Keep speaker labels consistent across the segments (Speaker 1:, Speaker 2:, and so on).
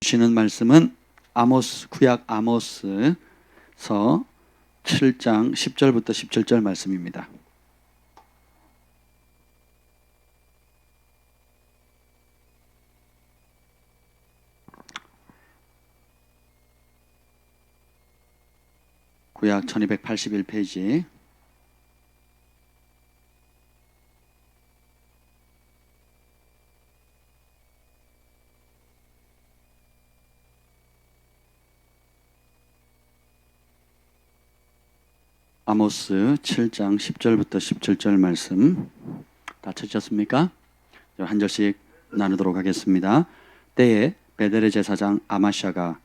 Speaker 1: 주시는 말씀은 구약 아모스서 7장 10절부터 17절 말씀입니다. 구약 1281페이지. 아모스 7장 10절부터 17절 말씀 다 찾으셨습니까? 한 절씩 나누도록 하겠습니다. 때에 베델의 제사장 아마샤가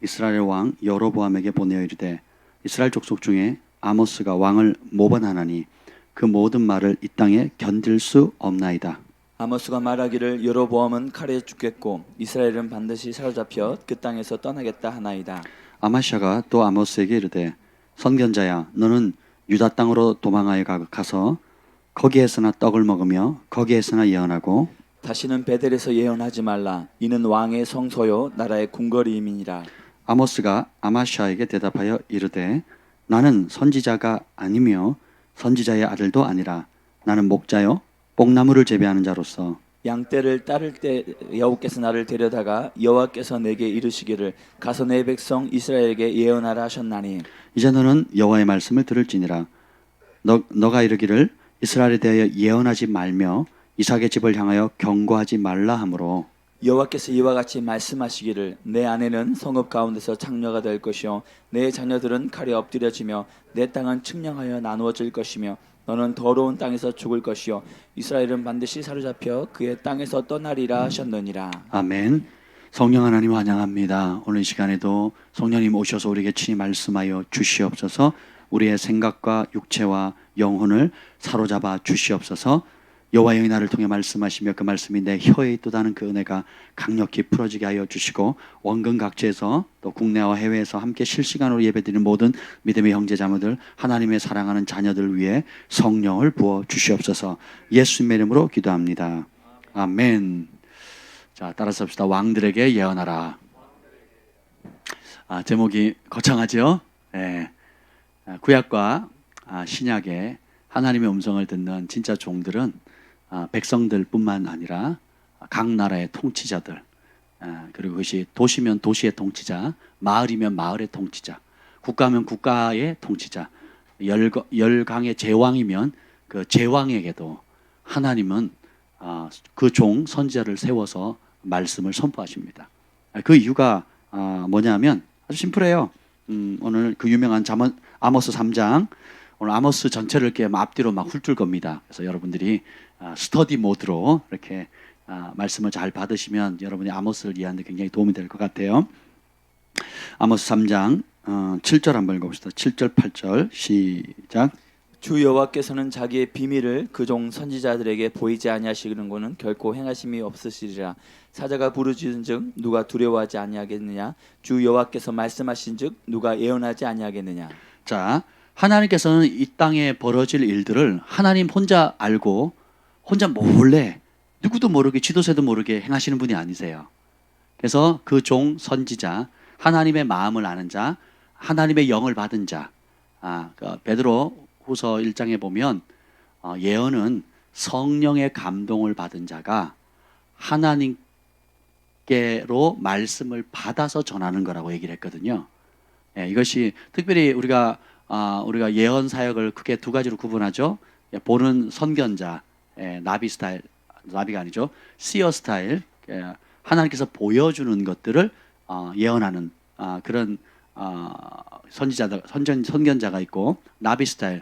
Speaker 1: 이스라엘 왕 여로보암에게 보내어 이르되 이스라엘 족속 중에 아모스가 왕을 모반하나니 그 모든 말을 이 땅에 견딜 수 없나이다.
Speaker 2: 아모스가 말하기를 여로보암은 칼에 죽겠고 이스라엘은 반드시 사로잡혀 그 땅에서 떠나겠다 하나이다.
Speaker 1: 아마샤가 또 아모스에게 이르되 선견자야, 너는 유다 땅으로 도망하여 가서 거기에서나 떡을 먹으며 거기에서나 예언하고
Speaker 2: 다시는 베델에서 예언하지 말라. 이는 왕의 성소요 나라의 궁궐임이니라.
Speaker 1: 아모스가 아마샤에게 대답하여 이르되 나는 선지자가 아니며 선지자의 아들도 아니라 나는 목자요 뽕나무를 재배하는 자로서
Speaker 2: 양떼를 따를 때 여호와께서 나를 데려다가 여호와께서 내게 이르시기를 가서 내 백성 이스라엘에게 예언하라 하셨나니
Speaker 1: 이제 너는 여호와의 말씀을 들을지니라. 너가 이르기를 이스라엘에 대하여 예언하지 말며 이삭의 집을 향하여 경고하지 말라 하므로
Speaker 2: 여호와께서 이와 같이 말씀하시기를 내 아내는 성읍 가운데서 창녀가 될 것이요 내 자녀들은 칼에 엎드려지며 내 땅은 측량하여 나누어질 것이며 너는 더러운 땅에서 죽을 것이요 이스라엘은 반드시 사로잡혀 그의 땅에서 떠나리라 하셨느니라.
Speaker 1: 아멘. 성령 하나님 환영합니다. 오늘 이 시간에도 성령님 오셔서 우리에게 친히 말씀하여 주시옵소서. 우리의 생각과 육체와 영혼을 사로잡아 주시옵소서. 여호와의 나를 통해 말씀하시며 그 말씀이 내 혀에 있도다는 그 은혜가 강력히 풀어지게 하여 주시고 원근 각지에서 또 국내와 해외에서 함께 실시간으로 예배드리는 모든 믿음의 형제자매들 하나님의 사랑하는 자녀들 위해 성령을 부어 주시옵소서. 예수님의 이름으로 기도합니다. 아멘. 자, 따라서 합시다. 왕들에게 예언하라. 제목이 거창하죠? 네. 구약과 신약의 하나님의 음성을 듣는 진짜 종들은 백성들뿐만 아니라 각 나라의 통치자들, 그리고 그것이 도시면 도시의 통치자, 마을이면 마을의 통치자, 국가면 국가의 통치자, 열강의 제왕이면 그 제왕에게도 하나님은 그 종 선지자를 세워서 말씀을 선포하십니다. 그 이유가 뭐냐면 아주 심플해요. 오늘 그 유명한 아모스 3장, 오늘 아모스 전체를 이렇게 앞뒤로 막 훑을 겁니다. 그래서 여러분들이 스터디 모드로 이렇게 말씀을 잘 받으시면 여러분이 아모스를 이해하는 데 굉장히 도움이 될 것 같아요. 아모스 3장 7절 한번 읽어봅시다. 7절 8절 시작.
Speaker 2: 주 여호와께서는 자기의 비밀을 그 종 선지자들에게 보이지 아니하시는고는 결코 행하심이 없으시리라. 사자가 부르짖은즉 누가 두려워하지 아니하겠느냐? 주 여호와께서 말씀하신즉 누가 예언하지 아니하겠느냐?
Speaker 1: 자, 하나님께서는 이 땅에 벌어질 일들을 하나님 혼자 알고 혼자 몰래 누구도 모르게 지도새도 모르게 행하시는 분이 아니세요. 그래서 그 종 선지자, 하나님의 마음을 아는 자, 하나님의 영을 받은 자, 베드로 후서 1장에 보면 예언은 성령의 감동을 받은 자가 하나님께로 말씀을 받아서 전하는 거라고 얘기를 했거든요. 이것이 특별히 우리가 예언 사역을 크게 두 가지로 구분하죠. 보는 선견자, 나비 스타일, 나비가 아니죠. 시어 스타일, 하나님께서 보여주는 것들을 예언하는 그런 선견자가 있고, 나비 스타일,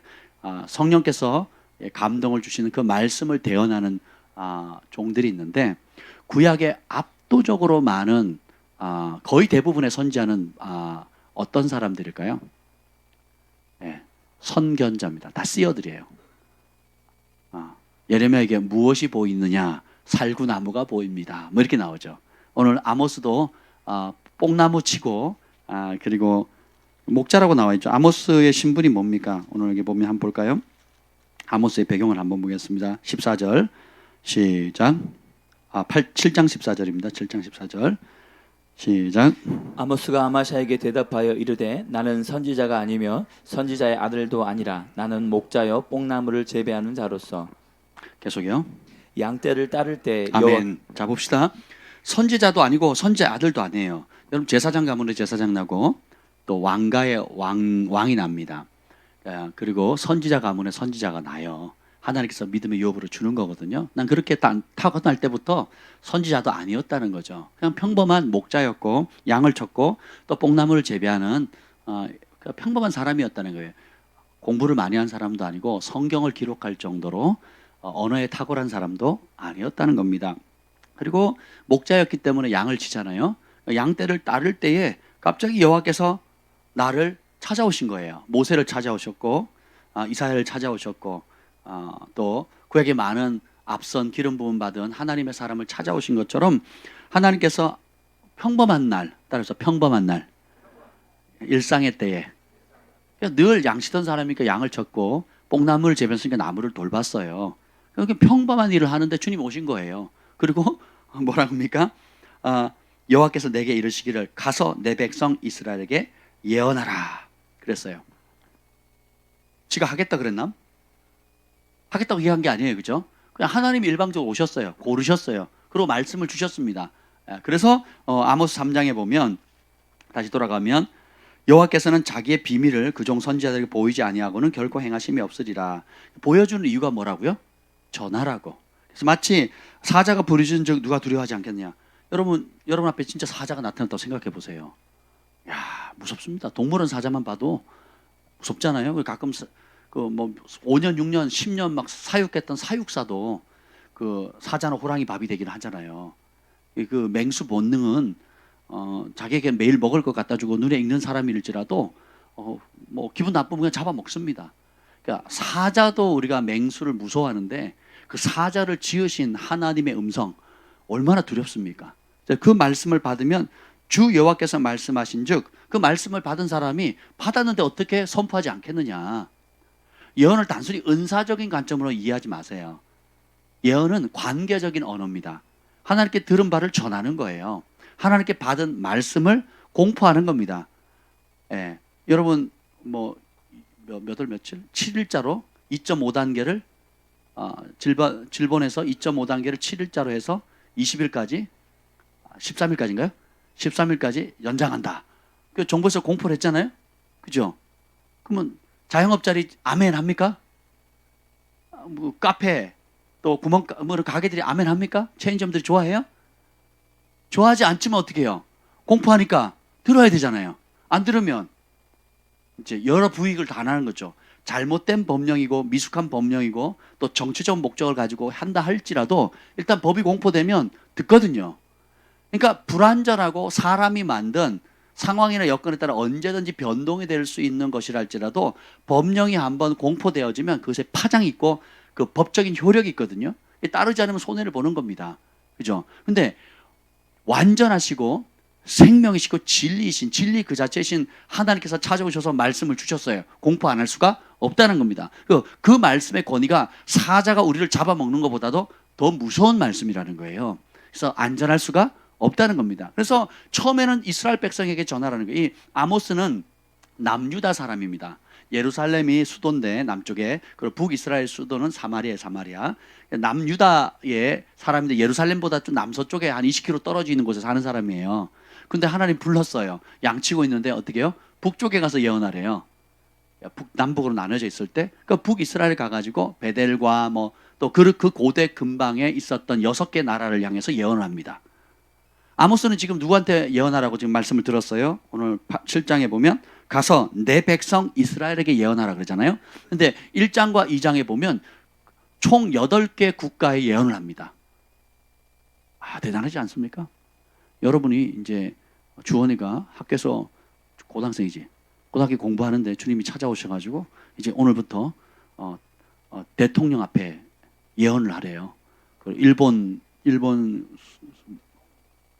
Speaker 1: 성령께서 감동을 주시는 그 말씀을 대언하는 종들이 있는데, 구약에 압도적으로 많은 거의 대부분의 선지자는 어떤 사람들일까요? 선견자입니다. 다 씨어들이에요. 예레미야에게 무엇이 보이느냐? 살구나무가 보입니다. 뭐 이렇게 나오죠. 오늘 아모스도 뽕나무 치고 그리고 목자라고 나와 있죠. 아모스의 신분이 뭡니까? 오늘 여기 보면 한번 볼까요? 아모스의 배경을 한번 보겠습니다. 14절 시작. 7장 14절입니다. 7장 14절 시작.
Speaker 2: 아모스가 아마샤에게 대답하여 이르되 나는 선지자가 아니며 선지자의 아들도 아니라 나는 목자여 뽕나무를 재배하는 자로서
Speaker 1: 계속요.
Speaker 2: 양떼를 따를 때 여호와
Speaker 1: 아멘. 자 봅시다. 선지자도 아니고 선지자 아들도 아니에요. 여러분 제사장 가문에 제사장 나고 또 왕가의 왕이 납니다. 그리고 선지자 가문에 선지자가 나요. 하나님께서 믿음의 유업으로 주는 거거든요. 난 그렇게 타고날 때부터 선지자도 아니었다는 거죠. 그냥 평범한 목자였고 양을 쳤고 또 뽕나무를 재배하는 평범한 사람이었다는 거예요. 공부를 많이 한 사람도 아니고 성경을 기록할 정도로 언어에 탁월한 사람도 아니었다는 겁니다. 그리고 목자였기 때문에 양을 치잖아요. 양떼를 따를 때에 갑자기 여호와께서 나를 찾아오신 거예요. 모세를 찾아오셨고 이사야를 찾아오셨고 또 그에게 많은 앞선 기름 부음 받은 하나님의 사람을 찾아오신 것처럼 하나님께서 평범한 날, 따라서 평범한 날, 일상의 때에 늘 양치던 사람이니까 양을 쳤고 뽕나무를 재배했으니까 나무를 돌봤어요. 그렇게 평범한 일을 하는데 주님 오신 거예요. 그리고 뭐라고 합니까? 여호와께서 내게 이르시기를 가서 내 백성 이스라엘에게 예언하라 그랬어요. 지가 하겠다 그랬나? 하겠다고 얘기한 게 아니에요. 그죠? 그냥 하나님이 일방적으로 오셨어요. 고르셨어요. 그리고 말씀을 주셨습니다. 그래서 아모스 3장에 보면 다시 돌아가면 여호와께서는 자기의 비밀을 그종 선지자들에게 보이지 아니하고는 결코 행하심이 없으리라. 보여주는 이유가 뭐라고요? 전하라고. 그래서 마치 사자가 부르짖은 즉 누가 두려워하지 않겠냐. 여러분 앞에 진짜 사자가 나타났다고 생각해 보세요. 야, 무섭습니다. 동물원 사자만 봐도 무섭잖아요. 가끔 뭐 5년, 6년, 10년 막 사육했던 사육사도 그 사자나 호랑이 밥이 되긴 하잖아요. 그 맹수 본능은 자기에게 매일 먹을 것 갖다 주고 눈에 익는 사람일지라도 뭐 기분 나쁘면 그냥 잡아 먹습니다. 그러니까 사자도 우리가 맹수를 무서워하는데 그 사자를 지으신 하나님의 음성 얼마나 두렵습니까? 그 말씀을 받으면 주 여호와께서 말씀하신즉 그 말씀을 받은 사람이 받았는데 어떻게 선포하지 않겠느냐? 예언을 단순히 은사적인 관점으로 이해하지 마세요. 예언은 관계적인 언어입니다. 하나님께 들은 바를 전하는 거예요. 하나님께 받은 말씀을 공포하는 겁니다. 여러분 뭐 몇 월 며칠? 7일자로 2.5단계를 질본에서 2.5단계를 7일자로 해서 20일까지 13일까지인가요? 13일까지 연장한다. 그 정부에서 공포를 했잖아요. 그죠? 그러면 자영업자리 아멘 합니까? 뭐 카페 또 가게들이 아멘 합니까? 체인점들이 좋아해요? 좋아하지 않지만 어떻게 해요? 공포하니까 들어야 되잖아요. 안 들으면 이제 여러 부익을 다 나는 거죠. 잘못된 법령이고 미숙한 법령이고 또 정치적 목적을 가지고 한다 할지라도 일단 법이 공포되면 듣거든요. 그러니까 불완전하고 사람이 만든 상황이나 여건에 따라 언제든지 변동이 될 수 있는 것이랄지라도 법령이 한번 공포되어지면 그것에 파장이 있고 그 법적인 효력이 있거든요. 따르지 않으면 손해를 보는 겁니다. 그죠? 근데 완전하시고 생명이시고 진리이신 진리 그 자체이신 하나님께서 찾아오셔서 말씀을 주셨어요. 공포 안 할 수가 없다는 겁니다. 그 말씀의 권위가 사자가 우리를 잡아먹는 것보다도 더 무서운 말씀이라는 거예요. 그래서 안전할 수가 없다는 겁니다. 그래서 처음에는 이스라엘 백성에게 전하라는 거예요. 이 아모스는 남유다 사람입니다. 예루살렘이 수도인데 남쪽에, 그리고 북이스라엘 수도는 사마리아. 남유다의 사람인데 예루살렘보다 좀 남서쪽에 한 20km 떨어져 있는 곳에 사는 사람이에요. 근데 하나님 불렀어요. 양치고 있는데 어떻게 해요? 북쪽에 가서 예언하래요. 남북으로 나눠져 있을 때, 그 북이스라엘 가가지고 베델과 뭐 또 그 고대 근방에 있었던 6개 나라를 향해서 예언을 합니다. 아모스는 지금 누구한테 예언하라고 지금 말씀을 들었어요? 오늘 7장에 보면 가서 내 백성 이스라엘에게 예언하라 그러잖아요. 근데 1장과 2장에 보면 총 8개 국가에 예언을 합니다. 대단하지 않습니까? 여러분이 이제 주원이가 학교에서 고등학생이지. 고등학교 공부하는데 주님이 찾아오셔가지고 이제 오늘부터 대통령 앞에 예언을 하래요. 일본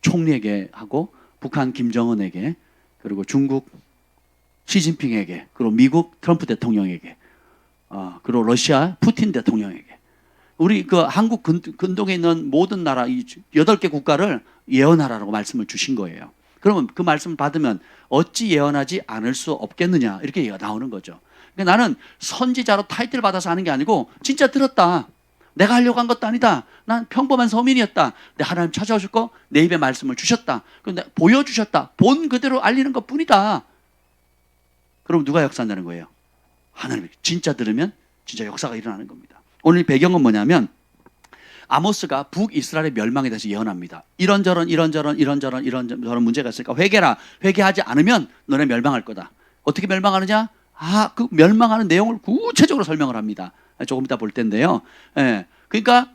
Speaker 1: 총리에게 하고 북한 김정은에게 그리고 중국 시진핑에게 그리고 미국 트럼프 대통령에게 그리고 러시아 푸틴 대통령에게 우리 그 한국 근동에 있는 모든 나라 이 8개 국가를 예언하라고 말씀을 주신 거예요. 그러면 그 말씀을 받으면 어찌 예언하지 않을 수 없겠느냐 이렇게 나오는 거죠. 그러니까 나는 선지자로 타이틀 받아서 하는 게 아니고 진짜 들었다. 내가 하려고 한 것도 아니다. 난 평범한 서민이었다. 근데 하나님 찾아오셨고 내 입에 말씀을 주셨다. 근데 보여주셨다. 본 그대로 알리는 것뿐이다. 그럼 누가 역사한다는 거예요? 하나님이. 진짜 들으면 진짜 역사가 일어나는 겁니다. 오늘 배경은 뭐냐면 아모스가 북이스라엘의 멸망에 대해서 예언합니다. 이런저런 문제가 있으니까 회개라. 회개하지 않으면 너네 멸망할 거다. 어떻게 멸망하느냐? 그 멸망하는 내용을 구체적으로 설명을 합니다. 조금 이따 볼 텐데요. 예. 그러니까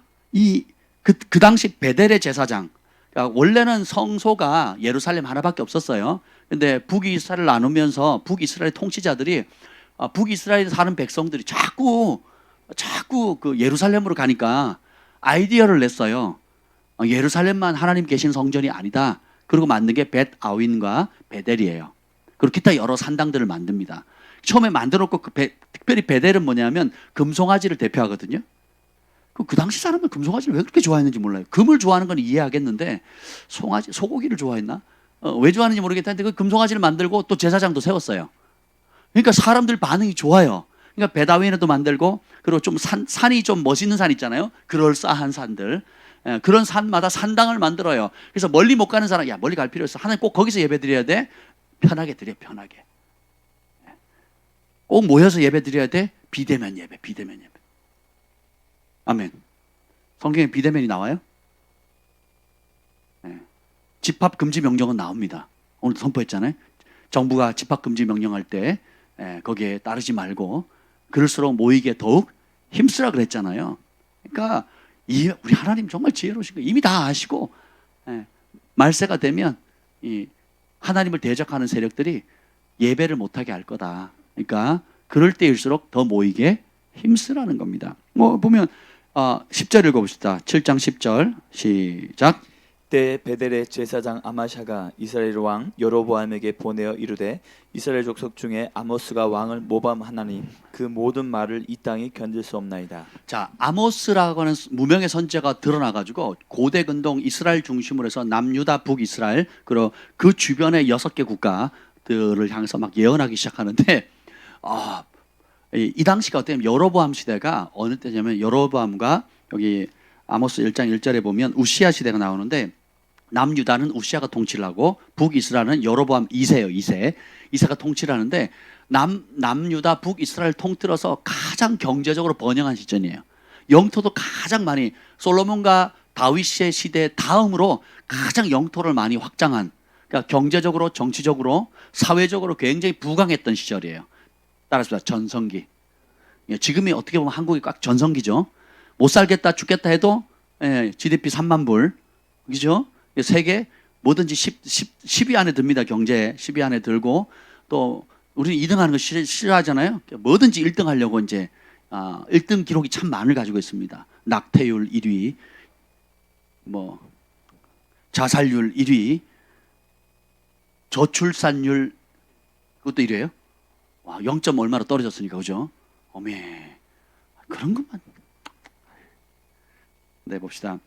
Speaker 1: 그 당시 베델의 제사장, 그러니까 원래는 성소가 예루살렘 하나밖에 없었어요. 근데 북이스라엘을 나누면서 북이스라엘 통치자들이 북이스라엘에 사는 백성들이 자꾸 그 예루살렘으로 가니까 아이디어를 냈어요. 예루살렘만 하나님 계신 성전이 아니다. 그리고 만든 게 벳아윈과 베델이에요. 그리고 기타 여러 산당들을 만듭니다. 처음에 만들었고 특별히 베델은 뭐냐면 금송아지를 대표하거든요. 그 당시 사람은 금송아지를 왜 그렇게 좋아했는지 몰라요. 금을 좋아하는 건 이해하겠는데 소고기를 좋아했나? 왜 좋아하는지 모르겠는데 그 금송아지를 만들고 또 제사장도 세웠어요. 그러니까 사람들 반응이 좋아요. 그러니까 벳아윈에도 만들고 그리고 좀 산이 좀 멋있는 산 있잖아요. 그럴싸한 산들. 그런 산마다 산당을 만들어요. 그래서 멀리 못 가는 사람, 야 멀리 갈 필요 없어. 하나님 꼭 거기서 예배 드려야 돼. 편하게 드려, 편하게. 꼭 모여서 예배 드려야 돼. 비대면 예배. 아멘. 성경에 비대면이 나와요? 네. 집합 금지 명령은 나옵니다. 오늘 선포했잖아요. 정부가 집합 금지 명령할 때 거기에 따르지 말고 그럴수록 모이게 더욱 힘쓰라 그랬잖아요. 그러니까 우리 하나님 정말 지혜로우신 거예요. 이미 다 아시고 말세가 되면 이 하나님을 대적하는 세력들이 예배를 못하게 할 거다. 그러니까 그럴 때일수록 더 모이게 힘쓰라는 겁니다. 뭐 보면 10절 읽어봅시다. 7장 10절 시작.
Speaker 2: 때 베델의 제사장 아마샤가 이스라엘 왕 여로보암에게 보내어 이르되 이스라엘 족속 중에 아모스가 왕을 모범하나니 그 모든 말을 이 땅이 견딜 수 없나이다.
Speaker 1: 자, 아모스라고 하는 무명의 선지자가 드러나가지고 고대 근동 이스라엘 중심으로 해서 남유다 북이스라엘 그리고 그 주변의 6개 국가들을 향해서 막 예언하기 시작하는데 이 당시가 어때요? 여로보암 시대가 어느 때냐면 여로보암과 여기 아모스 1장 1절에 보면 우시아 시대가 나오는데 남유다는 우시아가 통치를 하고 북이스라엘은 여로보암 2세예요. 2세가 통치를 하는데 남유다 북이스라엘 통틀어서 가장 경제적으로 번영한 시점이에요. 영토도 가장 많이 솔로몬과 다윗의 시대 다음으로 가장 영토를 많이 확장한, 그러니까 경제적으로 정치적으로 사회적으로 굉장히 부강했던 시절이에요. 따라서 전성기. 지금이 어떻게 보면 한국이 꽉 전성기죠. 못 살겠다 죽겠다 해도 GDP 3만 불, 그죠? 세계 뭐든지 10위 안에 듭니다. 경제 10위 안에 들고 또 우리는 2등 하는 거 싫어하잖아요. 뭐든지 1등 하려고 이제 1등 기록이 참 많을 가지고 있습니다. 낙태율 1위, 뭐 자살률 1위, 저출산율 그것도 1위예요. 와, 0. 얼마로 떨어졌으니까 그죠? 어메 그런 것만. 네, 봅시다.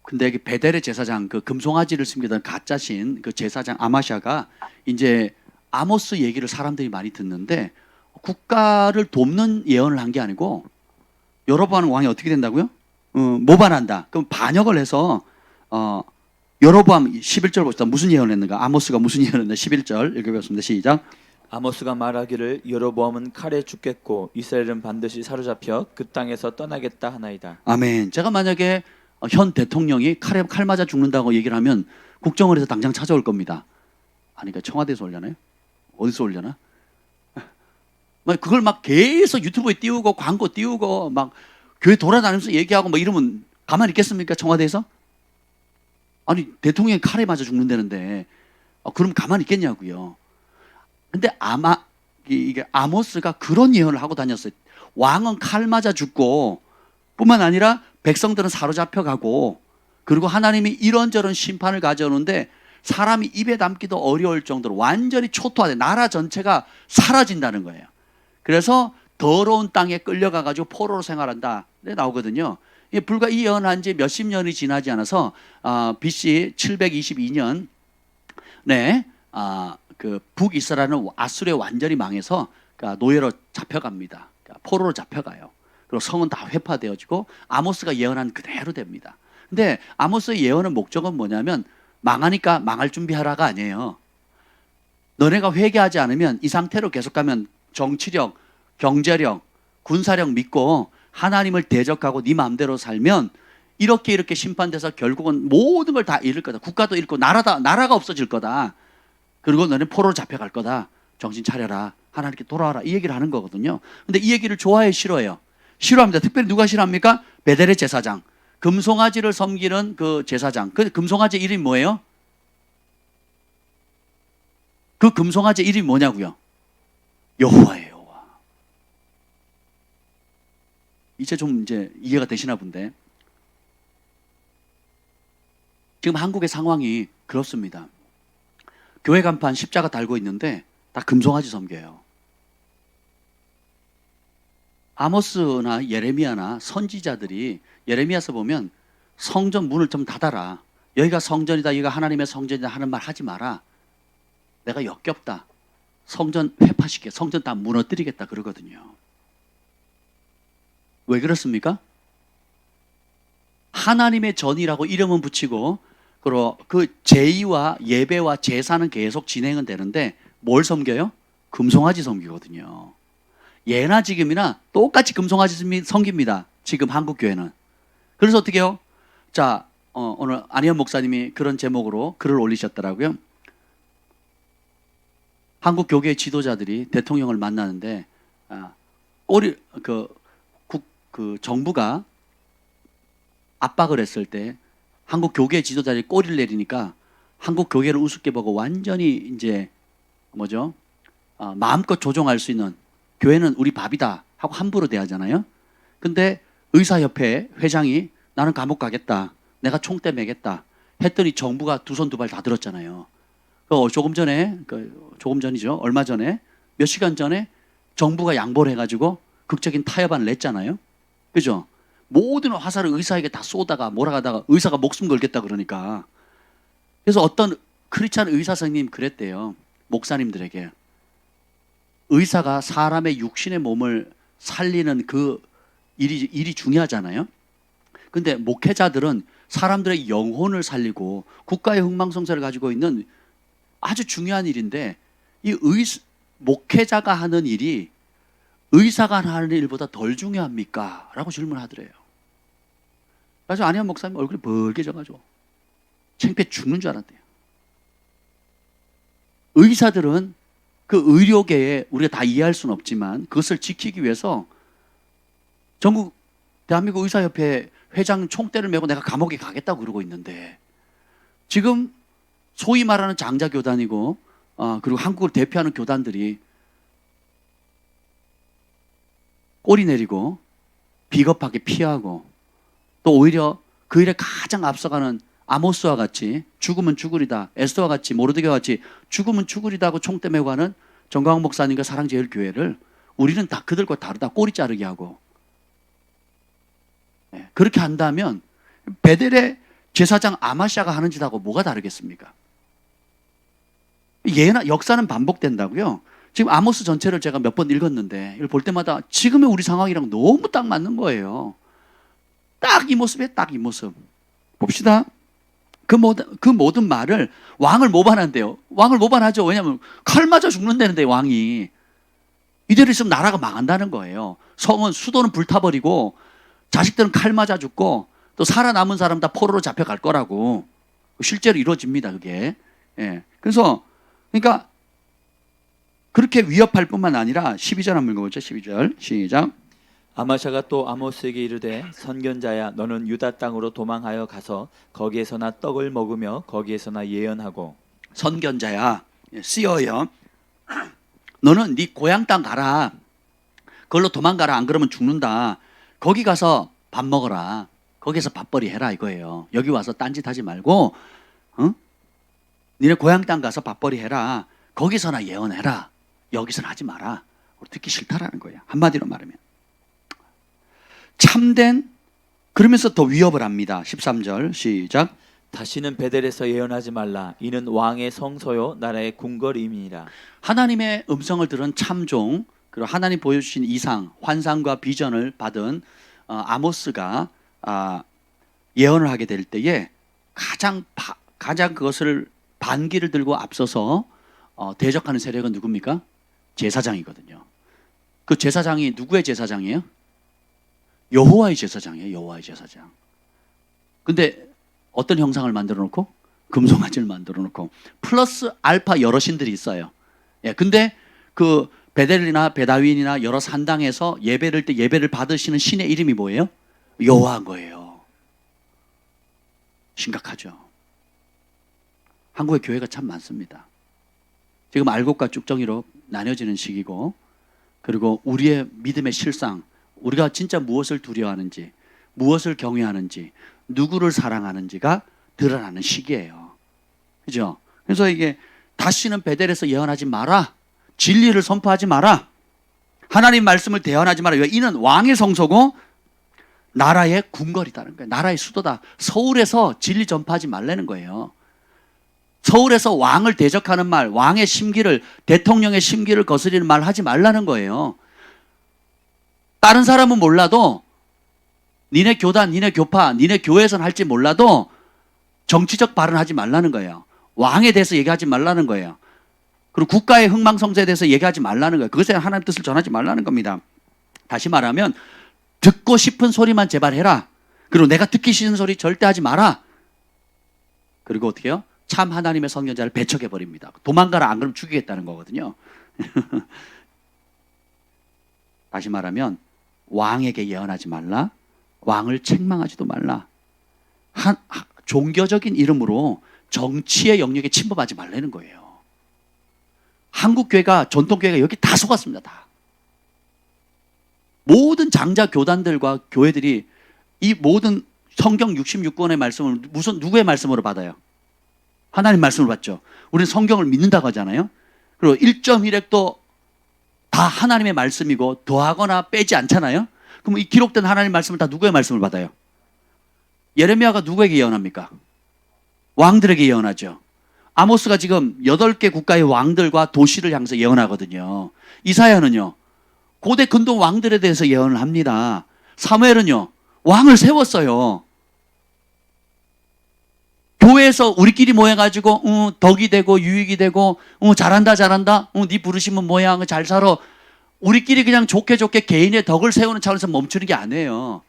Speaker 1: 근데 여기 베델의 제사장 그 금송아지를 숨기던 가짜신 그 제사장 아마샤가 이제 아모스 얘기를 사람들이 많이 듣는데 국가를 돕는 예언을 한 게 아니고 여로보암 왕이 어떻게 된다고요? 모반한다. 그럼 반역을 해서 여로보암 11절 봅시다. 무슨 예언을 했는가? 아모스가 무슨 예언을 했는가? 11절 읽어보겠습니다. 시작.
Speaker 2: 아모스가 말하기를 여로보암은 칼에 죽겠고 이스라엘은 반드시 사로잡혀 그 땅에서 떠나겠다 하나이다.
Speaker 1: 아멘. 제가 만약에 현 대통령이 칼 맞아 죽는다고 얘기를 하면 국정원에서 당장 찾아올 겁니다. 아니, 그러니까 청와대에서 올려나요? 어디서 올려나? 그걸 막 계속 유튜브에 띄우고 광고 띄우고 막 교회 돌아다니면서 얘기하고 막 이러면 가만히 있겠습니까? 청와대에서? 아니, 대통령이 칼에 맞아 죽는다는데 그럼 가만히 있겠냐고요. 근데 이게 아모스가 그런 예언을 하고 다녔어요. 왕은 칼 맞아 죽고 뿐만 아니라 백성들은 사로잡혀 가고 그리고 하나님이 이런저런 심판을 가져오는데 사람이 입에 담기도 어려울 정도로 완전히 초토화돼 나라 전체가 사라진다는 거예요. 그래서 더러운 땅에 끌려가가지고 포로로 생활한다. 네, 나오거든요. 불과 이 예언한 지 몇십 년이 지나지 않아서 BC 722년 네, 그 북이스라엘은 아수르에 완전히 망해서 그러니까 노예로 잡혀갑니다. 그러니까 포로로 잡혀가요. 그리고 성은 다 회파되어지고 아모스가 예언한 그대로 됩니다. 근데 아모스의 예언의 목적은 뭐냐면 망하니까 망할 준비하라가 아니에요. 너네가 회개하지 않으면 이 상태로 계속 가면 정치력, 경제력, 군사력 믿고 하나님을 대적하고 네 마음대로 살면 이렇게 심판돼서 결국은 모든 걸 다 잃을 거다. 국가도 잃고 나라가 없어질 거다. 그리고 너네 포로로 잡혀갈 거다. 정신 차려라. 하나님께 돌아와라. 이 얘기를 하는 거거든요. 근데 이 얘기를 좋아해 싫어해요? 싫어합니다. 특별히 누가 싫어합니까? 베델의 제사장. 금송아지를 섬기는 그 제사장. 그 금송아지 이름이 뭐예요? 그 금송아지 이름이 뭐냐고요? 여호와예요. 여호와. 이제 이해가 되시나 본데. 지금 한국의 상황이 그렇습니다. 교회 간판 십자가 달고 있는데 다 금송아지 섬겨요. 아모스나 예레미야나 선지자들이 예레미야서 보면 성전 문을 좀 닫아라. 여기가 성전이다. 여기가 하나님의 성전이다 하는 말 하지 마라. 내가 역겹다. 성전 회파시켜. 성전 다 무너뜨리겠다 그러거든요. 왜 그렇습니까? 하나님의 전이라고 이름은 붙이고 그리고 그 제의와 예배와 제사는 계속 진행은 되는데 뭘 섬겨요? 금송아지 섬기거든요. 예나 지금이나 똑같이 금송아지 섬깁니다. 지금 한국 교회는. 그래서 어떻게 해요? 자, 오늘 안희연 목사님이 그런 제목으로 글을 올리셨더라고요. 한국 교계 지도자들이 대통령을 만나는데 정부가 압박을 했을 때 한국 교계 지도자들이 꼬리를 내리니까 한국 교계를 우습게 보고 완전히 이제 마음껏 조종할 수 있는 교회는 우리 밥이다 하고 함부로 대하잖아요. 근데 의사협회 회장이 나는 감옥 가겠다. 내가 총대 매겠다. 했더니 정부가 두 손 두 발 다 들었잖아요. 조금 전이죠. 얼마 전에 몇 시간 전에 정부가 양보를 해가지고 극적인 타협안을 냈잖아요. 그죠? 모든 화살을 의사에게 다 쏘다가 몰아가다가 의사가 목숨 걸겠다 그러니까. 그래서 어떤 크리스찬 의사 선생님 그랬대요. 목사님들에게. 의사가 사람의 육신의 몸을 살리는 그 일이 중요하잖아요. 근데 목회자들은 사람들의 영혼을 살리고 국가의 흥망성쇠를 가지고 있는 아주 중요한 일인데 목회자가 하는 일이 의사가 하는 일보다 덜 중요합니까? 라고 질문하더래요. 그래서 안희연 목사님 얼굴이 벌개져가지고 창피해 죽는 줄 알았대요. 의사들은 그 의료계에 우리가 다 이해할 수는 없지만 그것을 지키기 위해서 대한민국 의사협회 회장 총대를 메고 내가 감옥에 가겠다고 그러고 있는데 지금 소위 말하는 장자교단이고 그리고 한국을 대표하는 교단들이 꼬리 내리고 비겁하게 피하고 또 오히려 그 일에 가장 앞서가는 아모스와 같이 죽으면 죽으리다, 에스더와 같이 모르드게와 같이 죽으면 죽으리다 하고 총대 메고 가는 정광훈 목사님과 사랑제일교회를 우리는 다 그들과 다르다 꼬리 자르게 하고 그렇게 한다면 베델의 제사장 아마샤가 하는 짓하고 뭐가 다르겠습니까? 역사는 반복된다고요. 지금 아모스 전체를 제가 몇 번 읽었는데 이걸 볼 때마다 지금의 우리 상황이랑 너무 딱 맞는 거예요. 딱 이 모습에 딱 이 모습. 봅시다. 그 모든 말을 왕을 모반한대요. 왕을 모반하죠. 왜냐하면 칼 맞아 죽는다는데 왕이. 이대로 있으면 나라가 망한다는 거예요. 수도는 불타버리고 자식들은 칼 맞아 죽고 또 살아남은 사람 다 포로로 잡혀갈 거라고. 실제로 이루어집니다. 그게. 그래서 그러니까 그렇게 위협할 뿐만 아니라 12절 한번 읽어보죠. 12절 시작.
Speaker 2: 아마샤가 또 아모스에게 이르되 선견자야 너는 유다 땅으로 도망하여 가서 거기에서나 떡을 먹으며 거기에서나 예언하고.
Speaker 1: 선견자야 쓰여요. 너는 네 고향 땅 가라. 그걸로 도망가라. 안 그러면 죽는다. 거기 가서 밥 먹어라. 거기서 밥벌이 해라 이거예요. 여기 와서 딴짓하지 말고 니네 고향 땅 가서 밥벌이 해라. 거기서나 예언해라. 여기서는 하지 마라. 듣기 싫다라는 거예요. 한마디로 말하면. 그러면서 더 위협을 합니다. 13절 시작.
Speaker 2: 다시는 베델에서 예언하지 말라. 이는 왕의 성소요 나라의 궁궐임이니라.
Speaker 1: 하나님의 음성을 들은 참종, 그리고 하나님 보여주신 이상, 환상과 비전을 받은 아모스가 예언을 하게 될 때에 가장 그것을 반기를 들고 앞서서 대적하는 세력은 누굽니까? 제사장이거든요. 그 제사장이 누구의 제사장이에요? 여호와의 제사장이에요. 여호와의 제사장. 근데 어떤 형상을 만들어 놓고? 금송아지를 만들어 놓고 플러스 알파 여러 신들이 있어요. 예, 근데 그 베델이나 베다윈이나 여러 산당에서 예배를 받으시는 신의 이름이 뭐예요? 여호와인 거예요. 심각하죠. 한국의 교회가 참 많습니다. 지금 알곡과 쭉정이로 나뉘어지는 시기고, 그리고 우리의 믿음의 실상, 우리가 진짜 무엇을 두려워하는지, 무엇을 경외하는지, 누구를 사랑하는지가 드러나는 시기예요. 그죠? 그래서 이게 다시는 베델에서 예언하지 마라. 진리를 선포하지 마라. 하나님 말씀을 대언하지 마라. 왜? 이는 왕의 성소고 나라의 궁궐이다는 거예요. 나라의 수도다. 서울에서 진리 전파하지 말라는 거예요. 서울에서 왕을 대적하는 말, 왕의 심기를, 대통령의 심기를 거스리는 말 하지 말라는 거예요. 다른 사람은 몰라도, 니네 교단, 니네 교파, 니네 교회에서는 할지 몰라도 정치적 발언하지 말라는 거예요. 왕에 대해서 얘기하지 말라는 거예요. 그리고 국가의 흥망성쇠에 대해서 얘기하지 말라는 거예요. 그것에 하나님 뜻을 전하지 말라는 겁니다. 다시 말하면 듣고 싶은 소리만 제발 해라. 그리고 내가 듣기 싫은 소리 절대 하지 마라. 그리고 어떻게 해요? 참 하나님의 선견자를 배척해 버립니다. 도망가라, 안 그러면 죽이겠다는 거거든요. 다시 말하면 왕에게 예언하지 말라. 왕을 책망하지도 말라. 종교적인 이름으로 정치의 영역에 침범하지 말라는 거예요. 한국 교회가, 전통 교회가 여기 다 속았습니다. 다. 모든 장자 교단들과 교회들이 이 모든 성경 66권의 말씀을 누구의 말씀으로 받아요? 하나님 말씀을 받죠. 우리는 성경을 믿는다고 하잖아요. 그리고 1.1핵도 다 하나님의 말씀이고 더하거나 빼지 않잖아요. 그럼 이 기록된 하나님 말씀을 다 누구의 말씀을 받아요? 예레미야가 누구에게 예언합니까? 왕들에게 예언하죠. 아모스가 지금 8개 국가의 왕들과 도시를 향해서 예언하거든요. 이사야는요, 고대 근동 왕들에 대해서 예언을 합니다. 사무엘은요, 왕을 세웠어요. 교회에서 우리끼리 모여가지고 덕이 되고 유익이 되고 잘한다 네 부르시면 뭐야 잘 살아, 우리끼리 그냥 좋게 개인의 덕을 세우는 차원에서 멈추는 게 아니에요.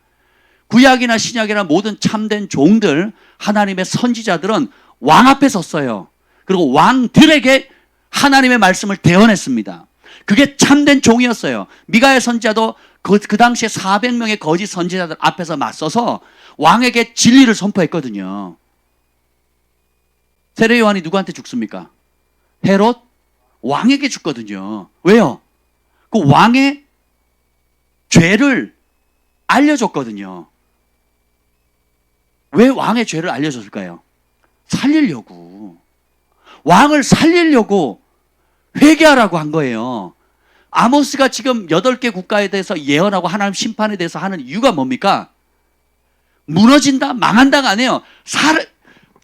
Speaker 1: 구약이나 신약이나 모든 참된 종들, 하나님의 선지자들은 왕 앞에 섰어요. 그리고 왕들에게 하나님의 말씀을 대언했습니다. 그게 참된 종이었어요. 미가의 선지자도 그 당시에 400명의 거짓 선지자들 앞에서 맞서서 왕에게 진리를 선포했거든요. 세례 요한이 누구한테 죽습니까? 헤롯 왕에게 죽거든요. 왜요? 그 왕의 죄를 알려줬거든요. 왜 왕의 죄를 알려줬을까요? 살리려고. 왕을 살리려고 회개하라고 한 거예요. 아모스가 지금 8개 국가에 대해서 예언하고 하나님 심판에 대해서 하는 이유가 뭡니까? 무너진다, 망한다가 아니에요.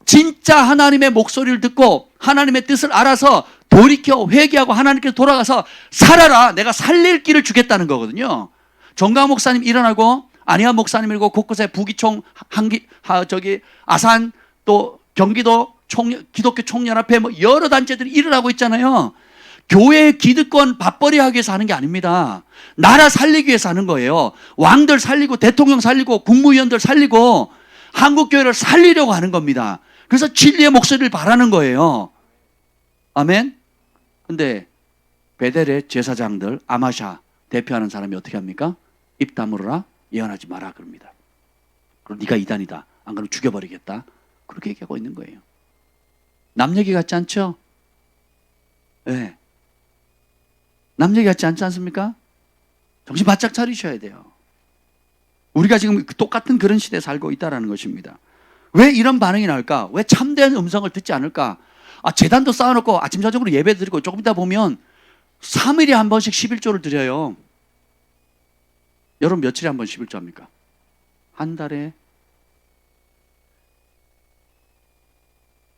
Speaker 1: 진짜 하나님의 목소리를 듣고 하나님의 뜻을 알아서 돌이켜 회개하고 하나님께서 돌아가서 살아라, 내가 살릴 길을 주겠다는 거거든요. 정강 목사님 일어나고 안희환 목사님 그리고 곳곳에 부기총, 아산, 또 경기도 기독교 총연합회 여러 단체들이 일어나고 있잖아요. 교회의 기득권 밥벌이 하기 위해서 하는 게 아닙니다. 나라 살리기 위해서 하는 거예요. 왕들 살리고 대통령 살리고 국무위원들 살리고 한국교회를 살리려고 하는 겁니다. 그래서 진리의 목소리를 바라는 거예요. 아멘. 근데 베델의 제사장들, 아마샤 대표하는 사람이 어떻게 합니까? 입 다물어라, 예언하지 마라 그럽니다. 그럼 네가 이단이다, 안 그러면 죽여버리겠다, 그렇게 얘기하고 있는 거예요. 남 얘기 같지 않죠? 네. 남 얘기 같지 않지 않습니까? 정신 바짝 차리셔야 돼요. 우리가 지금 똑같은 그런 시대에 살고 있다는 것입니다. 왜 이런 반응이 나올까? 왜 참된 음성을 듣지 않을까? 재단도 쌓아놓고 아침 저녁으로 예배 드리고 조금 있다 보면 3일에 한 번씩 11조를 드려요. 여러분 며칠에 한 번 11조 합니까? 한 달에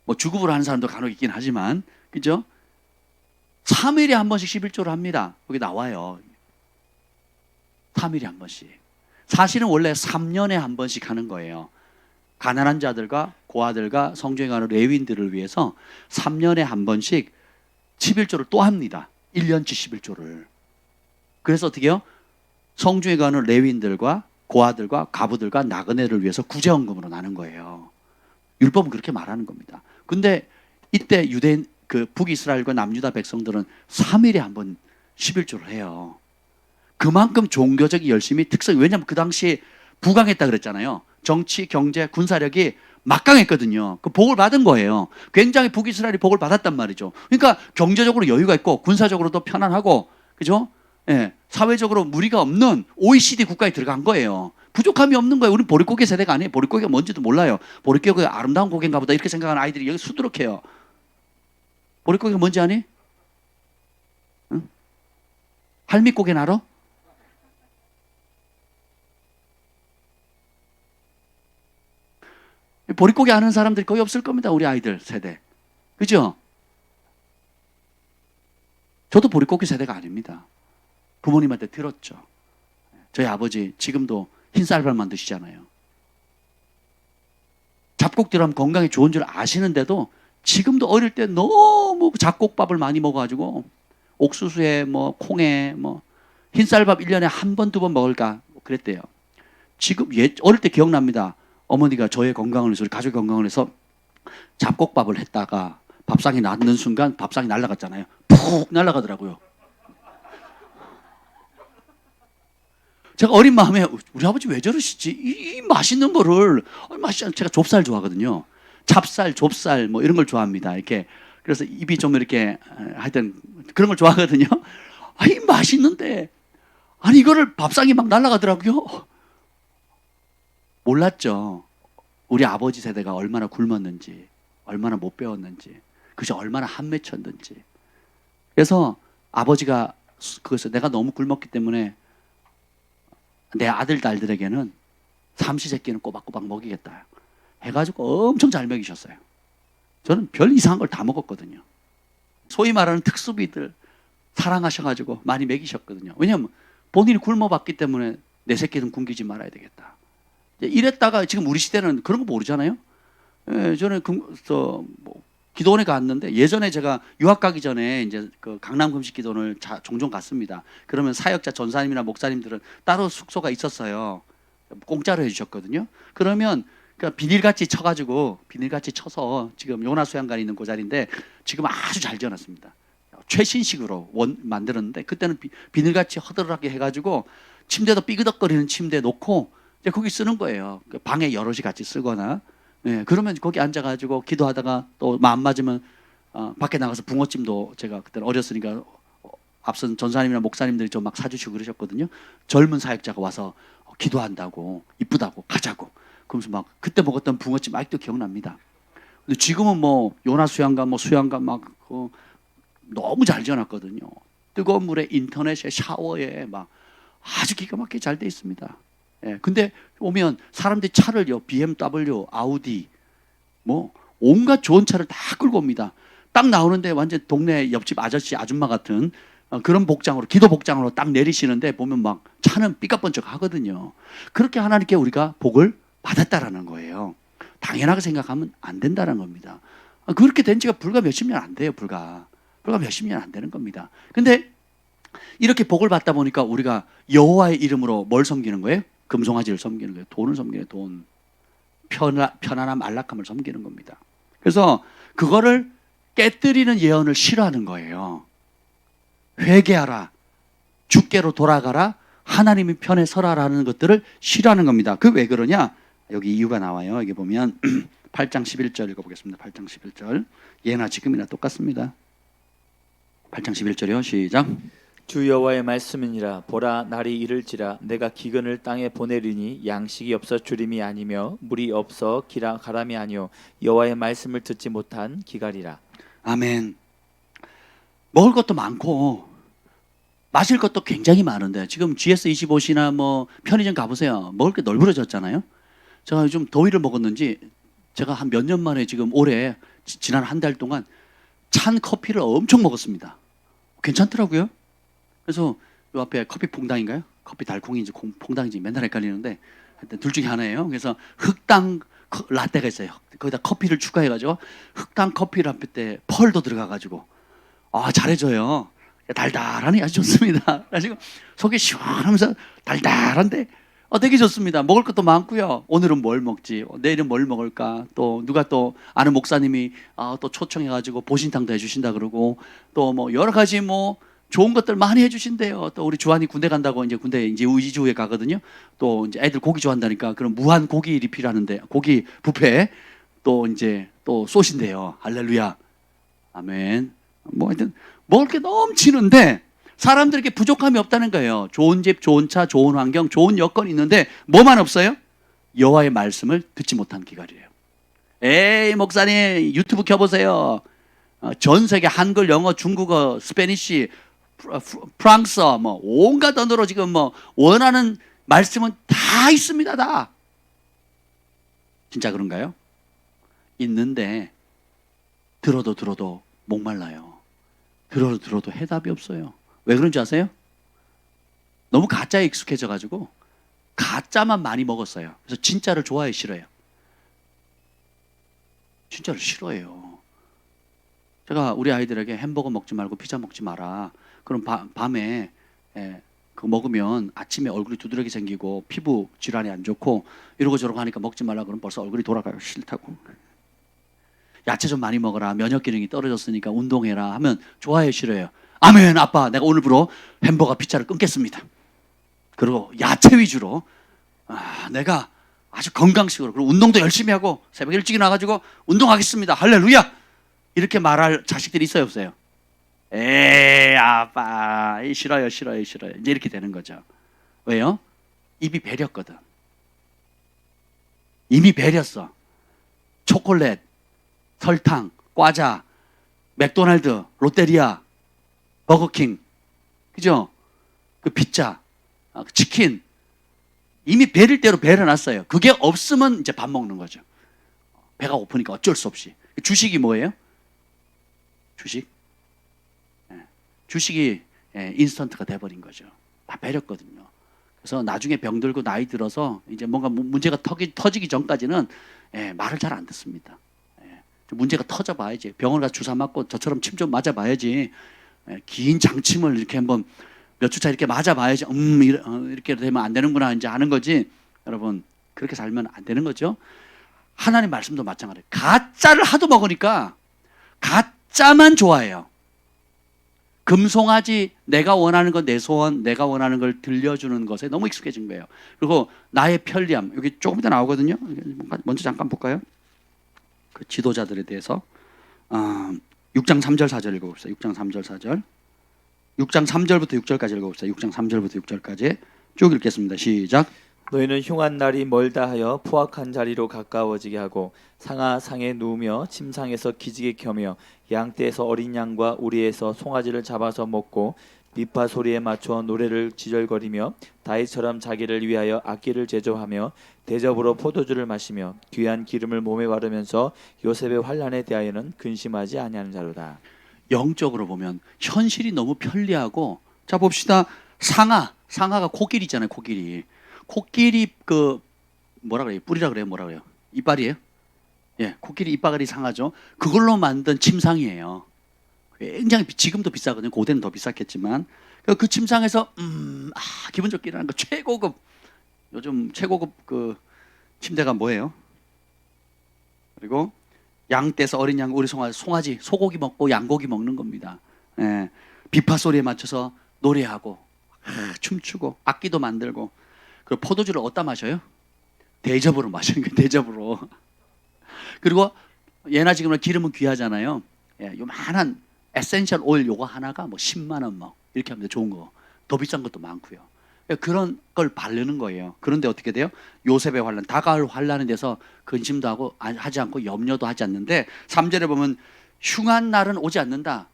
Speaker 1: 뭐 주급으로 하는 사람도 간혹 있긴 하지만, 그죠? 3일에 한 번씩 11조를 합니다. 여기 나와요. 3일에 한 번씩. 사실은 원래 3년에 한 번씩 하는 거예요. 가난한 자들과 고아들과 성중에 가는 레위인들을 위해서 3년에 한 번씩 11조를 또 합니다. 1년치 11조를. 그래서 어떻게 해요? 성중에 가는 레위인들과 고아들과 가부들과 나그네를 위해서 구제헌금으로 나는 거예요. 율법은 그렇게 말하는 겁니다. 근데 이때 유대인, 그 북이스라엘과 남유다 백성들은 3일에 한 번 11조를 해요. 그만큼 종교적인 열심이 특성이, 왜냐하면 그 당시에 부강했다 그랬잖아요. 정치, 경제, 군사력이 막강했거든요. 그 복을 받은 거예요. 굉장히 북이스라엘이 복을 받았단 말이죠. 그러니까 경제적으로 여유가 있고 군사적으로도 편안하고, 그죠? 예, 사회적으로 무리가 없는 OECD 국가에 들어간 거예요. 부족함이 없는 거예요. 우리는 보릿고개 세대가 아니에요. 보릿고개가 뭔지도 몰라요. 보릿고개가 아름다운 고개인가 보다 이렇게 생각하는 아이들이 여기 수두룩해요. 보릿고개가 뭔지 아니? 응? 할미고개는 알아? 보릿고개 아는 사람들이 거의 없을 겁니다. 우리 아이들 세대. 그죠? 저도 보릿고개 세대가 아닙니다. 부모님한테 들었죠. 저희 아버지 지금도 흰쌀밥만 드시잖아요. 잡곡들하면 건강에 좋은 줄 아시는데도 지금도 어릴 때 너무 잡곡밥을 많이 먹어가지고 옥수수에 뭐 콩에 뭐 흰쌀밥 1년에 한 번, 두 번 먹을까 그랬대요. 지금 어릴 때 기억납니다. 어머니가 저의 건강을 위해서, 우리 가족의 건강을 위해서 잡곡밥을 했다가 밥상이 닿는 순간 밥상이 날아갔잖아요. 푹 날아가더라고요. 제가 어린 마음에 우리 아버지 왜 저러시지? 이 맛있는 거를, 제가 좁쌀 좋아하거든요. 찹쌀, 좁쌀 뭐 이런 걸 좋아합니다. 이렇게. 그래서 입이 좀 이렇게 하여튼 그런 걸 좋아하거든요. 아니 맛있는데 아니 이거를 밥상이 막 날아가더라고요. 몰랐죠. 우리 아버지 세대가 얼마나 굶었는지, 얼마나 못 배웠는지, 그것이 얼마나 한맺혔는지. 그래서 아버지가 그것을 내가 너무 굶었기 때문에 내 아들, 딸들에게는 삼시세끼는 꼬박꼬박 먹이겠다 해가지고 엄청 잘 먹이셨어요. 저는 별 이상한 걸 다 먹었거든요. 소위 말하는 특수비들 사랑하셔가지고 많이 먹이셨거든요. 왜냐하면 본인이 굶어봤기 때문에 내 새끼는 굶기지 말아야 되겠다. 이랬다가 지금 우리 시대는 그런 거 모르잖아요. 예, 저는 기도원에 갔는데, 예전에 제가 유학 가기 전에 이제 그 강남 금식기도원을 종종 갔습니다. 그러면 사역자 전사님이나 목사님들은 따로 숙소가 있었어요. 공짜로 해주셨거든요. 그러면 그러니까 비닐같이 쳐서 지금 요나수양관이 있는 그 자리인데 지금 아주 잘 지어놨습니다. 최신식으로 만들었는데 그때는 비닐같이 허드하게 해가지고 침대도 삐그덕거리는 침대 놓고 이제 거기 쓰는 거예요. 방에 여럿이 같이 쓰거나. 네, 그러면 거기 앉아가지고 기도하다가 또 마음 맞으면 밖에 나가서 붕어찜도, 제가 그때는 어렸으니까 앞선 전사님이나 목사님들이 좀 막 사주시고 그러셨거든요. 젊은 사역자가 와서 기도한다고, 이쁘다고, 가자고. 그러면서 막 그때 먹었던 붕어찜 아직도 기억납니다. 근데 지금은 뭐 요나 수양관, 뭐 수양관 막 너무 잘 지어놨거든요. 뜨거운 물에 인터넷에 샤워에 막 아주 기가 막히게 잘 돼 있습니다. 예, 근데 오면 사람들이 차를요, BMW, 아우디, 뭐 온갖 좋은 차를 다 끌고 옵니다. 딱 나오는데 완전 동네 옆집 아저씨, 아줌마 같은 그런 복장으로, 기도 복장으로 딱 내리시는데 보면 막 차는 삐까번쩍 하거든요. 그렇게 하나님께 우리가 복을 받았다라는 거예요. 당연하게 생각하면 안 된다는 겁니다. 그렇게 된 지가 불과 몇십 년 안 돼요. 불과 몇십 년 안 되는 겁니다. 근데 이렇게 복을 받다 보니까 우리가 여호와의 이름으로 뭘 섬기는 거예요? 금송아지를 섬기는 거예요. 돈을 섬기는 거예요. 돈. 편안함, 안락함을 섬기는 겁니다. 그래서 그거를 깨뜨리는 예언을 싫어하는 거예요. 회개하라, 주께로 돌아가라, 하나님의 편에 서라라는 것들을 싫어하는 겁니다. 그 왜 그러냐? 여기 이유가 나와요. 여기 보면 8장 11절 읽어보겠습니다. 8장 11절. 예나 지금이나 똑같습니다. 8장 11절이요. 시작.
Speaker 2: 주 여호와의 말씀이니라. 보라, 날이 이를지라 내가 기근을 땅에 보내리니 양식이 없어 주림이 아니며 물이 없어 가람이 아니요 여호와의 말씀을 듣지 못한 기갈이라.
Speaker 1: 아멘. 먹을 것도 많고 마실 것도 굉장히 많은데 지금 GS25C나 뭐 편의점 가보세요. 먹을 게 널브러졌잖아요. 제가 좀 더위를 먹었는지 제가 한 몇 년 만에 지금 올해 지난 한 달 동안 찬 커피를 엄청 먹었습니다. 괜찮더라고요. 그래서 요 앞에 커피 퐁당인가요? 커피 달콩인지 퐁당인지 맨날 헷갈리는데 하여튼 둘 중에 하나예요. 그래서 흑당 라떼가 있어요. 거기다 커피를 추가해가지고 흑당 커피 라떼 펄도 들어가가지고 잘해줘요. 달달하니 아주 좋습니다. 그래서 속이 시원하면서 달달한데 되게 좋습니다. 먹을 것도 많고요. 오늘은 뭘 먹지? 내일은 뭘 먹을까? 또 누가 또 아는 목사님이 또 초청해가지고 보신탕도 해주신다 그러고 또 뭐 여러 가지 뭐 좋은 것들 많이 해주신대요. 또 우리 주한이 군대 간다고 이제 군대 이제 2주 후에 가거든요. 또 이제 애들 고기 좋아한다니까 그럼 무한 고기 리필하는데 고기 뷔페 또 이제 또 쏘신대요. 할렐루야, 아멘. 뭐 하여튼 먹을 게 넘치는데 사람들에게 부족함이 없다는 거예요. 좋은 집, 좋은 차, 좋은 환경, 좋은 여건이 있는데 뭐만 없어요? 여호와의 말씀을 듣지 못한 기갈이에요. 에이 목사님 유튜브 켜보세요. 전 세계 한글, 영어, 중국어, 스페니쉬, 프랑스어 뭐 온갖 언어로 지금 뭐 원하는 말씀은 다 있습니다. 다. 진짜 그런가요? 있는데 들어도 목말라요. 들어도 해답이 없어요. 왜 그런지 아세요? 너무 가짜에 익숙해져 가지고 가짜만 많이 먹었어요. 그래서 진짜를 좋아해 싫어요. 진짜를 싫어해요. 제가 우리 아이들에게 햄버거 먹지 말고 피자 먹지 마라. 그럼 밤에 그거 먹으면 아침에 얼굴이 두드러기 생기고 피부 질환이 안 좋고 이러고 저러고 하니까 먹지 말라 그러면 벌써 얼굴이 돌아가요. 싫다고. 야채 좀 많이 먹어라. 면역 기능이 떨어졌으니까 운동해라 하면 좋아해 싫어요. 아멘. 아빠 내가 오늘부로 햄버거 피자를 끊겠습니다. 그리고 야채 위주로 내가 아주 건강식으로 그리고 운동도 열심히 하고 새벽 일찍 나가지고 운동하겠습니다. 할렐루야. 이렇게 말할 자식들이 있어요 없어요? 에이 아빠 싫어요 이제 이렇게 되는 거죠. 왜요? 입이 배렸거든. 이미 배렸어. 초콜릿, 설탕, 과자, 맥도날드, 롯데리아, 버거킹, 그죠? 그 피자, 치킨 이미 배릴 대로 배려놨어요. 그게 없으면 이제 밥 먹는 거죠. 배가 고프니까 어쩔 수 없이. 주식이 뭐예요? 주식? 주식이 인스턴트가 돼버린 거죠. 다 배렸거든요. 그래서 나중에 병들고 나이 들어서 이제 뭔가 문제가 터지기 전까지는 말을 잘 안 듣습니다. 문제가 터져봐야지. 병원 가서 주사 맞고 저처럼 침 좀 맞아봐야지. 긴 장침을 이렇게 한번 몇 주차 이렇게 맞아봐야지. 이렇게 되면 안 되는구나 이제 아는 거지. 여러분 그렇게 살면 안 되는 거죠. 하나님 말씀도 마찬가지예요. 가짜를 하도 먹으니까 가짜만 좋아해요. 금송아지 내가 원하는 건 내 소원, 내가 원하는 걸 들려주는 것에 너무 익숙해진 거예요. 그리고 나의 편리함 여기 조금 이따 나오거든요. 먼저 잠깐 볼까요? 그 지도자들에 대해서 6장 3절 4절 읽어봅시다. 6장 3절 4절 6장 3절부터 6절까지 읽어봅시다. 6장 3절부터 6절까지 쭉 읽겠습니다. 시작.
Speaker 2: 너희는 흉한 날이 멀다 하여 포악한 자리로 가까워지게 하고 상아 상에 누우며 침상에서 기지개 켜며 양떼에서 어린 양과 우리에서 송아지를 잡아서 먹고 비파 소리에 맞춰 노래를 지절거리며 다윗처럼 자기를 위하여 악기를 제조하며 대접으로 포도주를 마시며 귀한 기름을 몸에 바르면서 요셉의 환난에 대하여는 근심하지 아니하는 자로다.
Speaker 1: 영적으로 보면 현실이 너무 편리하고 자 봅시다. 상아가 코끼리잖아요. 코끼리 그 뭐라 그래요? 뿔이라 그래요? 뭐라 그래요? 이빨이에요? 코끼리 이빨이 상하죠. 그걸로 만든 침상이에요. 굉장히 지금도 비싸거든요. 고대는 더 비쌌겠지만 그 침상에서 기분 좋게 일하는 거 최고급 요즘 최고급 그 침대가 뭐예요? 그리고 양떼에서 어린 양 우리 송아지 소고기 먹고 양고기 먹는 겁니다. 비파 소리에 맞춰서 노래하고 춤추고 악기도 만들고 그리고 포도주를 어디다 마셔요? 대접으로 마시는 거예요. 대접으로. 그리고 예나 지금은 기름은 귀하잖아요. 요만한 에센셜 오일 요거 하나가 뭐 10만 원 뭐 이렇게 합니다. 좋은 거. 더 비싼 것도 많고요. 그런 걸 바르는 거예요. 그런데 어떻게 돼요? 요셉의 환난, 다가올 환난에 대해서 근심도 하고 하지 않고 염려도 하지 않는데 3절에 보면 흉한 날은 오지 않는다.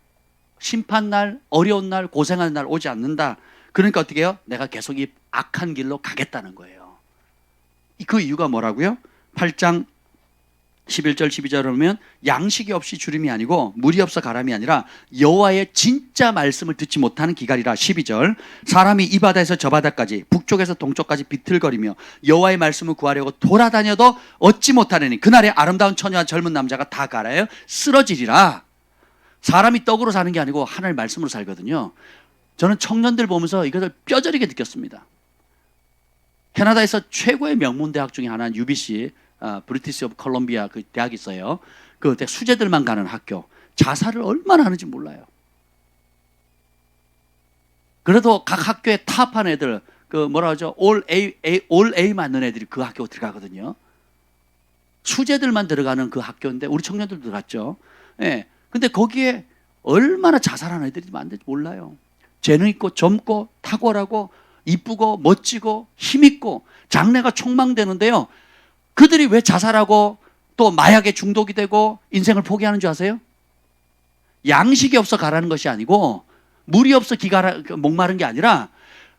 Speaker 1: 심판날, 어려운 날, 고생하는 날 오지 않는다. 그러니까 어떻게 해요? 내가 계속 이 악한 길로 가겠다는 거예요. 그 이유가 뭐라고요? 8장 11절 12절 보면 양식이 없이 주림이 아니고 물이 없어 가람이 아니라 여호와의 진짜 말씀을 듣지 못하는 기갈이라. 12절 사람이 이 바다에서 저 바다까지 북쪽에서 동쪽까지 비틀거리며 여호와의 말씀을 구하려고 돌아다녀도 얻지 못하느니 그날에 아름다운 처녀와 젊은 남자가 다 갈아요 쓰러지리라. 사람이 떡으로 사는 게 아니고 하나님의 말씀으로 살거든요. 저는 청년들 보면서 이것을 뼈저리게 느꼈습니다. 캐나다에서 최고의 명문 대학 중에 하나는 UBC 브리티시 오브 콜롬비아 그 대학이 있어요. 그 수재들만 가는 학교. 자살을 얼마나 하는지 몰라요. 그래도 각 학교에 탑한 애들, 그 뭐라 하죠? 올 A 맞는 애들이 그 학교 들어가거든요. 수재들만 들어가는 그 학교인데 우리 청년들도 들어갔죠. 예. 근데 거기에 얼마나 자살하는 애들이 많은지 몰라요. 재능 있고 젊고 탁월하고 이쁘고 멋지고 힘있고 장래가 촉망되는데요. 그들이 왜 자살하고 또 마약에 중독이 되고 인생을 포기하는 줄 아세요? 양식이 없어 가라는 것이 아니고 물이 없어 목마른 게 아니라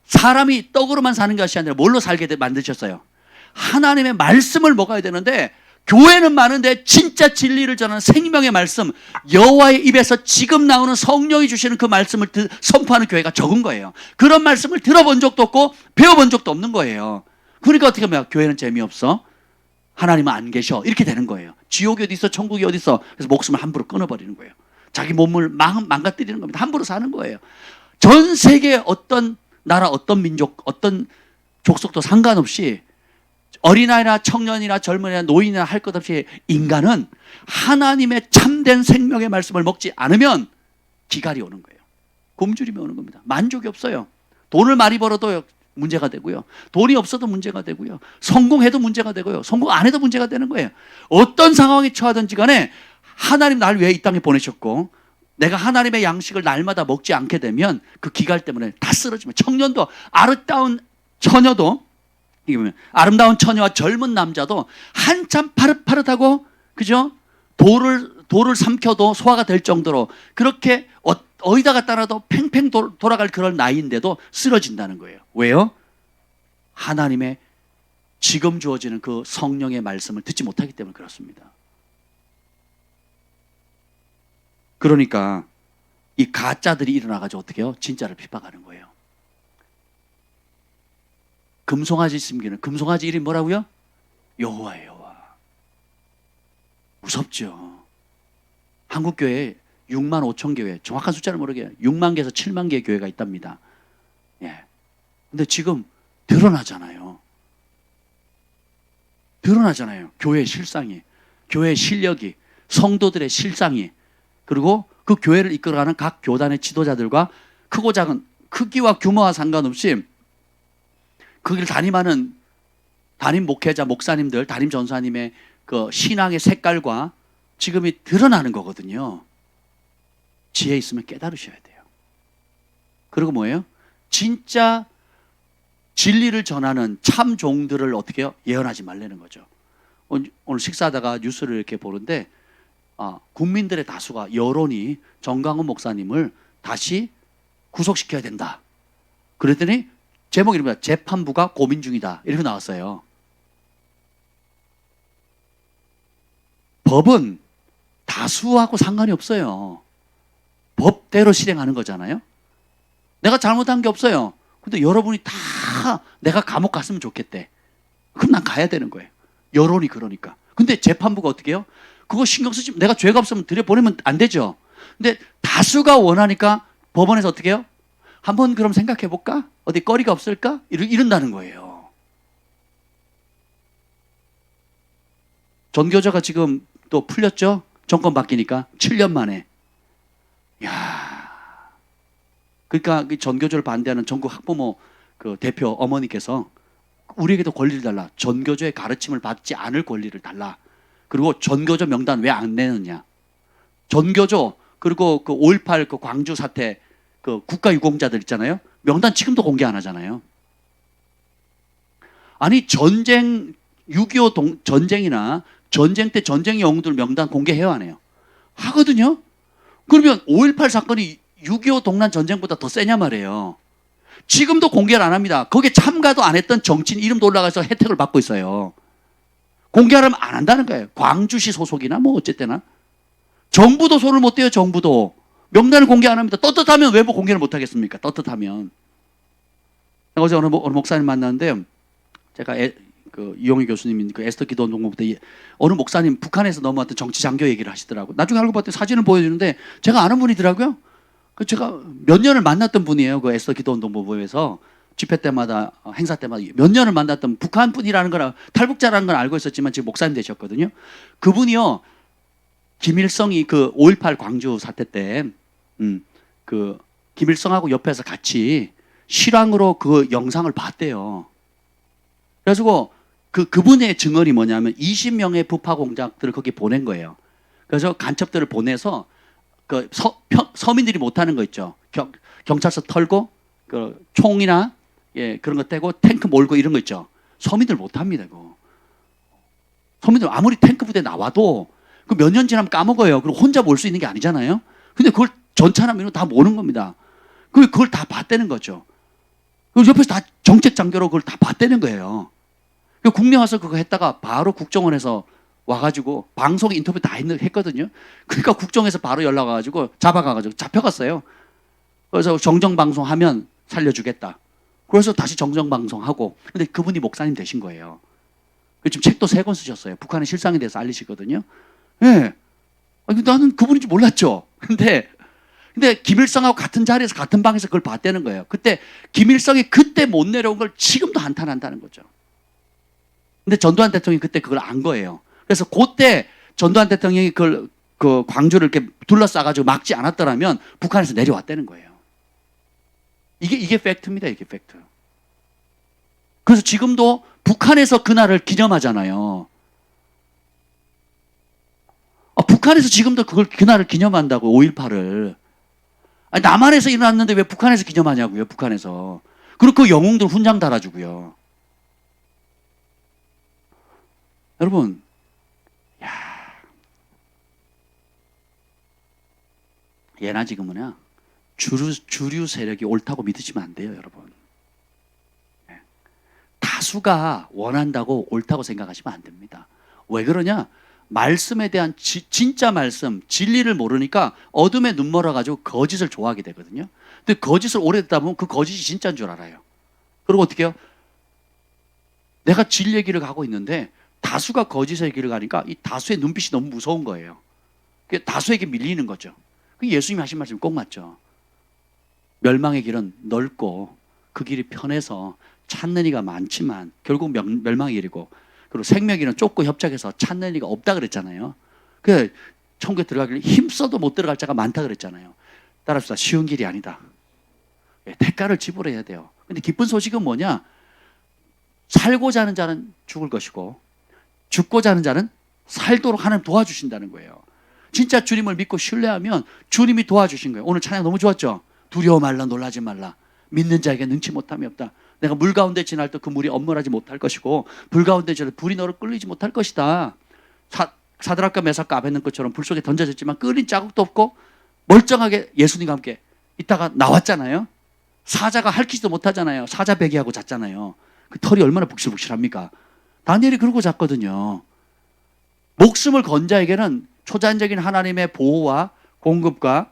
Speaker 1: 사람이 떡으로만 사는 것이 아니라 뭘로 살게 만드셨어요? 하나님의 말씀을 먹어야 되는데 교회는 많은데 진짜 진리를 전하는 생명의 말씀, 여호와의 입에서 지금 나오는 성령이 주시는 그 말씀을 선포하는 교회가 적은 거예요. 그런 말씀을 들어본 적도 없고 배워본 적도 없는 거예요. 그러니까 어떻게 하면 교회는 재미없어? 하나님은 안 계셔. 이렇게 되는 거예요. 지옥이 어디 있어? 천국이 어디 있어? 그래서 목숨을 함부로 끊어버리는 거예요. 자기 몸을 망가뜨리는 겁니다. 함부로 사는 거예요. 전 세계 어떤 나라, 어떤 민족, 어떤 족속도 상관없이 어린아이나 청년이나 젊은이나 노인이나 할 것 없이 인간은 하나님의 참된 생명의 말씀을 먹지 않으면 기갈이 오는 거예요. 굶주림이 오는 겁니다. 만족이 없어요. 돈을 많이 벌어도 문제가 되고요. 돈이 없어도 문제가 되고요. 성공해도 문제가 되고요. 성공 안 해도 문제가 되는 거예요. 어떤 상황에 처하든지 간에 하나님 날 왜 이 땅에 보내셨고 내가 하나님의 양식을 날마다 먹지 않게 되면 그 기갈 때문에 다 쓰러지면 청년도 아름다운 처녀도 이게 보면 아름다운 처녀와 젊은 남자도 한참 파릇파릇하고 그죠? 돌을 삼켜도 소화가 될 정도로 그렇게 어디다 갖다 놔도 팽팽 돌아갈 그런 나이인데도 쓰러진다는 거예요. 왜요? 하나님의 지금 주어지는 그 성령의 말씀을 듣지 못하기 때문에 그렇습니다. 그러니까 이 가짜들이 일어나가지고 어떻게 해요? 진짜를 핍박하는 거예요. 금송아지 심기는 금송아지 이름이 뭐라고요? 여호와예요. 여호와. 무섭죠. 한국교회에 6만 5천 교회, 정확한 숫자를 모르게 6만 개에서 7만 개의 교회가 있답니다. 예. 근데 지금 드러나잖아요. 드러나잖아요. 교회의 실상이, 교회의 실력이, 성도들의 실상이, 그리고 그 교회를 이끌어가는 각 교단의 지도자들과 크고 작은 크기와 규모와 상관없이 그 길 담임 목회자, 목사님들, 담임 전사님의 그 신앙의 색깔과 지금이 드러나는 거거든요. 지혜 있으면 깨달으셔야 돼요. 그리고 뭐예요? 진짜 진리를 전하는 참 종들을 어떻게 해요? 예언하지 말라는 거죠. 오늘 식사하다가 뉴스를 이렇게 보는데 국민들의 다수가 여론이 정강훈 목사님을 다시 구속시켜야 된다. 그랬더니 제목이 이름이야. 재판부가 고민 중이다. 이렇게 나왔어요. 법은 다수하고 상관이 없어요. 법대로 실행하는 거잖아요. 내가 잘못한 게 없어요. 근데 여러분이 다 내가 감옥 갔으면 좋겠대. 그럼 난 가야 되는 거예요. 여론이 그러니까. 근데 재판부가 어떻게 해요? 그거 신경 쓰지, 내가 죄가 없으면 들여보내면 안 되죠. 근데 다수가 원하니까 법원에서 어떻게 해요? 한번 그럼 생각해 볼까? 어디 거리가 없을까? 이런다는 거예요. 전교조가 지금 또 풀렸죠? 정권 바뀌니까 7년 만에. 야, 그러니까 전교조를 반대하는 전국 학부모 그 대표 어머니께서 우리에게도 권리를 달라. 전교조의 가르침을 받지 않을 권리를 달라. 그리고 전교조 명단 왜 안 내느냐? 전교조 그리고 그 5.18 그 광주 사태 그 국가유공자들 있잖아요. 명단 지금도 공개 안 하잖아요. 아니 전쟁 6.25 전쟁이나 전쟁 때 전쟁 영웅들 명단 공개해요 안 해요? 하거든요. 그러면 5.18 사건이 6.25 동란 전쟁보다 더 세냐 말이에요. 지금도 공개를 안 합니다. 거기에 참가도 안 했던 정치인 이름도 올라가서 혜택을 받고 있어요. 공개하려면 안 한다는 거예요. 광주시 소속이나 뭐 어쨌거나. 정부도 손을 못 대요. 정부도. 명단을 공개 안 합니다. 떳떳하면 왜 공개를 못 하겠습니까? 떳떳하면. 어제 어느 목사님 만났는데 제가 이용희 교수님이 그 에스더 기도 운동부 때 어느 목사님 북한에서 넘어왔던 정치 장교 얘기를 하시더라고요. 나중에 알고 봤더니 사진을 보여주는데 제가 아는 분이더라고요. 그 제가 몇 년을 만났던 분이에요. 그 에스더 기도 운동부에서 집회 때마다 행사 때마다 몇 년을 만났던 북한 분이라는 거나 탈북자라는 건 알고 있었지만 지금 목사님 되셨거든요. 그분이요. 김일성이 그 5.18 광주 사태 때 그 김일성하고 옆에서 같이 실황으로 그 영상을 봤대요. 그래가지고 그분의 증언이 뭐냐면 20명의 부파 공작들을 거기 보낸 거예요. 그래서 간첩들을 보내서 그 서민들이 못하는 거 있죠. 경찰서 털고 그 총이나 그런 거 떼고 탱크 몰고 이런 거 있죠. 서민들 못합니다. 그거. 서민들 아무리 탱크 부대 나와도 그 몇 년 지나면 까먹어요. 그리고 혼자 몰 수 있는 게 아니잖아요. 근데 그걸 전차나 이런 거 다 모는 겁니다. 그걸 다 봤다는 거죠. 그리고 옆에서 다 정책 장교로 그걸 다 봤다는 거예요. 국내 와서 그거 했다가 바로 국정원에서 와가지고 방송 인터뷰 다 했거든요. 그러니까 국정에서 바로 연락 와가지고 잡아가가지고 잡혀갔어요. 그래서 정정방송 하면 살려주겠다. 그래서 다시 정정방송하고. 근데 그분이 목사님 되신 거예요. 지금 책도 3권 쓰셨어요. 북한의 실상에 대해서 알리시거든요. 예. 나는 그분인지 몰랐죠. 근데 김일성하고 같은 자리에서 같은 방에서 그걸 봤다는 거예요. 그때 김일성이 그때 못 내려온 걸 지금도 한탄한다는 거죠. 근데 전두환 대통령이 그때 그걸 안 거예요. 그래서 그때 전두환 대통령이 그 광주를 이렇게 둘러싸가지고 막지 않았더라면 북한에서 내려왔다는 거예요. 이게 팩트입니다. 이게 팩트. 그래서 지금도 북한에서 그날을 기념하잖아요. 북한에서 지금도 그날을 기념한다고 5.18을. 남한에서 일어났는데 왜 북한에서 기념하냐고요. 북한에서. 그리고 그 영웅들 훈장 달아주고요. 여러분, 예나 지금은요. 주류 세력이 옳다고 믿으시면 안 돼요, 여러분. 다수가 원한다고 옳다고 생각하시면 안 됩니다. 왜 그러냐? 말씀에 대한 진짜 말씀, 진리를 모르니까 어둠에 눈 멀어가지고 거짓을 좋아하게 되거든요. 근데 거짓을 오래 듣다 보면 그 거짓이 진짜인 줄 알아요. 그리고 어떻게 해요? 내가 진리의 길을 가고 있는데 다수가 거짓의 길을 가니까 이 다수의 눈빛이 너무 무서운 거예요. 다수에게 밀리는 거죠. 예수님이 하신 말씀이 꼭 맞죠. 멸망의 길은 넓고 그 길이 편해서 찾는 이가 많지만 결국 멸망의 길이고, 그리고 생명의 길은 좁고 협착해서 찾는 이가 없다 그랬잖아요. 천국에 들어가길 힘써도 못 들어갈 자가 많다 그랬잖아요. 따라서 쉬운 길이 아니다. 대가를 지불해야 돼요. 근데 기쁜 소식은 뭐냐? 살고자 하는 자는 죽을 것이고 죽고자 하는 자는 살도록 하나님 도와주신다는 거예요. 진짜 주님을 믿고 신뢰하면 주님이 도와주신 거예요. 오늘 찬양 너무 좋았죠? 두려워 말라, 놀라지 말라. 믿는 자에게 능치 못함이 없다. 내가 물 가운데 지날 때 그 물이 엄물하지 못할 것이고 불 가운데 지날 때 불이 너를 끌리지 못할 것이다. 사드락과 메삭과 아벳느고처럼 불 속에 던져졌지만 끓인 자국도 없고 멀쩡하게 예수님과 함께 있다가 나왔잖아요. 사자가 핥히지도 못하잖아요. 사자 베개하고 잤잖아요. 그 털이 얼마나 북실북실합니까? 다니엘이 그러고 잤거든요. 목숨을 건 자에게는 초자연적인 하나님의 보호와 공급과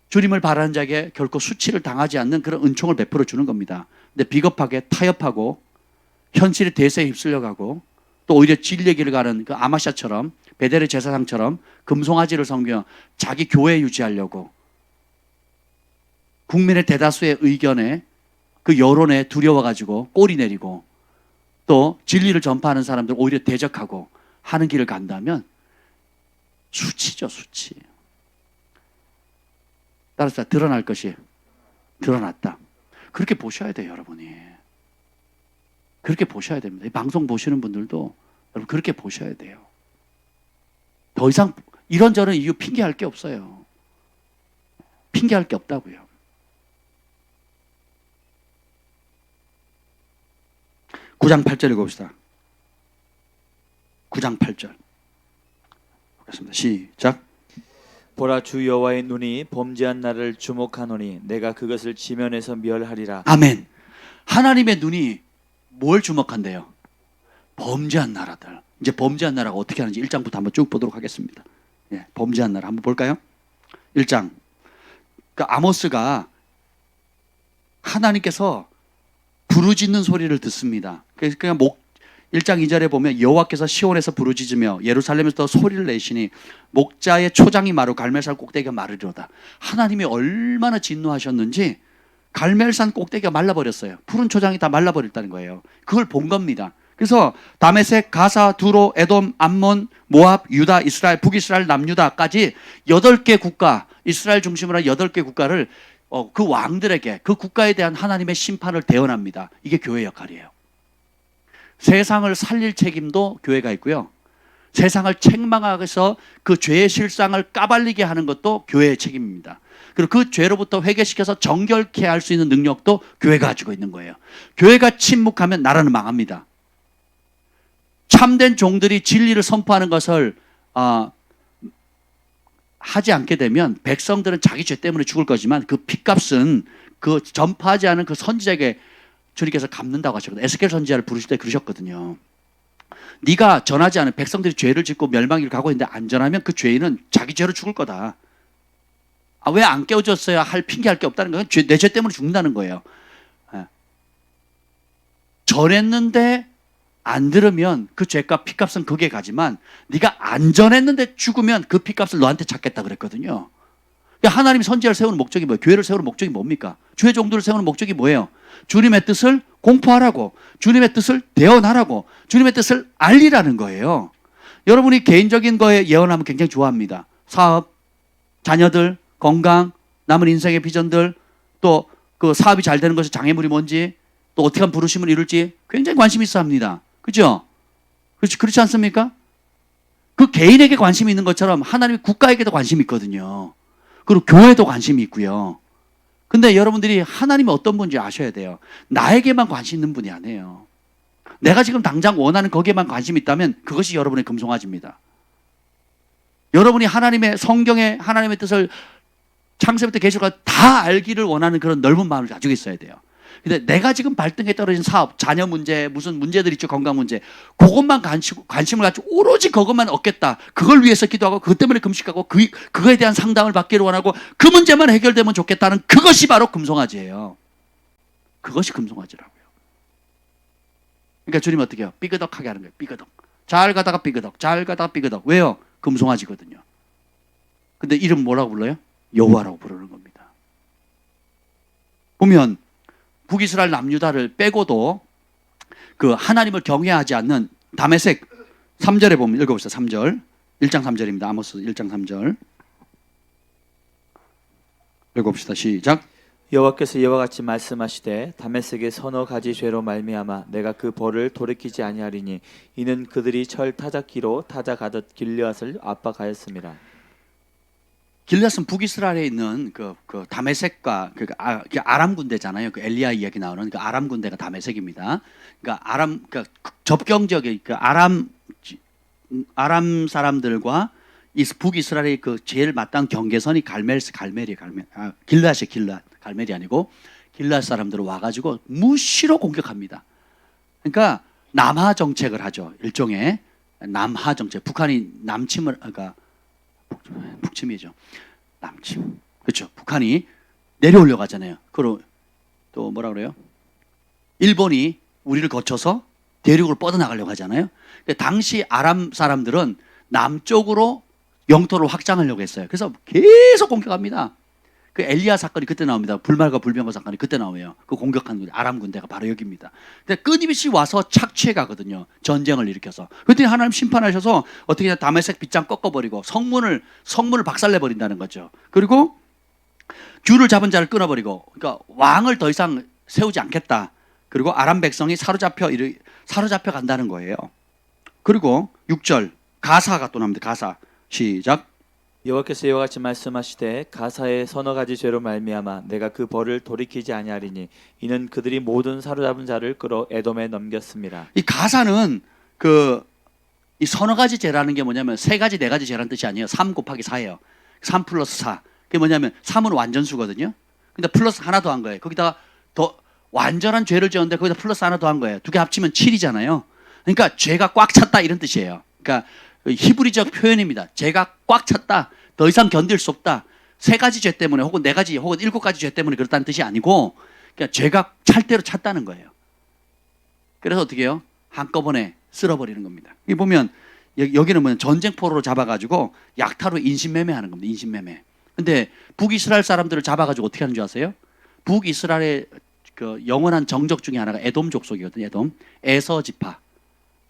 Speaker 1: 주님을 바라는 자에게 결코 수치를 당하지 않는 그런 은총을 베풀어 주는 겁니다. 근데 비겁하게 타협하고 현실의 대세에 휩쓸려가고 또 오히려 진리의 길을 가는 그 아마샤처럼 베델의 제사장처럼 금송아지를 섬겨 자기 교회 유지하려고 국민의 대다수의 의견에 그 여론에 두려워가지고 꼬리 내리고 또 진리를 전파하는 사람들 오히려 대적하고 하는 길을 간다면 수치죠, 수치. 따라서 드러날 것이 드러났다. 그렇게 보셔야 돼요, 여러분이. 그렇게 보셔야 됩니다. 이 방송 보시는 분들도 여러분 그렇게 보셔야 돼요. 더 이상 이런저런 이유 핑계할 게 없어요. 핑계할 게 없다고요. 구장 8절 읽어봅시다. 9장 8절. 보겠습니다. 시작.
Speaker 2: 보라, 주 여호와의 눈이 범죄한 나를 주목하노니 내가 그것을 지면에서 멸하리라.
Speaker 1: 아멘. 하나님의 눈이 뭘 주목한대요? 범죄한 나라들. 이제 범죄한 나라가 어떻게 하는지 1장부터 한번 쭉 보도록 하겠습니다. 예, 범죄한 나라 한번 볼까요? 1장. 그러니까 아모스가 하나님께서 부르짖는 소리를 듣습니다. 그러니까 1장 2절에 보면 여호와께서 시온에서 부르짖으며 예루살렘에서 소리를 내시니 목자의 초장이 마르고 갈멜산 꼭대기가 마르리로다. 하나님이 얼마나 진노하셨는지 갈멜산 꼭대기가 말라버렸어요. 푸른 초장이 다 말라버렸다는 거예요. 그걸 본 겁니다. 그래서 다메섹, 가사, 두로, 에돔, 암몬, 모압, 유다, 이스라엘, 북이스라엘, 남유다까지 8개 국가, 이스라엘 중심으로 한 8개 국가를 그 왕들에게 그 국가에 대한 하나님의 심판을 대언합니다. 이게 교회 역할이에요. 세상을 살릴 책임도 교회가 있고요. 세상을 책망하면서 그 죄의 실상을 까발리게 하는 것도 교회의 책임입니다. 그리고 그 죄로부터 회개시켜서 정결케 할 수 있는 능력도 교회가 가지고 있는 거예요. 교회가 침묵하면 나라는 망합니다. 참된 종들이 진리를 선포하는 것을 하지 않게 되면 백성들은 자기 죄 때문에 죽을 거지만 그 핏값은 그 전파하지 않은 그 선지자에게 주님께서 갚는다고 하셨거든요. 에스겔 선지자를 부르실 때 그러셨거든요. 네가 전하지 않은 백성들이 죄를 짓고 멸망을 가고 있는데 안 전하면 그 죄인은 자기 죄로 죽을 거다. 왜 안 깨워줬어야 할 핑계할 게 없다는 거예요. 내 죄 때문에 죽는다는 거예요. 전했는데 안 들으면 그 죄값 피값은 그게 가지만 네가 안 전했는데 죽으면 그 피값을 너한테 찾겠다 그랬거든요. 그러니까 하나님이 선지자를 세우는 목적이 뭐예요? 교회를 세우는 목적이 뭡니까? 주의 종들을 세우는 목적이 뭐예요? 주님의 뜻을 공포하라고, 주님의 뜻을 대언하라고, 주님의 뜻을 알리라는 거예요. 여러분이 개인적인 거에 예언하면 굉장히 좋아합니다. 사업, 자녀들, 건강, 남은 인생의 비전들, 또 그 사업이 잘 되는 것이 장애물이 뭔지, 또 어떻게 하면 부르심을 이룰지 굉장히 관심 있어 합니다. 그죠? 그렇지 않습니까? 그 개인에게 관심이 있는 것처럼 하나님이 국가에게도 관심이 있거든요. 그리고 교회도 관심이 있고요. 근데 여러분들이 하나님이 어떤 분인지 아셔야 돼요. 나에게만 관심 있는 분이 아니에요. 내가 지금 당장 원하는 거기에만 관심이 있다면 그것이 여러분의 금송아지입니다. 여러분이 하나님의 성경에 하나님의 뜻을 창세부터 계시록까지 다 알기를 원하는 그런 넓은 마음을 가지고 있어야 돼요. 근데 내가 지금 발등에 떨어진 사업, 자녀 문제, 무슨 문제들 있죠, 건강 문제, 그것만 관심을 가지고 오로지 그것만 얻겠다. 그걸 위해서 기도하고 그것 때문에 금식하고 그거에 대한 상담을 받기를 원하고 그 문제만 해결되면 좋겠다는 그것이 바로 금송아지예요. 그것이 금송아지라고요. 그러니까 주님 어떻게 해요? 삐그덕하게 하는 거예요. 삐그덕. 잘 가다가 삐그덕, 잘 가다가 삐그덕. 왜요? 금송아지거든요. 근데 이름 뭐라고 불러요? 여호와라고 부르는 겁니다. 보면 북이스라엘 남유다를 빼고도 그 하나님을 경외하지 않는 다메섹 3절에 보면 읽어봅시다. 3절. 1장 3절입니다. 아모스 1장 3절. 읽어봅시다. 시작.
Speaker 2: 여호와께서 이와 같이 말씀하시되 다메섹의 서너 가지 죄로 말미암아 내가 그 벌을 돌이키지 아니하리니 이는 그들이 철 타작기로 타작하듯 길르앗을 압박하였습니다.
Speaker 1: 길르앗은 북이스라엘에 있는 그 다메섹과 그 아람 군대잖아요. 그 엘리야 이야기 나오는 그 아람 군대가 다메섹입니다. 그러니까 접경 지역의 그 아람 사람들과 이 북이스라엘의 그 제일 마땅 경계선이 길르앗이 갈멜이 아니고 길르앗 사람들은 와가지고 무시로 공격합니다. 그러니까 남하 정책을 하죠. 일종의 남하 정책. 북한이 남침을 그러니까 북침이죠. 남침. 그렇죠. 북한이 내려오려고 하잖아요. 그리고 또 뭐라 그래요? 일본이 우리를 거쳐서 대륙을 뻗어나가려고 하잖아요. 당시 아람 사람들은 남쪽으로 영토를 확장하려고 했어요. 그래서 계속 공격합니다. 그 엘리야 사건이 그때 나옵니다. 불말과 불병거 사건이 그때 나와요. 그 공격한 아람 군대가 바로 여기입니다. 근데 끊임없이 와서 착취해 가거든요. 전쟁을 일으켜서. 그랬더니 하나님 심판하셔서 어떻게 다메섹 빗장 꺾어버리고 성문을 박살내 버린다는 거죠. 그리고 귤을 잡은 자를 끊어버리고, 그러니까 왕을 더 이상 세우지 않겠다. 그리고 아람 백성이 사로잡혀 간다는 거예요. 그리고 6절 가사가 또 나옵니다. 가사 시작.
Speaker 2: 여호와께서 이와 같이 말씀하시되 가사의 서너 가지 죄로 말미암아 내가 그 벌을 돌이키지 아니하리니 이는 그들이 모든 사로잡은 자를 끌어 에돔에 넘겼습니다.
Speaker 1: 이 가사는 이 서너 가지 죄라는 게 뭐냐면 세 가지 네 가지 죄라는 뜻이 아니에요. 3 곱하기 4예요. 3 플러스 4. 그게 뭐냐면 3은 완전수거든요. 근데 플러스 하나 더 한 거예요. 거기다가 더 완전한 죄를 지었는데 거기다 플러스 하나 더 한 거예요. 두 개 합치면 7이잖아요. 그러니까 죄가 꽉 찼다 이런 뜻이에요. 그러니까 히브리적 표현입니다. 죄가 꽉 찼다. 더 이상 견딜 수 없다. 세 가지 죄 때문에 혹은 네 가지 혹은 일곱 가지 죄 때문에 그렇다는 뜻이 아니고 그러니까 죄가 찰 대로 찼다는 거예요. 그래서 어떻게 해요? 한꺼번에 쓸어버리는 겁니다. 여기 보면 여기는 뭐냐 전쟁포로로 잡아가지고 약탈로 인신매매하는 겁니다. 인신매매. 근데 북이스라엘 사람들을 잡아가지고 어떻게 하는 줄 아세요? 북이스라엘의 그 영원한 정적 중에 하나가 에돔 족속이거든요. 에돔. 에서 지파.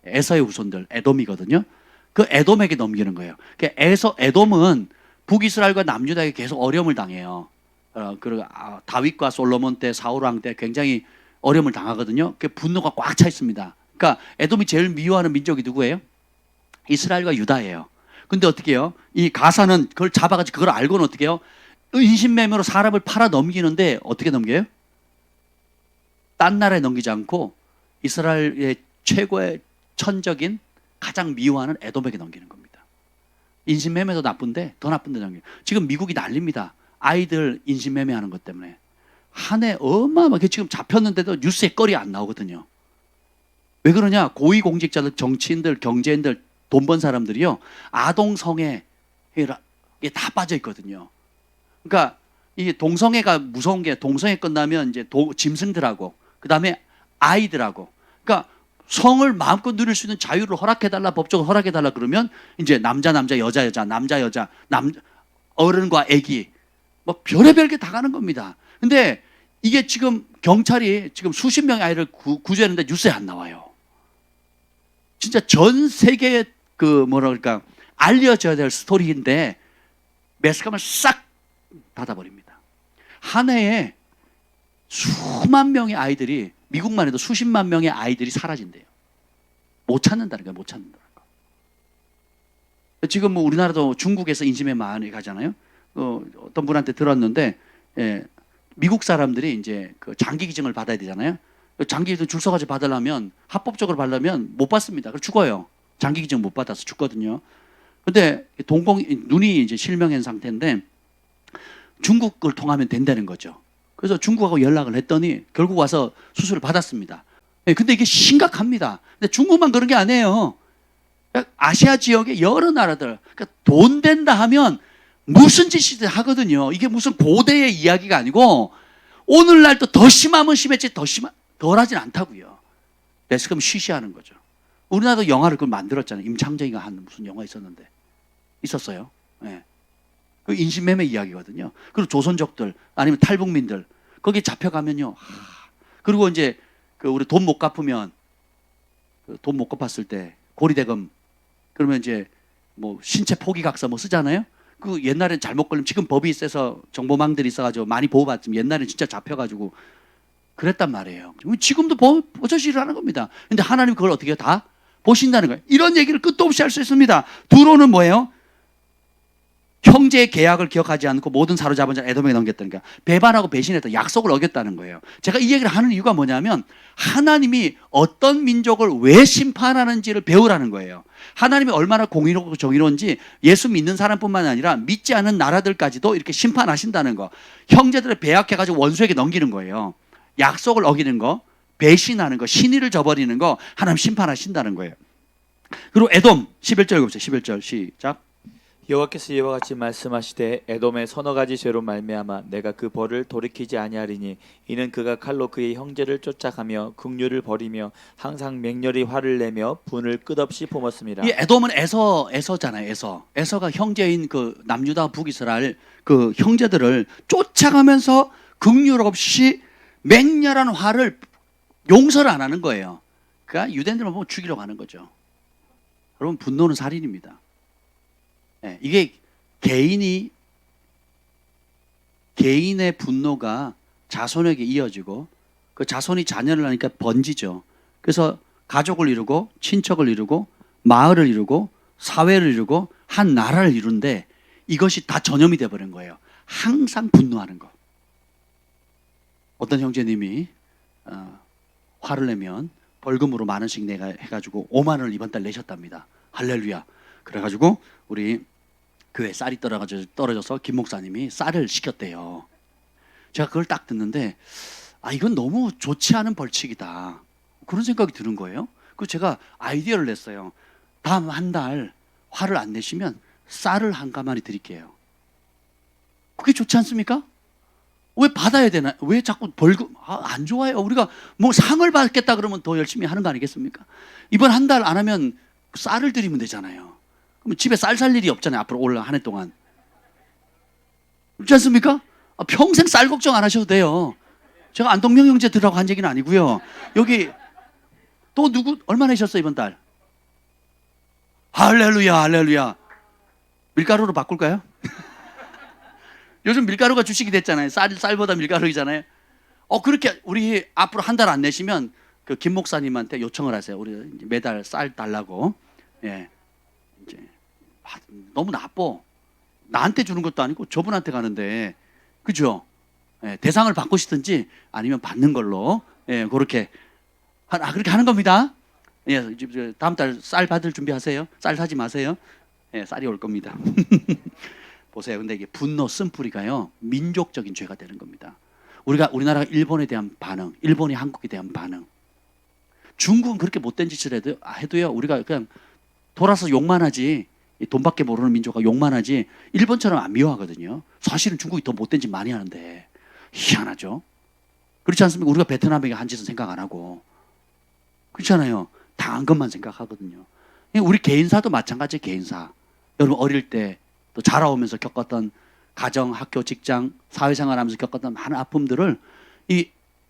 Speaker 1: 에서의 후손들. 에돔이거든요. 그 에돔에게 넘기는 거예요. 그러니까 에돔은 북이스라엘과 남유다에게 계속 어려움을 당해요. 그리고 다윗과 솔로몬 때, 사울 왕 때 굉장히 어려움을 당하거든요. 그 분노가 꽉 차 있습니다. 그러니까 에돔이 제일 미워하는 민족이 누구예요? 이스라엘과 유다예요. 근데 어떻게 해요? 이 가사는 그걸 잡아가지고 그걸 알고는 어떻게 해요? 인신매매로 사람을 팔아 넘기는데 어떻게 넘겨요? 딴 나라에 넘기지 않고 이스라엘의 최고의 천적인 가장 미워하는 에돔에게 넘기는 겁니다. 인신매매도 나쁜데 더 나쁜 데 넘겨요. 지금 미국이 난립니다. 아이들 인신매매하는 것 때문에. 한 해 어마어마하게 지금 잡혔는데도 뉴스에 거리 안 나오거든요. 왜 그러냐? 고위공직자들, 정치인들, 경제인들, 돈 번 사람들이요. 아동성애에 다 빠져 있거든요. 그러니까 이게 동성애가 무서운 게 동성애 끝나면 이제 짐승들하고 그다음에 아이들하고 그러니까 성을 마음껏 누릴 수 있는 자유를 허락해달라 법적으로 허락해달라 그러면 이제 남자 여자 남자 여자 어른과 아기 뭐 별의별 게 다 가는 겁니다. 근데 이게 지금 경찰이 지금 수십 명의 아이를 구조했는데 뉴스에 안 나와요. 진짜 전 세계에 그 뭐라 그럴까 알려져야 될 스토리인데 매스컴을 싹 닫아버립니다. 한 해에 수만 명의 아이들이 미국만 해도 수십만 명의 아이들이 사라진대요. 못 찾는다는 거예요. 못 찾는다는 거. 지금 뭐 우리나라도 중국에서 인신매매 많이 가잖아요. 어떤 분한테 들었는데 미국 사람들이 이제 그 장기 기증을 받아야 되잖아요. 장기 기증 줄 서가지고 받으려면 합법적으로 받으려면 못 받습니다. 그래서 죽어요. 장기 기증 못 받아서 죽거든요. 근데 눈이 이제 실명한 상태인데 중국을 통하면 된다는 거죠. 그래서 중국하고 연락을 했더니 결국 와서 수술을 받았습니다. 근데 이게 심각합니다. 근데 중국만 그런 게 아니에요. 아시아 지역의 여러 나라들 그러니까 돈 된다 하면 무슨 짓이든 하거든요. 이게 무슨 고대의 이야기가 아니고 오늘날도 더 심하면 심했지 덜 하진 않다고요. 매스컴 쉬쉬하는 거죠. 우리나라도 영화를 그걸 만들었잖아요. 임창정이가 한 무슨 영화 있었는데 있었어요. 네. 그 인신매매 이야기거든요. 그리고 조선족들 아니면 탈북민들 거기 잡혀가면요. 그리고 이제 그 우리 돈 못 갚으면 돈 못 갚았을 때 고리대금 그러면 이제 뭐 신체 포기각서 뭐 쓰잖아요. 그 옛날엔 잘못 걸리면 지금 법이 세서 정보망들이 있어가지고 많이 보호받지만 옛날엔 진짜 잡혀가지고 그랬단 말이에요. 지금도 버젓이 일하는 겁니다. 근데 하나님 그걸 어떻게 다 보신다는 거예요. 이런 얘기를 끝도 없이 할 수 있습니다. 두로는 뭐예요? 형제의 계약을 기억하지 않고 모든 사로잡은 자를 에돔에게 넘겼다니까. 배반하고 배신했다. 약속을 어겼다는 거예요. 제가 이 얘기를 하는 이유가 뭐냐면 하나님이 어떤 민족을 왜 심판하는지를 배우라는 거예요. 하나님이 얼마나 공의롭고 정의로운지 예수 믿는 사람뿐만 아니라 믿지 않는 나라들까지도 이렇게 심판하신다는 거. 형제들을 배약해가지고 원수에게 넘기는 거예요. 약속을 어기는 거, 배신하는 거, 신의를 저버리는 거 하나님 심판하신다는 거예요. 그리고 에돔 11절 읽어보세요. 11절 시작.
Speaker 2: 여호와께서 이와 같이 말씀하시되 에돔의 서너 가지 죄로 말미암아 내가 그 벌을 돌이키지 아니하리니 이는 그가 칼로 그의 형제를 쫓아가며 긍휼을 버리며 항상 맹렬히 화를 내며 분을 끝없이 품었습니다.
Speaker 1: 이 에돔은 에서잖아요. 에서가 형제인 그 남유다 북이스라엘 그 형제들을 쫓아가면서 긍휼 없이 맹렬한 화를 용서를 안 하는 거예요. 그러니까 유대인들만 보면 죽이려고 하는 거죠. 여러분 분노는 살인입니다. 네, 이게 개인의 분노가 자손에게 이어지고 그 자손이 자녀를 하니까 번지죠. 그래서 가족을 이루고 친척을 이루고 마을을 이루고 사회를 이루고 한 나라를 이룬데 이것이 다 전염이 돼버린 거예요. 항상 분노하는 거. 어떤 형제님이 화를 내면 벌금으로 10,000원씩 내가 해가지고 5만 원을 이번 달 내셨답니다. 할렐루야. 그래가지고 우리 교회 쌀이 떨어져서 김 목사님이 쌀을 시켰대요. 제가 그걸 딱 듣는데 이건 너무 좋지 않은 벌칙이다. 그런 생각이 드는 거예요. 그 제가 아이디어를 냈어요. 다음 한 달 화를 안 내시면 쌀을 한 가마니 드릴게요. 그게 좋지 않습니까? 왜 받아야 되나? 왜 자꾸 벌금? 안 좋아요. 우리가 뭐 상을 받겠다 그러면 더 열심히 하는 거 아니겠습니까? 이번 한 달 안 하면 쌀을 드리면 되잖아요. 그러면 집에 쌀 살 일이 없잖아요. 앞으로 올 한 해 동안. 그렇지 않습니까? 평생 쌀 걱정 안 하셔도 돼요. 제가 안동명 형제 들으라고 한 얘기는 아니고요. 여기 또 누구 얼마 내셨어요 이번 달? 할렐루야, 할렐루야. 밀가루로 바꿀까요? 요즘 밀가루가 주식이 됐잖아요. 쌀보다 밀가루이잖아요. 그렇게 우리 앞으로 한 달 안 내시면 그 김 목사님한테 요청을 하세요. 우리 이제 매달 쌀 달라고. 예. 이제 너무 나빠. 나한테 주는 것도 아니고 저분한테 가는데, 그죠? 예, 대상을 바꾸시든지 아니면 받는 걸로, 예, 그렇게 그렇게 하는 겁니다. 예, 이제 다음 달 쌀 받을 준비하세요. 쌀 사지 마세요. 예, 쌀이 올 겁니다. 보세요. 근데 이게 분노, 쓴뿌리가요, 민족적인 죄가 되는 겁니다. 우리나라가 일본에 대한 반응, 일본이 한국에 대한 반응. 중국은 그렇게 못된 짓을 해도요, 우리가 그냥 돌아서 욕만 하지, 돈밖에 모르는 민족과 욕만 하지, 일본처럼 안 미워하거든요. 사실은 중국이 더 못된 짓 많이 하는데, 희한하죠? 그렇지 않습니까? 우리가 베트남에게 한 짓은 생각 안 하고. 그렇잖아요. 당한 것만 생각하거든요. 우리 개인사도 마찬가지예요, 개인사. 여러분 어릴 때 또 자라오면서 겪었던 가정, 학교, 직장, 사회생활 하면서 겪었던 많은 아픔들을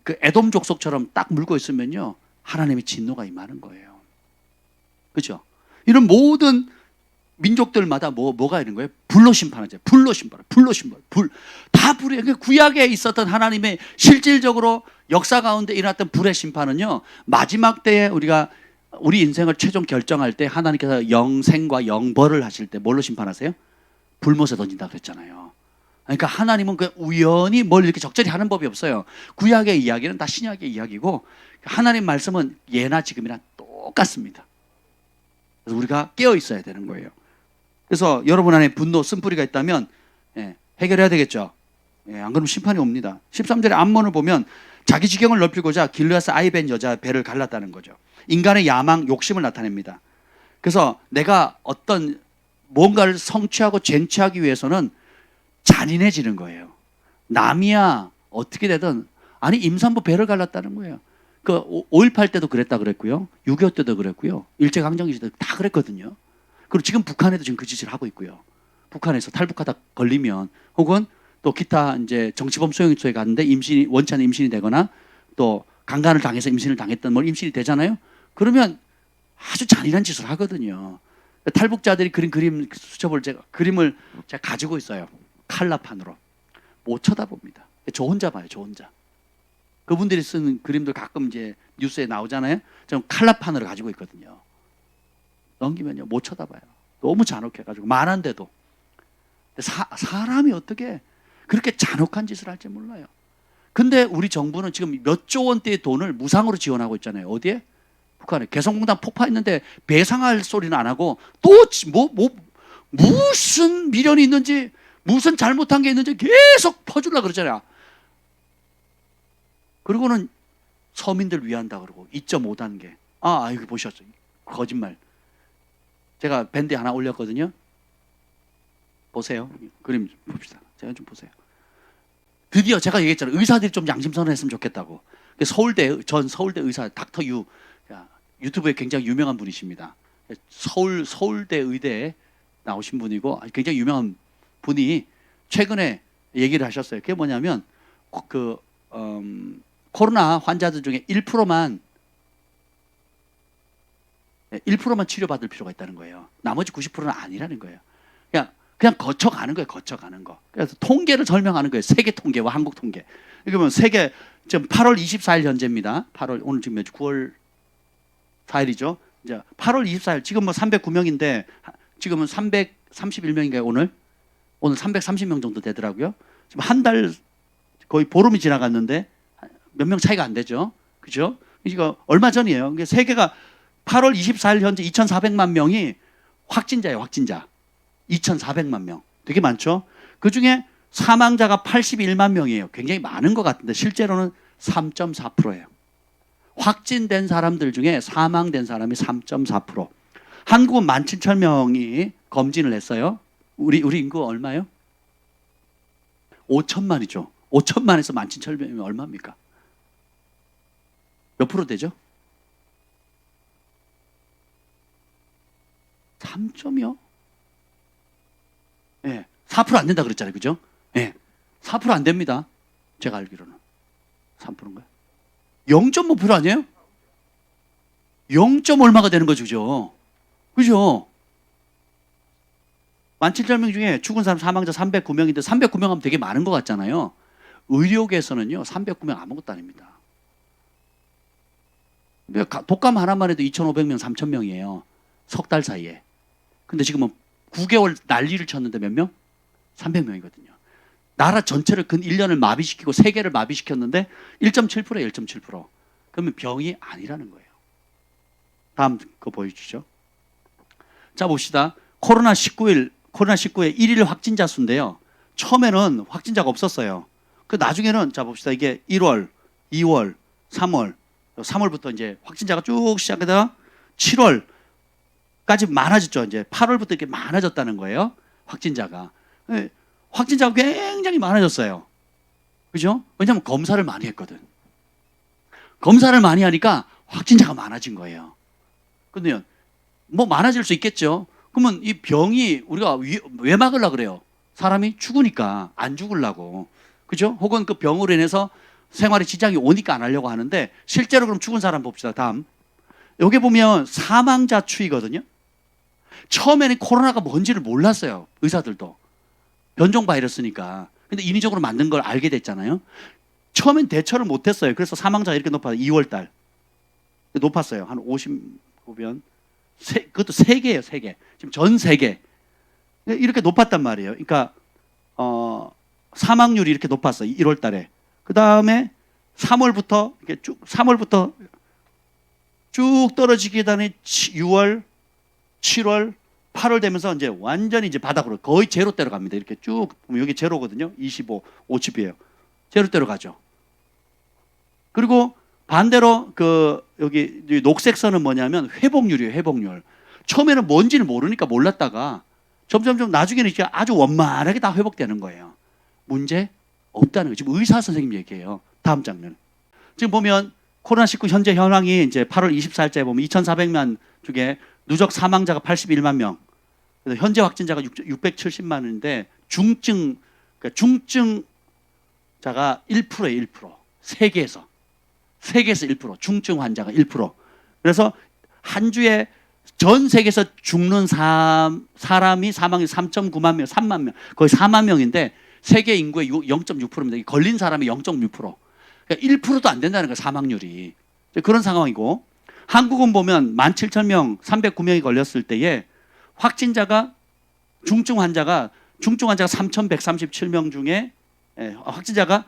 Speaker 1: 그 에돔 족속처럼 딱 물고 있으면요, 하나님의 진노가 임하는 거예요. 그죠? 이런 모든 민족들마다 뭐가 있는 거예요? 불로 심판하죠. 불로 심판. 다 불이에요. 그러니까 구약에 있었던 하나님의 실질적으로 역사 가운데 일어났던 불의 심판은요, 마지막 때에 우리 인생을 최종 결정할 때 하나님께서 영생과 영벌을 하실 때 뭘로 심판하세요? 불못에 던진다 그랬잖아요. 그러니까 하나님은 그 우연히 뭘 이렇게 적절히 하는 법이 없어요. 구약의 이야기는 다 신약의 이야기고, 하나님 말씀은 예나 지금이나 똑같습니다. 그래서 우리가 깨어 있어야 되는 거예요. 그래서 여러분 안에 분노, 쓴뿌리가 있다면, 예, 해결해야 되겠죠. 예, 안 그러면 심판이 옵니다. 13절에 암몬을 보면 자기 지경을 넓히고자 길르앗의 아이벤 여자 배를 갈랐다는 거죠. 인간의 야망, 욕심을 나타냅니다. 그래서 내가 어떤 뭔가를 성취하고 쟁취하기 위해서는 잔인해지는 거예요. 남이야 어떻게 되든, 아니 임산부 배를 갈랐다는 거예요. 그 5.18 때도 그랬다 그랬고요, 6.25 때도 그랬고요, 일제강점기 시대도 다 그랬거든요. 그리고 지금 북한에도 지금 그 짓을 하고 있고요. 북한에서 탈북하다 걸리면, 혹은 또 기타 이제 정치범 수용소에 갔는데 원치 않은 임신이 되거나, 또 강간을 당해서 임신을 당했던 임신이 되잖아요. 그러면 아주 잔인한 짓을 하거든요. 탈북자들이 그린 그림을 제가 가지고 있어요. 칼라판으로. 못 쳐다봅니다. 저 혼자 봐요, 저 혼자. 그분들이 쓰는 그림들 가끔 이제 뉴스에 나오잖아요. 저는 칼라판으로 가지고 있거든요. 넘기면요, 못 쳐다봐요. 너무 잔혹해가지고, 만한데도. 사람이 어떻게 그렇게 잔혹한 짓을 할지 몰라요. 근데 우리 정부는 지금 몇 조 원대의 돈을 무상으로 지원하고 있잖아요. 어디에? 북한에. 개성공단 폭파했는데 배상할 소리는 안 하고, 또 무슨 미련이 있는지, 무슨 잘못한 게 있는지 계속 퍼주려고 그러잖아요. 그리고는 서민들 위한다 그러고 2.5단계. 이거 보셨어요? 거짓말. 제가 밴드에 하나 올렸거든요. 보세요. 그림 봅시다. 제가 좀 보세요. 드디어 제가 얘기했잖아요. 의사들이 좀 양심선언 했으면 좋겠다고. 전 서울대 의사 닥터 유튜브에 굉장히 유명한 분이십니다. 서울대 의대에 나오신 분이고 굉장히 유명한 분이 최근에 얘기를 하셨어요. 그게 뭐냐면 코로나 환자들 중에 1%만 치료받을 필요가 있다는 거예요. 나머지 90%는 아니라는 거예요. 그냥 거쳐가는 거예요. 거쳐가는 거. 그래서 통계를 설명하는 거예요. 세계 통계와 한국 통계. 그러면 지금 8월 24일 현재입니다. 오늘 지금 9월 4일이죠. 이제 8월 24일, 지금 309명인데 지금은 331명인가요? 오늘 330명 정도 되더라고요. 지금 한 달 거의 보름이 지나갔는데 몇 명 차이가 안 되죠. 그죠? 이거 얼마 전이에요. 세계가 8월 24일 현재 2,400만 명이 확진자예요. 확진자 2,400만 명. 되게 많죠. 그중에 사망자가 81만 명이에요. 굉장히 많은 것 같은데 실제로는 3.4%예요. 확진된 사람들 중에 사망된 사람이 3.4%. 한국은 17,000명이 검진을 했어요. 우리 인구 얼마요? 5천만이죠. 5천만에서 17,000명이면 얼마입니까? 몇 프로 되죠? 3점이요? 예, 4%안 된다 그랬잖아요. 그죠? 예, 4%안 됩니다. 제가 알기로는. 3%인가요? 0.5% 아니에요? 0. 얼마가 되는 거죠. 그죠? 그죠? 17,000명 중에 죽은 사람 사망자 309명인데 309명 하면 되게 많은 것 같잖아요. 의료계에서는요, 309명 아무것도 아닙니다. 독감 하나만 해도 2,500명, 3,000명이에요. 석 달 사이에. 근데 지금은 9개월 난리를 쳤는데 몇 명? 300명이거든요. 나라 전체를 근 1년을 마비시키고 세계를 마비시켰는데 1.7%예요, 1.7%. 그러면 병이 아니라는 거예요. 다음 거 보여주시죠. 자, 봅시다. 코로나19의 1일 확진자 수인데요. 처음에는 확진자가 없었어요. 그 나중에는 자 봅시다. 이게 1월, 2월, 3월, 3월부터 이제 확진자가 쭉 시작하다가 7월까지 많아졌죠. 이제 8월부터 이렇게 많아졌다는 거예요. 확진자가. 네, 확진자가 굉장히 많아졌어요. 그죠? 왜냐하면 검사를 많이 했거든. 검사를 많이 하니까 확진자가 많아진 거예요. 근데요, 뭐 많아질 수 있겠죠. 그러면 이 병이 우리가 왜 막으려고 그래요? 사람이 죽으니까 안 죽으려고. 그죠? 혹은 그 병으로 인해서 생활에 지장이 오니까 안 하려고 하는데 실제로 그럼 죽은 사람 봅시다. 다음. 여기 보면 사망자 추이거든요. 처음에는 코로나가 뭔지를 몰랐어요. 의사들도. 변종 바이러스니까. 근데 인위적으로 만든 걸 알게 됐잖아요. 처음엔 대처를 못했어요. 그래서 사망자가 이렇게 높아요. 2월 달. 높았어요. 한 59면. 그것도 세계예요, 세계. 지금 전 세계. 이렇게 높았단 말이에요. 그러니까, 사망률이 이렇게 높았어요. 1월 달에. 그 다음에 3월부터, 이렇게 3월부터 쭉 떨어지기 전에 6월, 7월, 8월 되면서 이제 완전히 이제 바닥으로 거의 제로대로 갑니다. 이렇게 쭉 보면 여기 제로거든요. 25, 50이에요. 제로대로 가죠. 그리고 반대로 여기 녹색 선은 뭐냐면 회복률이에요. 회복률. 처음에는 뭔지는 모르니까 몰랐다가 점점점 나중에는 이제 아주 원만하게 다 회복되는 거예요. 문제 없다는 거예요. 지금 의사 선생님 얘기해요. 다음 장면. 지금 보면 코로나19 현재 현황이 이제 8월 24일자에 보면 2,400만 중에 누적 사망자가 81만 명. 그래서 현재 확진자가 670만인데 중증자가 1%예요. 1%. 세계에서 1%. 중증 환자가 1%. 그래서 한 주에 전 세계에서 죽는 사람이 사망이 3.9만 명, 3만 명, 거의 4만 명인데 세계 인구의 0.6%입니다. 걸린 사람이 0.6%. 그러니까 1%도 안 된다는 거예요, 사망률이. 그런 상황이고, 한국은 보면 17,000명, 309명이 걸렸을 때에 확진자가 중증 환자가 3,137명 중에 확진자가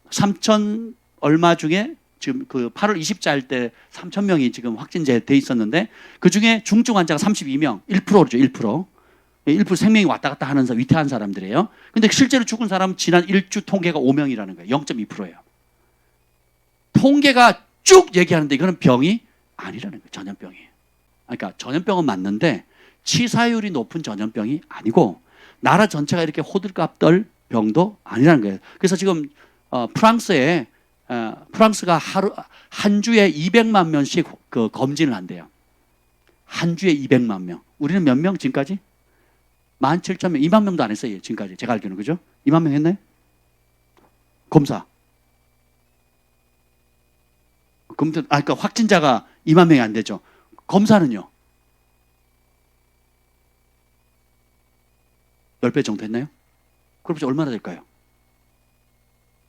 Speaker 1: 3,000 얼마 중에 지금 그 8월 20일 때 3,000명이 지금 확진돼 있었는데 그 중에 중증 환자가 32명, 1%죠, 1%. 1% 생명이 왔다 갔다 하는 위태한 사람들이에요. 근데 실제로 죽은 사람은 지난 1주 통계가 5명이라는 거예요. 0.2%예요. 통계가 쭉 얘기하는데 이거는 병이 아니라는 거예요. 전염병이에요. 그러니까 전염병은 맞는데 치사율이 높은 전염병이 아니고 나라 전체가 이렇게 호들갑 떨 병도 아니라는 거예요. 그래서 지금 프랑스가 한 주에 200만 명씩 그 검진을 한대요. 한 주에 200만 명. 우리는 몇 명 지금까지? 17,000명, 2만 명도 안 했어요. 지금까지 제가 알기로는. 그죠? 2만 명 했나요? 검사. 그러니까 확진자가 2만 명이 안 되죠. 검사는요? 10배 정도 했나요? 그럼 얼마나 될까요?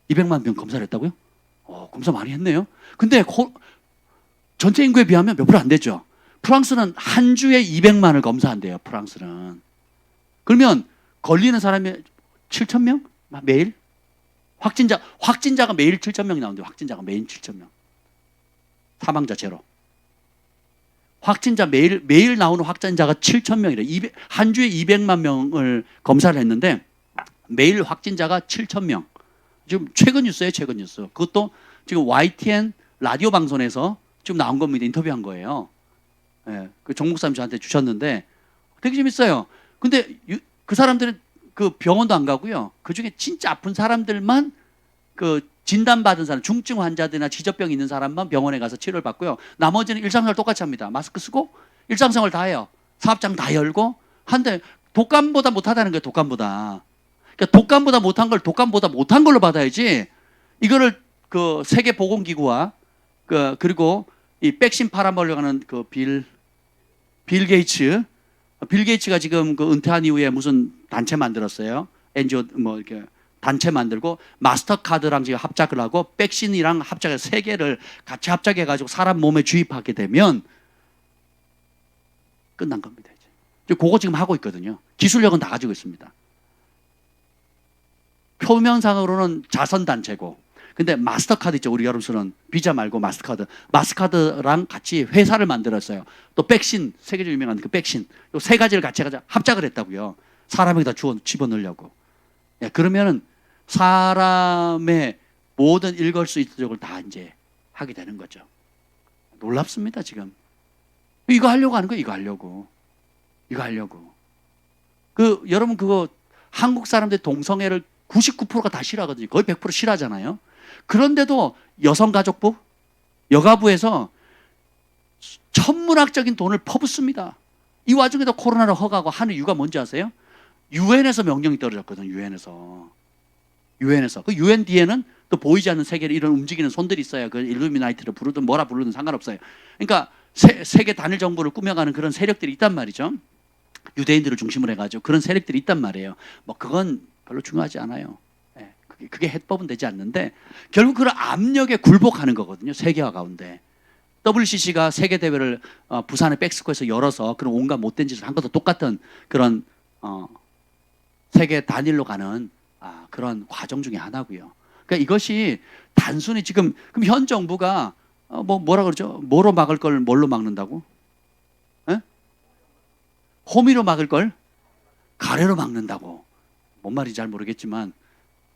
Speaker 1: 200만 명 검사를 했다고요? 검사 많이 했네요. 근데 전체 인구에 비하면 몇 프로 안 되죠. 프랑스는 한 주에 200만을 검사한대요. 프랑스는. 그러면 걸리는 사람이 7,000명? 매일? 확진자가 매일 7,000명이 나오는데 확진자가 매일 7,000명. 사망자 제로. 확진자 매일 나오는 확진자가 7,000명이래. 한 주에 200만 명을 검사를 했는데 매일 확진자가 7,000명. 지금 최근 뉴스예요, 최근 뉴스. 그것도 지금 YTN 라디오 방송에서 지금 나온 겁니다. 인터뷰한 거예요. 예, 그 정목사님 저한테 주셨는데 되게 재밌어요. 근데 그 사람들은 그 병원도 안 가고요. 그 중에 진짜 아픈 사람들만 그 진단받은 사람, 중증 환자들이나 지적병 있는 사람만 병원에 가서 치료를 받고요. 나머지는 일상생활 똑같이 합니다. 마스크 쓰고 일상생활 다 해요. 사업장 다 열고 한데 독감보다 못하다는 거예요. 독감보다. 그러니까 독감보다 못한 걸 독감보다 못한 걸로 받아야지. 이거를 그 세계보건기구와 그리고 이 백신 팔아먹으려고 하는 그 빌 게이츠가 지금 그 은퇴한 이후에 무슨 단체 만들었어요. NGO 뭐 이렇게 단체 만들고 마스터카드랑 지금 합작을 하고 백신이랑 합작해서 세 개를 같이 합작해 가지고 사람 몸에 주입하게 되면 끝난 겁니다. 이제 그거 지금 하고 있거든요. 기술력은 다 가지고 있습니다. 표면상으로는 자선 단체고, 근데 마스터카드 있죠. 우리 여러분 쓰는 비자 말고 마스터카드랑 같이 회사를 만들었어요. 또 백신, 세계적으로 유명한 그 백신, 이 세 가지를 같이 해가지고 합작을 했다고요. 사람에다 집어넣으려고. 예, 그러면은 사람의 모든 읽을 수 있도록 다 이제 하게 되는 거죠. 놀랍습니다, 지금. 이거 하려고 하는 거예요, 이거 하려고. 여러분 그거 한국 사람들 동성애를 99%가 다 싫어하거든요. 거의 100% 싫어하잖아요. 그런데도 여성가족부, 여가부에서 천문학적인 돈을 퍼붓습니다. 이 와중에도 코로나를 허가하고 하는 이유가 뭔지 아세요? 유엔에서 명령이 떨어졌거든요. 유엔에서. 그 유엔 뒤에는 또 보이지 않는 세계를 이런 움직이는 손들이 있어요. 그 일루미나이트를 부르든 뭐라 부르든 상관없어요. 그러니까 세계 단일 정부를 꾸며가는 그런 세력들이 있단 말이죠. 유대인들을 중심으로 해가지고 그런 세력들이 있단 말이에요. 뭐 그건 별로 중요하지 않아요. 예, 그게 해법은 되지 않는데 결국 그런 압력에 굴복하는 거거든요. 세계화 가운데. WCC가 세계 대회를 부산의 백스코에서 열어서 그런 온갖 못된 짓을 한 것도 똑같은 그런 세계 단일로 가는 그런 과정 중에 하나고요. 그러니까 이것이 단순히 지금 그럼 현 정부가 뭐라 그러죠? 뭐로 막을 걸 뭘로 막는다고? 에? 호미로 막을 걸 가래로 막는다고. 뭔 말인지 잘 모르겠지만,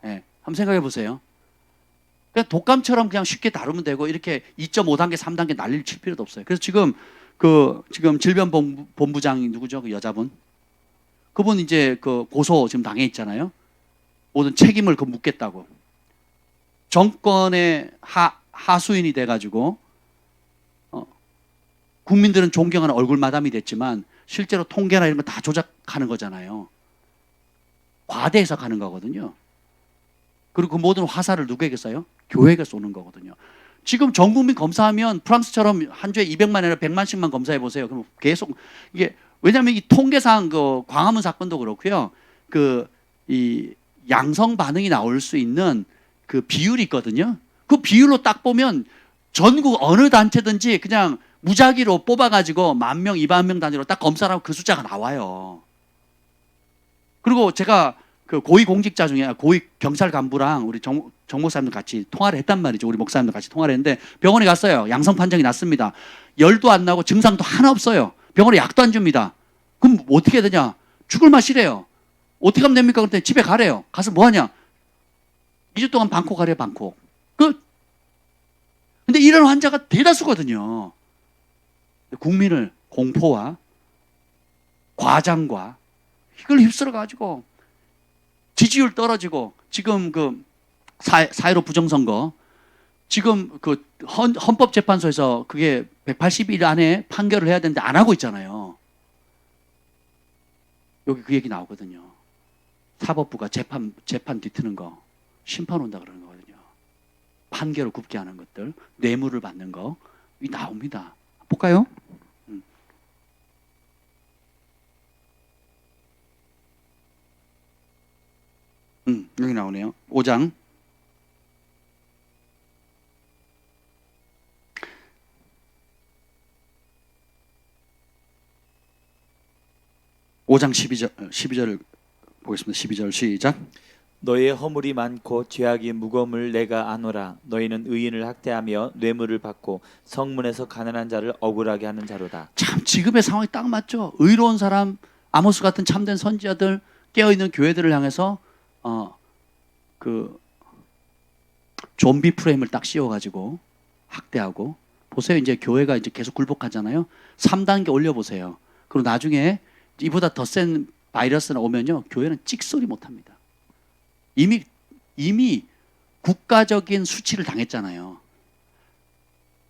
Speaker 1: 예, 한번 생각해 보세요. 그냥 독감처럼 그냥 쉽게 다루면 되고 이렇게 2.5단계, 3단계 난리를 칠 필요도 없어요. 그래서 지금 질병본부장이 누구죠? 그 여자분. 그분 이제 그 고소 지금 당해 있잖아요. 모든 책임을 묻겠다고. 정권의 하수인이 돼가지고 국민들은 존경하는 얼굴 마담이 됐지만 실제로 통계나 이런 거 다 조작하는 거잖아요. 과대 해석하는 거거든요. 그리고 그 모든 화살을 누구에게 쏴요? 교회에게 쏘는 거거든요. 지금 전 국민 검사하면 프랑스처럼 한 주에 200만 아니라 100만씩만 검사해 보세요. 그럼 계속 이게 왜냐하면 이 통계상 그 광화문 사건도 그렇고요. 이 양성 반응이 나올 수 있는 그 비율이 있거든요. 그 비율로 딱 보면 전국 어느 단체든지 그냥 무작위로 뽑아가지고 10,000명, 20,000명 단위로 딱 검사를 하면 그 숫자가 나와요. 그리고 제가 그 고위 공직자 중에 고위 경찰 간부랑 우리 정 목사님도 같이 통화를 했단 말이죠. 우리 목사님도 같이 통화를 했는데 병원에 갔어요. 양성 판정이 났습니다. 열도 안 나고 증상도 하나 없어요. 병원에 약도 안 줍니다. 그럼 어떻게 해야 되냐? 죽을 맛이래요. 어떻게 하면 됩니까? 그랬더니 집에 가래요. 가서 뭐 하냐? 2주 동안 방콕 가래요. 방콕. 끝. 근데 이런 환자가 대다수거든요. 국민을 공포와 과장과 이걸 휩쓸어 가지고 지지율 떨어지고 지금 그 4.15 부정선거 지금 그 헌법재판소에서 그게 180일 안에 판결을 해야 되는데 안 하고 있잖아요. 여기 그 얘기 나오거든요. 사법부가 재판 뒤트는 거 심판 온다 그러는 거거든요. 판결을 굽게 하는 것들, 뇌물을 받는 거 이 나옵니다. 볼까요? 여기 나오네요. 5장. (5장) 12절을 보겠습니다. 12절 시작.
Speaker 2: 너희의 허물이 많고 죄악이 무거움을 내가 아노라. 너희는 의인을 학대하며 뇌물을 받고 성문에서 가난한 자를 억울하게 하는 자로다.
Speaker 1: 참 지금의 상황이 딱 맞죠. 의로운 사람, 아모스 같은 참된 선지자들, 깨어있는 교회들을 향해서 그 좀비 프레임을 딱 씌워가지고 학대하고 보세요. 이제 교회가 이제 계속 굴복하잖아요. 3단계 올려보세요. 그리고 나중에 이보다 더 센 바이러스가 오면요. 교회는 찍소리 못합니다. 이미 국가적인 수치를 당했잖아요.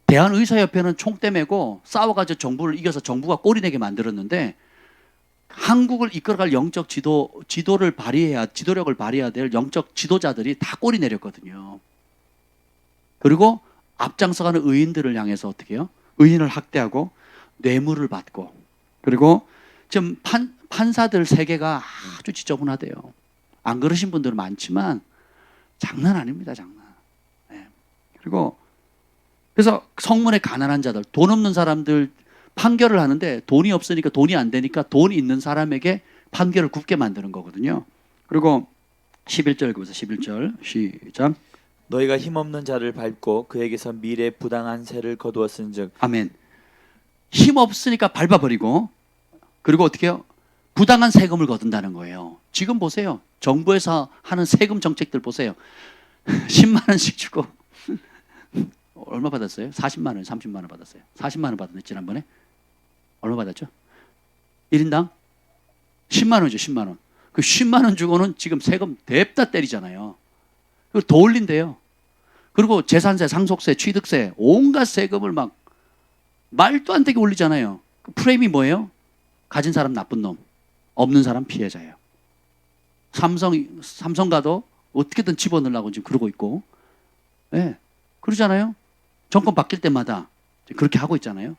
Speaker 1: 대한의사협회는 총대 메고 싸워가지고 정부를 이겨서 정부가 꼬리내게 만들었는데 한국을 이끌어갈 영적 지도력을 발휘해야 될 영적 지도자들이 다 꼬리 내렸거든요. 그리고 앞장서가는 의인들을 향해서 어떻게 해요? 의인을 학대하고 뇌물을 받고 그리고 지금 판사들 세계가 아주 지저분하대요. 안 그러신 분들은 많지만 장난 아닙니다. 장난. 네. 그리고 그래서 성문에 가난한 자들, 돈 없는 사람들 판결을 하는데 돈이 없으니까 돈이 안 되니까 돈이 있는 사람에게 판결을 굽게 만드는 거거든요. 그리고 11절 보세요. 11절 시작.
Speaker 2: 너희가 힘없는 자를 밟고 그에게서 미래 부당한 세를 거두었은즉.
Speaker 1: 아멘. 힘 없으니까 밟아버리고 그리고 어떻게 해요? 부당한 세금을 거둔다는 거예요. 지금 보세요. 정부에서 하는 세금 정책들 보세요. 10만 원씩 주고 얼마 받았어요? 40만 원, 30만 원 받았어요. 40만 원 받았네 지난번에. 얼마 받았죠? 1인당 10만 원이죠. 10만 원. 그 10만 원 주고는 지금 세금 냅다 때리잖아요. 그걸 더 올린대요. 그리고 재산세, 상속세, 취득세 온갖 세금을 막 말도 안 되게 올리잖아요. 그 프레임이 뭐예요? 가진 사람 나쁜 놈, 없는 사람 피해자예요. 삼성가도 어떻게든 집어넣으려고 지금 그러고 있고, 네, 그러잖아요. 정권 바뀔 때마다 그렇게 하고 있잖아요.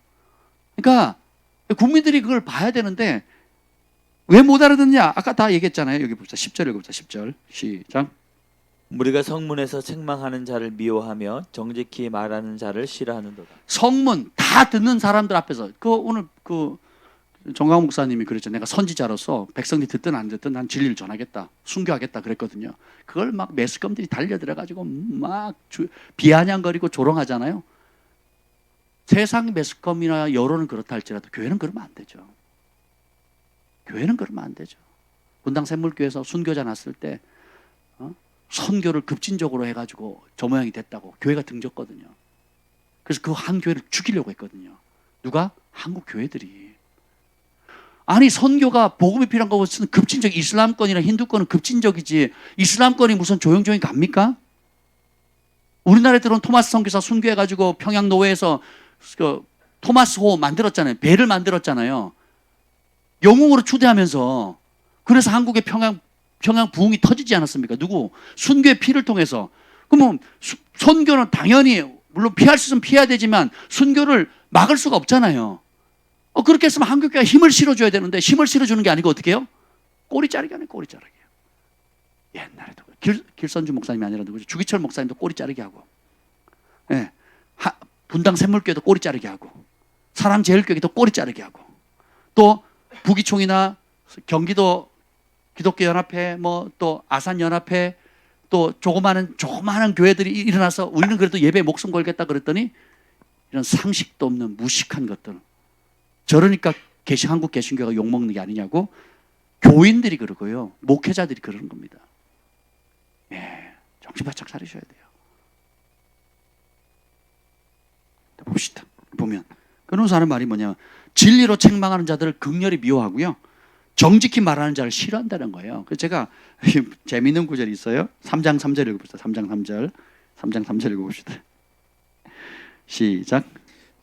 Speaker 1: 그러니까 국민들이 그걸 봐야 되는데 왜 못 알아듣냐? 아까 다 얘기했잖아요. 여기 봅시다. 10절 읽어봅시다. 10절 시작.
Speaker 2: 우리가 성문에서 책망하는 자를 미워하며 정직히 말하는 자를 싫어하는도다.
Speaker 1: 성문 다 듣는 사람들 앞에서 오늘 정강 목사님이 그랬죠. 내가 선지자로서 백성들이 듣든 안 듣든 난 진리를 전하겠다, 순교하겠다 그랬거든요. 그걸 막 매스컴들이 달려들어가지고 막 비아냥거리고 조롱하잖아요. 세상 매스컴이나 여론은 그렇다 할지라도 교회는 그러면 안 되죠. 교회는 그러면 안 되죠. 분당 샘물교회에서 순교자 났을 때 선교를 급진적으로 해가지고 저 모양이 됐다고 교회가 등졌거든요. 그래서 그 한 교회를 죽이려고 했거든요. 누가? 한국 교회들이. 아니 선교가 복음이 필요한 것은 급진적, 이슬람권이나 힌두권은 급진적이지 이슬람권이 무슨 조용조용히 갑니까? 우리나라에 들어온 토마스 선교사 순교해가지고 평양 노회에서 토마스호 만들었잖아요. 배를 만들었잖아요. 영웅으로 추대하면서. 그래서 한국의 평양 부흥이 터지지 않았습니까? 누구? 순교의 피를 통해서. 그러면 선교는 당연히 물론 피할 수 있으면 피해야 되지만 순교를 막을 수가 없잖아요. 그렇게 했으면 한국교회가 힘을 실어줘야 되는데 힘을 실어주는 게 아니고 어떻게 해요? 꼬리 자르기 하네. 꼬리 자르기. 옛날에도 길선주 목사님이 아니라 누구죠? 주기철 목사님도 꼬리 자르기 하고, 예, 분당 샘물교회도 꼬리 자르기 하고, 사랑제일교회도 꼬리 자르기 하고, 또 부기총이나 경기도 기독교 연합회, 또 아산 연합회, 또 조그마한 교회들이 일어나서 우리는 그래도 예배에 목숨 걸겠다 그랬더니 이런 상식도 없는 무식한 것들. 저러니까 한국 개신교가 욕먹는 게 아니냐고 교인들이 그러고요. 목회자들이 그러는 겁니다. 예, 정신 바짝 차리셔야 돼요. 봅시다. 보면 그러면서 하는 말이 뭐냐면 진리로 책망하는 자들을 극렬히 미워하고요. 정직히 말하는 자를 싫어한다는 거예요. 그래서 제가 재미있는 구절이 있어요. 3장 3절 읽어봅시다. 3장 3절 읽어봅시다. 시작.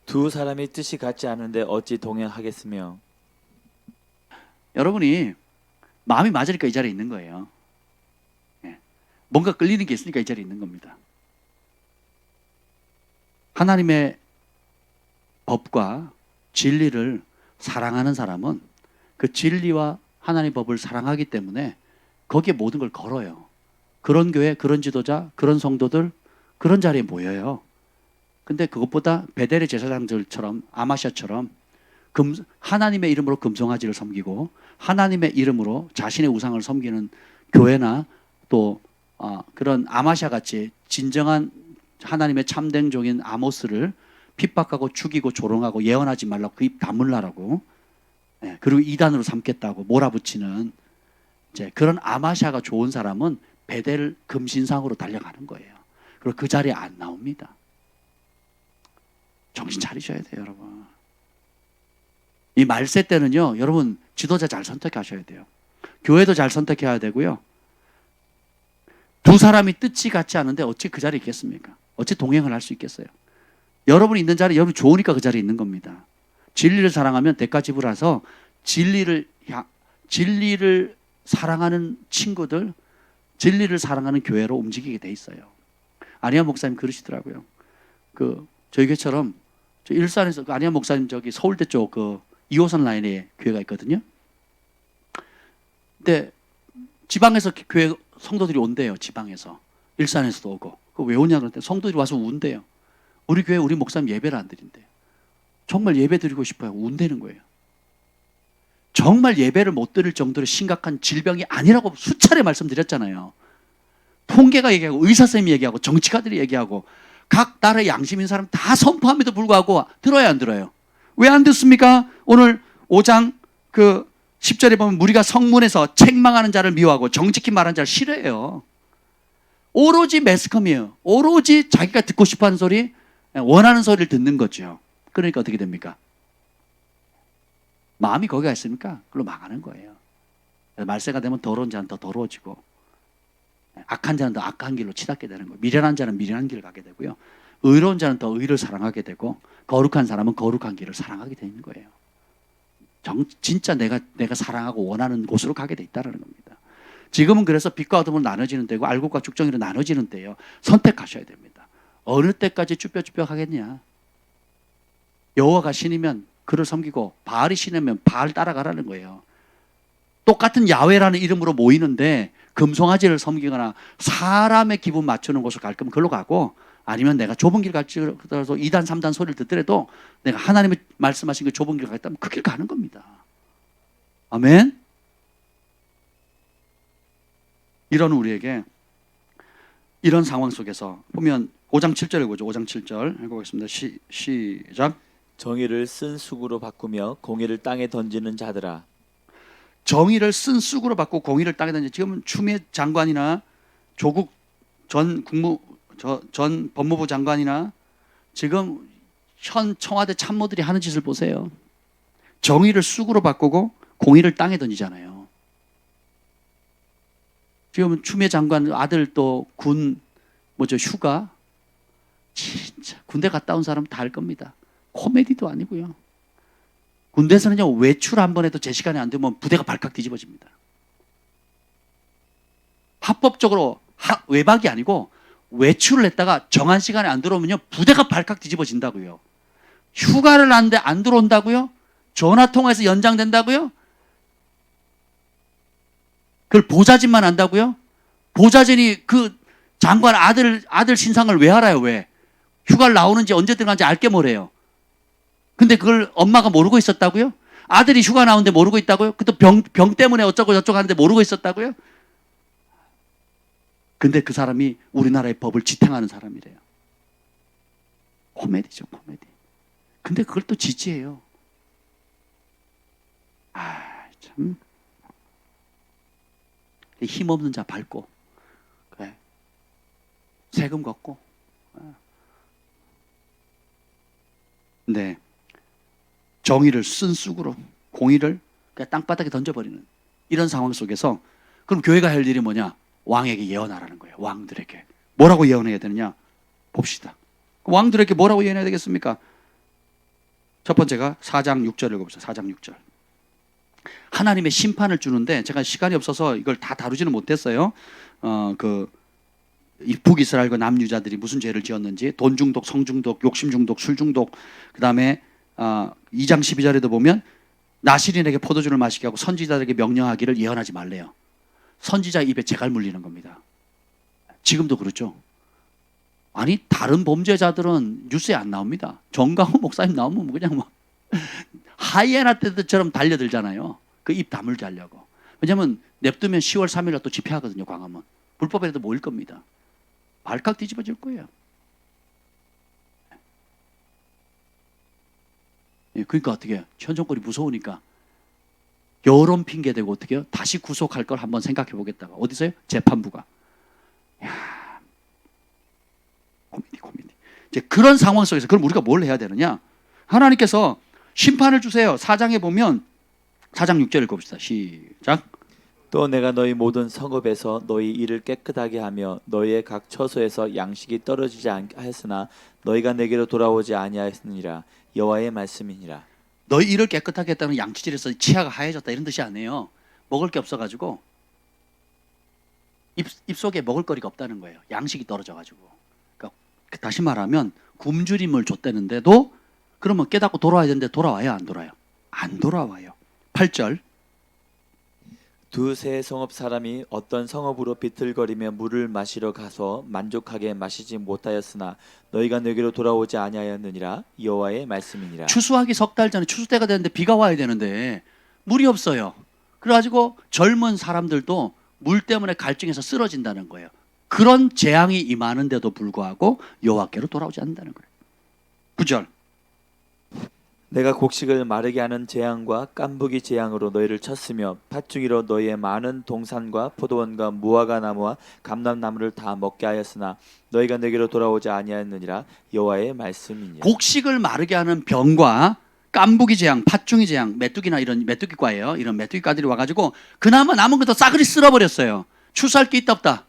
Speaker 2: 두 사람이 뜻이 같지 않은데 어찌 동행하겠으며.
Speaker 1: 여러분이 마음이 맞으니까 이 자리에 있는 거예요. 예. 뭔가 끌리는 게 있으니까 이 자리에 있는 겁니다. 하나님의 법과 진리를 사랑하는 사람은 그 진리와 하나님의 법을 사랑하기 때문에 거기에 모든 걸 걸어요. 그런 교회, 그런 지도자, 그런 성도들 그런 자리에 모여요. 근데 그것보다 베델의 제사장들처럼 아마샤처럼 하나님의 이름으로 금송아지를 섬기고 하나님의 이름으로 자신의 우상을 섬기는 교회나 또 그런 아마샤 같이 진정한 하나님의 참된 종인 아모스를 핍박하고 죽이고 조롱하고 예언하지 말라고 그 입 다물라라고, 그리고 이단으로 삼겠다고 몰아붙이는 이제 그런 아마샤가 좋은 사람은 베델 금신상으로 달려가는 거예요. 그리고 그 자리에 안 나옵니다. 정신 차리셔야 돼요, 여러분. 이 말세 때는요, 여러분 지도자 잘 선택하셔야 돼요. 교회도 잘 선택해야 되고요. 두 사람이 뜻이 같지 않은데 어찌 그 자리에 있겠습니까? 어찌 동행을 할 수 있겠어요? 여러분이 있는 자리, 여러분 좋으니까 그 자리에 있는 겁니다. 진리를 사랑하면 대가 지불해서 진리를 사랑하는 친구들, 진리를 사랑하는 교회로 움직이게 돼 있어요. 안희환 목사님 그러시더라고요. 저희 교회처럼 저 일산에서 안희환 목사님 저기 서울대 쪽 2호선 라인에 교회가 있거든요. 근데 지방에서 교회 성도들이 온대요. 지방에서 일산에서도 오고. 왜 오냐 그랬더니 성도들이 와서 운대요. 우리 교회 우리 목사님 예배를 안 드린대요. 정말 예배 드리고 싶어요. 운대는 거예요. 정말 예배를 못 드릴 정도로 심각한 질병이 아니라고 수차례 말씀드렸잖아요. 통계가 얘기하고 의사 선생님이 얘기하고 정치가들이 얘기하고 각 나라의 양심 있는 사람 다 선포함에도 불구하고 들어야 안 들어요? 왜 안 듣습니까? 오늘 5장 10절에 보면 우리가 성문에서 책망하는 자를 미워하고 정직히 말하는 자를 싫어해요. 오로지 매스컴이에요. 오로지 자기가 듣고 싶어하는 소리, 원하는 소리를 듣는 거죠. 그러니까 어떻게 됩니까? 마음이 거기가 있으니까 그걸로 망하는 거예요. 말세가 되면 더러운 자는 더 더러워지고 악한 자는 더 악한 길로 치닫게 되는 거예요. 미련한 자는 미련한 길을 가게 되고요. 의로운 자는 더 의를 사랑하게 되고 거룩한 사람은 거룩한 길을 사랑하게 되는 거예요. 진짜 내가 사랑하고 원하는 곳으로 가게 돼 있다는 겁니다. 지금은 그래서 빛과 어둠으로 나눠지는 때고 알곡과 죽정이로 나눠지는 때예요. 선택하셔야 됩니다. 어느 때까지 쭈뼛쭈뼛 하겠냐? 여호와가 신이면 그를 섬기고 바알이 신이면 바알 따라가라는 거예요. 똑같은 야훼라는 이름으로 모이는데 금송아지를 섬기거나 사람의 기분 맞추는 곳을 갈 거면 그걸로 가고, 아니면 내가 좁은 길 갈지라도 2단 3단 소리를 듣더라도 내가 하나님이 말씀하신 그 좁은 길 가겠다면 그 길 가는 겁니다. 아멘. 이런 우리에게 이런 상황 속에서 보면 5장 7절을 보죠. 5장 7절 읽어보겠습니다. 시작.
Speaker 2: 정의를 쓴 쑥으로 바꾸며 공의를 땅에 던지는 자들아.
Speaker 1: 정의를 쓴 쑥으로 바꾸고 공의를 땅에 던지. 지금 추미애 장관이나 조국 전 법무부 장관이나 지금 현 청와대 참모들이 하는 짓을 보세요. 정의를 쑥으로 바꾸고 공의를 땅에 던지잖아요. 지금 추미애 장관 아들 또 휴가, 진짜 군대 갔다 온 사람 다 알 겁니다. 코미디도 아니고요. 군대에서는요, 외출 한 번 해도 제 시간에 안 되면 부대가 발칵 뒤집어집니다. 합법적으로 외박이 아니고 외출을 했다가 정한 시간에 안 들어오면요, 부대가 발칵 뒤집어진다고요. 휴가를 하는데 안 들어온다고요? 전화 통화해서 연장된다고요? 그걸 보좌진만 한다고요? 보좌진이 그 장관 아들 신상을 왜 알아요? 왜? 휴가를 나오는지 언제 들어간지 알게 뭐래요? 근데 그걸 엄마가 모르고 있었다고요? 아들이 휴가 나오는데 모르고 있다고요? 그것도 병 때문에 어쩌고 저쩌고 하는데 모르고 있었다고요? 근데 그 사람이 우리나라의 법을 지탱하는 사람이래요. 코미디죠, 코미디. 근데 그걸 또 지지해요. 참. 힘없는 자 밟고, 그래. 세금 걷고. 네. 정의를 쓴 쑥으로 공의를 그냥 땅바닥에 던져버리는 이런 상황 속에서, 그럼 교회가 할 일이 뭐냐? 왕에게 예언하라는 거예요. 왕들에게 뭐라고 예언해야 되느냐? 봅시다. 왕들에게 뭐라고 예언해야 되겠습니까? 첫 번째가 4장 6절 읽어보세요. 4장 6절. 하나님의 심판을 주는데 제가 시간이 없어서 이걸 다 다루지는 못했어요. 북이스라엘과 남유자들이 무슨 죄를 지었는지, 돈 중독, 성 중독, 욕심 중독, 술 중독, 그 다음에 2장 12절에도 보면 나실인에게 포도주를 마시게 하고 선지자들에게 명령하기를 예언하지 말래요. 선지자 입에 재갈 물리는 겁니다. 지금도 그렇죠. 아니, 다른 범죄자들은 뉴스에 안 나옵니다. 정강호 목사님 나오면 그냥 하이에나 때처럼 달려들잖아요. 그 입 다물게 하려고. 왜냐하면 냅두면 10월 3일날 또 집회하거든요. 광화문. 불법이라도 모일 겁니다. 발칵 뒤집어질 거예요. 그러니까 어떻게 해요? 현 정권이 무서우니까 여론 핑계 대고 어떻게 해요? 다시 구속할 걸 한번 생각해 보겠다가 어디서요? 재판부가. 야, 코미디. 이제 그런 상황 속에서 그럼 우리가 뭘 해야 되느냐? 하나님께서 심판을 주세요. 4장에 보면 4장 6절을 읽어봅시다. 시작.
Speaker 2: 또 내가 너희 모든 성읍에서 너희 일을 깨끗하게 하며 너희의 각 처소에서 양식이 떨어지지 않하였으나 너희가 내게로 돌아오지 아니하였느니라. 여호와의 말씀이니라.
Speaker 1: 너희 일을 깨끗하게 했다는 양치질에서 치아가 하얘졌다 이런 뜻이 아니에요. 먹을 게 없어가지고 입속에 먹을 거리가 없다는 거예요. 양식이 떨어져가지고. 그러니까 다시 말하면 굶주림을 줬다는데도 그러면 깨닫고 돌아와야 되는데 돌아와요? 안 돌아요? 안 돌아와요. 8절.
Speaker 2: 두세 성읍 사람이 어떤 성읍으로 비틀거리며 물을 마시러 가서 만족하게 마시지 못하였으나 너희가 내게로 돌아오지 아니하였느니라. 여호와의 말씀이니라.
Speaker 1: 추수하기 석 달 전에 추수 때가 되는데 비가 와야 되는데 물이 없어요. 그래가지고 젊은 사람들도 물 때문에 갈증해서 쓰러진다는 거예요. 그런 재앙이 임하는데도 불구하고 여호와께로 돌아오지 않는다는 거예요. 9절.
Speaker 2: 내가 곡식을 마르게 하는 재앙과 깐부기 재앙으로 너희를 쳤으며 팥중이로 너희의 많은 동산과 포도원과 무화과 나무와 감람나무를 다 먹게 하였으나 너희가 내게로 돌아오지 아니하였느니라. 여호와의 말씀이니라.
Speaker 1: 곡식을 마르게 하는 병과 깐부기 재앙, 팥중이 재앙, 메뚜기나 이런 메뚜기과예요. 이런 메뚜기과들이 와가지고 그나마 남은 것도 싸그리 쓸어버렸어요. 추수할 게 있다 없다?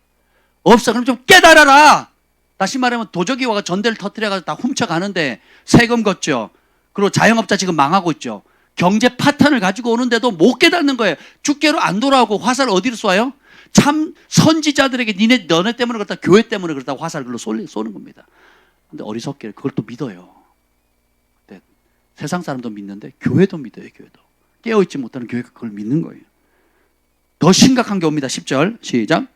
Speaker 1: 없어. 그럼 좀 깨달아라. 다시 말하면 도적이 와가 전대를 터뜨려가지고 다 훔쳐가는데 세금 걷죠. 그리고 자영업자 지금 망하고 있죠. 경제 파탄을 가지고 오는데도 못 깨닫는 거예요. 주께로 안 돌아오고 화살을 어디로 쏴요? 참 선지자들에게 너네 때문에 그렇다, 교회 때문에 그렇다고 화살을 글로 쏘는 겁니다. 근데 어리석게 그걸 또 믿어요. 근데 세상 사람도 믿는데 교회도 믿어요. 교회도. 깨어있지 못하는 교회가 그걸 믿는 거예요. 더 심각한 게 옵니다. 10절 시작.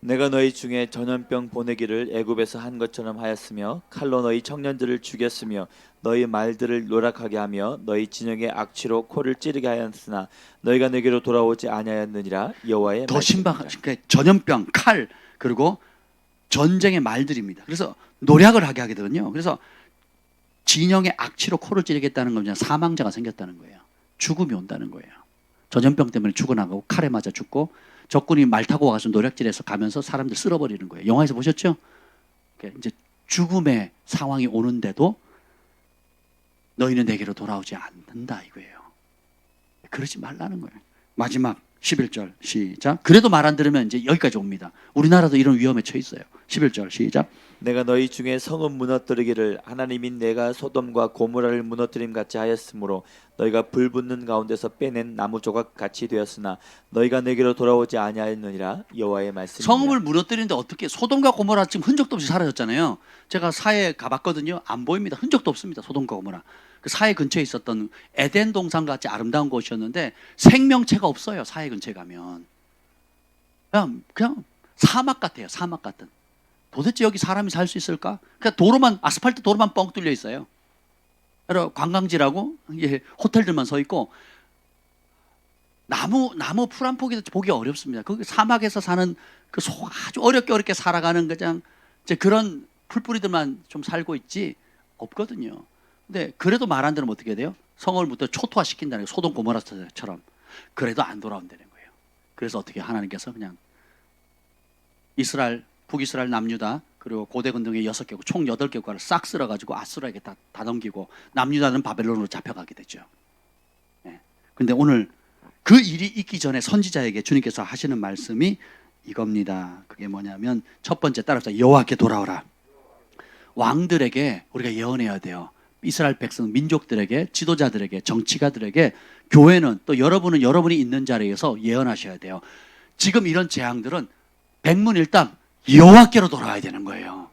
Speaker 2: 내가 너희 중에 전염병 보내기를 애굽에서 한 것처럼 하였으며 칼로 너희 청년들을 죽였으며 너희 말들을 노락하게 하며 너희 진영의 악취로 코를 찌르게 하였으나 너희가 내게로 돌아오지 아니하였느니라. 여호와의
Speaker 1: 더
Speaker 2: 말씀이니라.
Speaker 1: 심각한 그러니까 전염병, 칼 그리고 전쟁의 말들입니다. 그래서 노략을 하게 하게 되거든요. 그래서 진영의 악취로 코를 찌르겠다는 건 그냥 사망자가 생겼다는 거예요. 죽음이 온다는 거예요. 전염병 때문에 죽어나가고 칼에 맞아 죽고 적군이 말 타고 와서 노략질해서 가면서 사람들 쓸어버리는 거예요. 영화에서 보셨죠? 이제 죽음의 상황이 오는데도 너희는 내게로 돌아오지 않는다 이거예요. 그러지 말라는 거예요. 마지막 11절 시작. 그래도 말 안 들으면 이제 여기까지 옵니다. 우리나라도 이런 위험에 처해 있어요. 11절 시작.
Speaker 2: 내가 너희 중에 성읍 무너뜨리기를 하나님인 내가 소돔과 고모라를 무너뜨림 같이 하였으므로 너희가 불 붙는 가운데서 빼낸 나무 조각 같이 되었으나 너희가 내게로 돌아오지 아니하였느니라. 여호와의 말씀이니라.
Speaker 1: 성읍을 무너뜨리는데 어떻게 소돔과 고모라 지금 흔적도 없이 사라졌잖아요. 제가 사해 가봤거든요. 안 보입니다. 흔적도 없습니다. 소돔과 고모라. 그 사해 근처에 있었던 에덴 동산 같이 아름다운 곳이었는데 생명체가 없어요. 사해 근처에 가면 그냥 사막 같아요. 사막 같은. 도대체 여기 사람이 살 수 있을까? 그냥 도로만 아스팔트 도로만 뻥 뚫려 있어요. 그래서 관광지라고 호텔들만 서 있고 나무 풀 한 포기도 보기 어렵습니다. 거기 사막에서 사는 그 아주 어렵게 살아가는 그냥 이제 그런 풀뿌리들만 좀 살고 있지 없거든요. 근데 그래도 말 안 들으면 어떻게 돼요? 성읍부터 초토화 시킨다는 거예요. 소돔 고모라처럼. 그래도 안 돌아온다는 거예요. 그래서 어떻게 하나님께서 그냥 이스라엘 북이스라엘 남유다 그리고 고대 근동의 6개국 총 8개국을 싹 쓸어가지고 아수라에게 다 넘기고 남유다는 바벨론으로 잡혀가게 되죠. 근데 오늘 그 일이 있기 전에 선지자에게 주님께서 하시는 말씀이 이겁니다. 그게 뭐냐면 첫 번째 따라서 여호와께 돌아오라. 왕들에게 우리가 예언해야 돼요. 이스라엘 백성 민족들에게 지도자들에게 정치가들에게 교회는 또 여러분은 여러분이 있는 자리에서 예언하셔야 돼요. 지금 이런 재앙들은 백문일답 여호와께로 돌아와야 되는 거예요.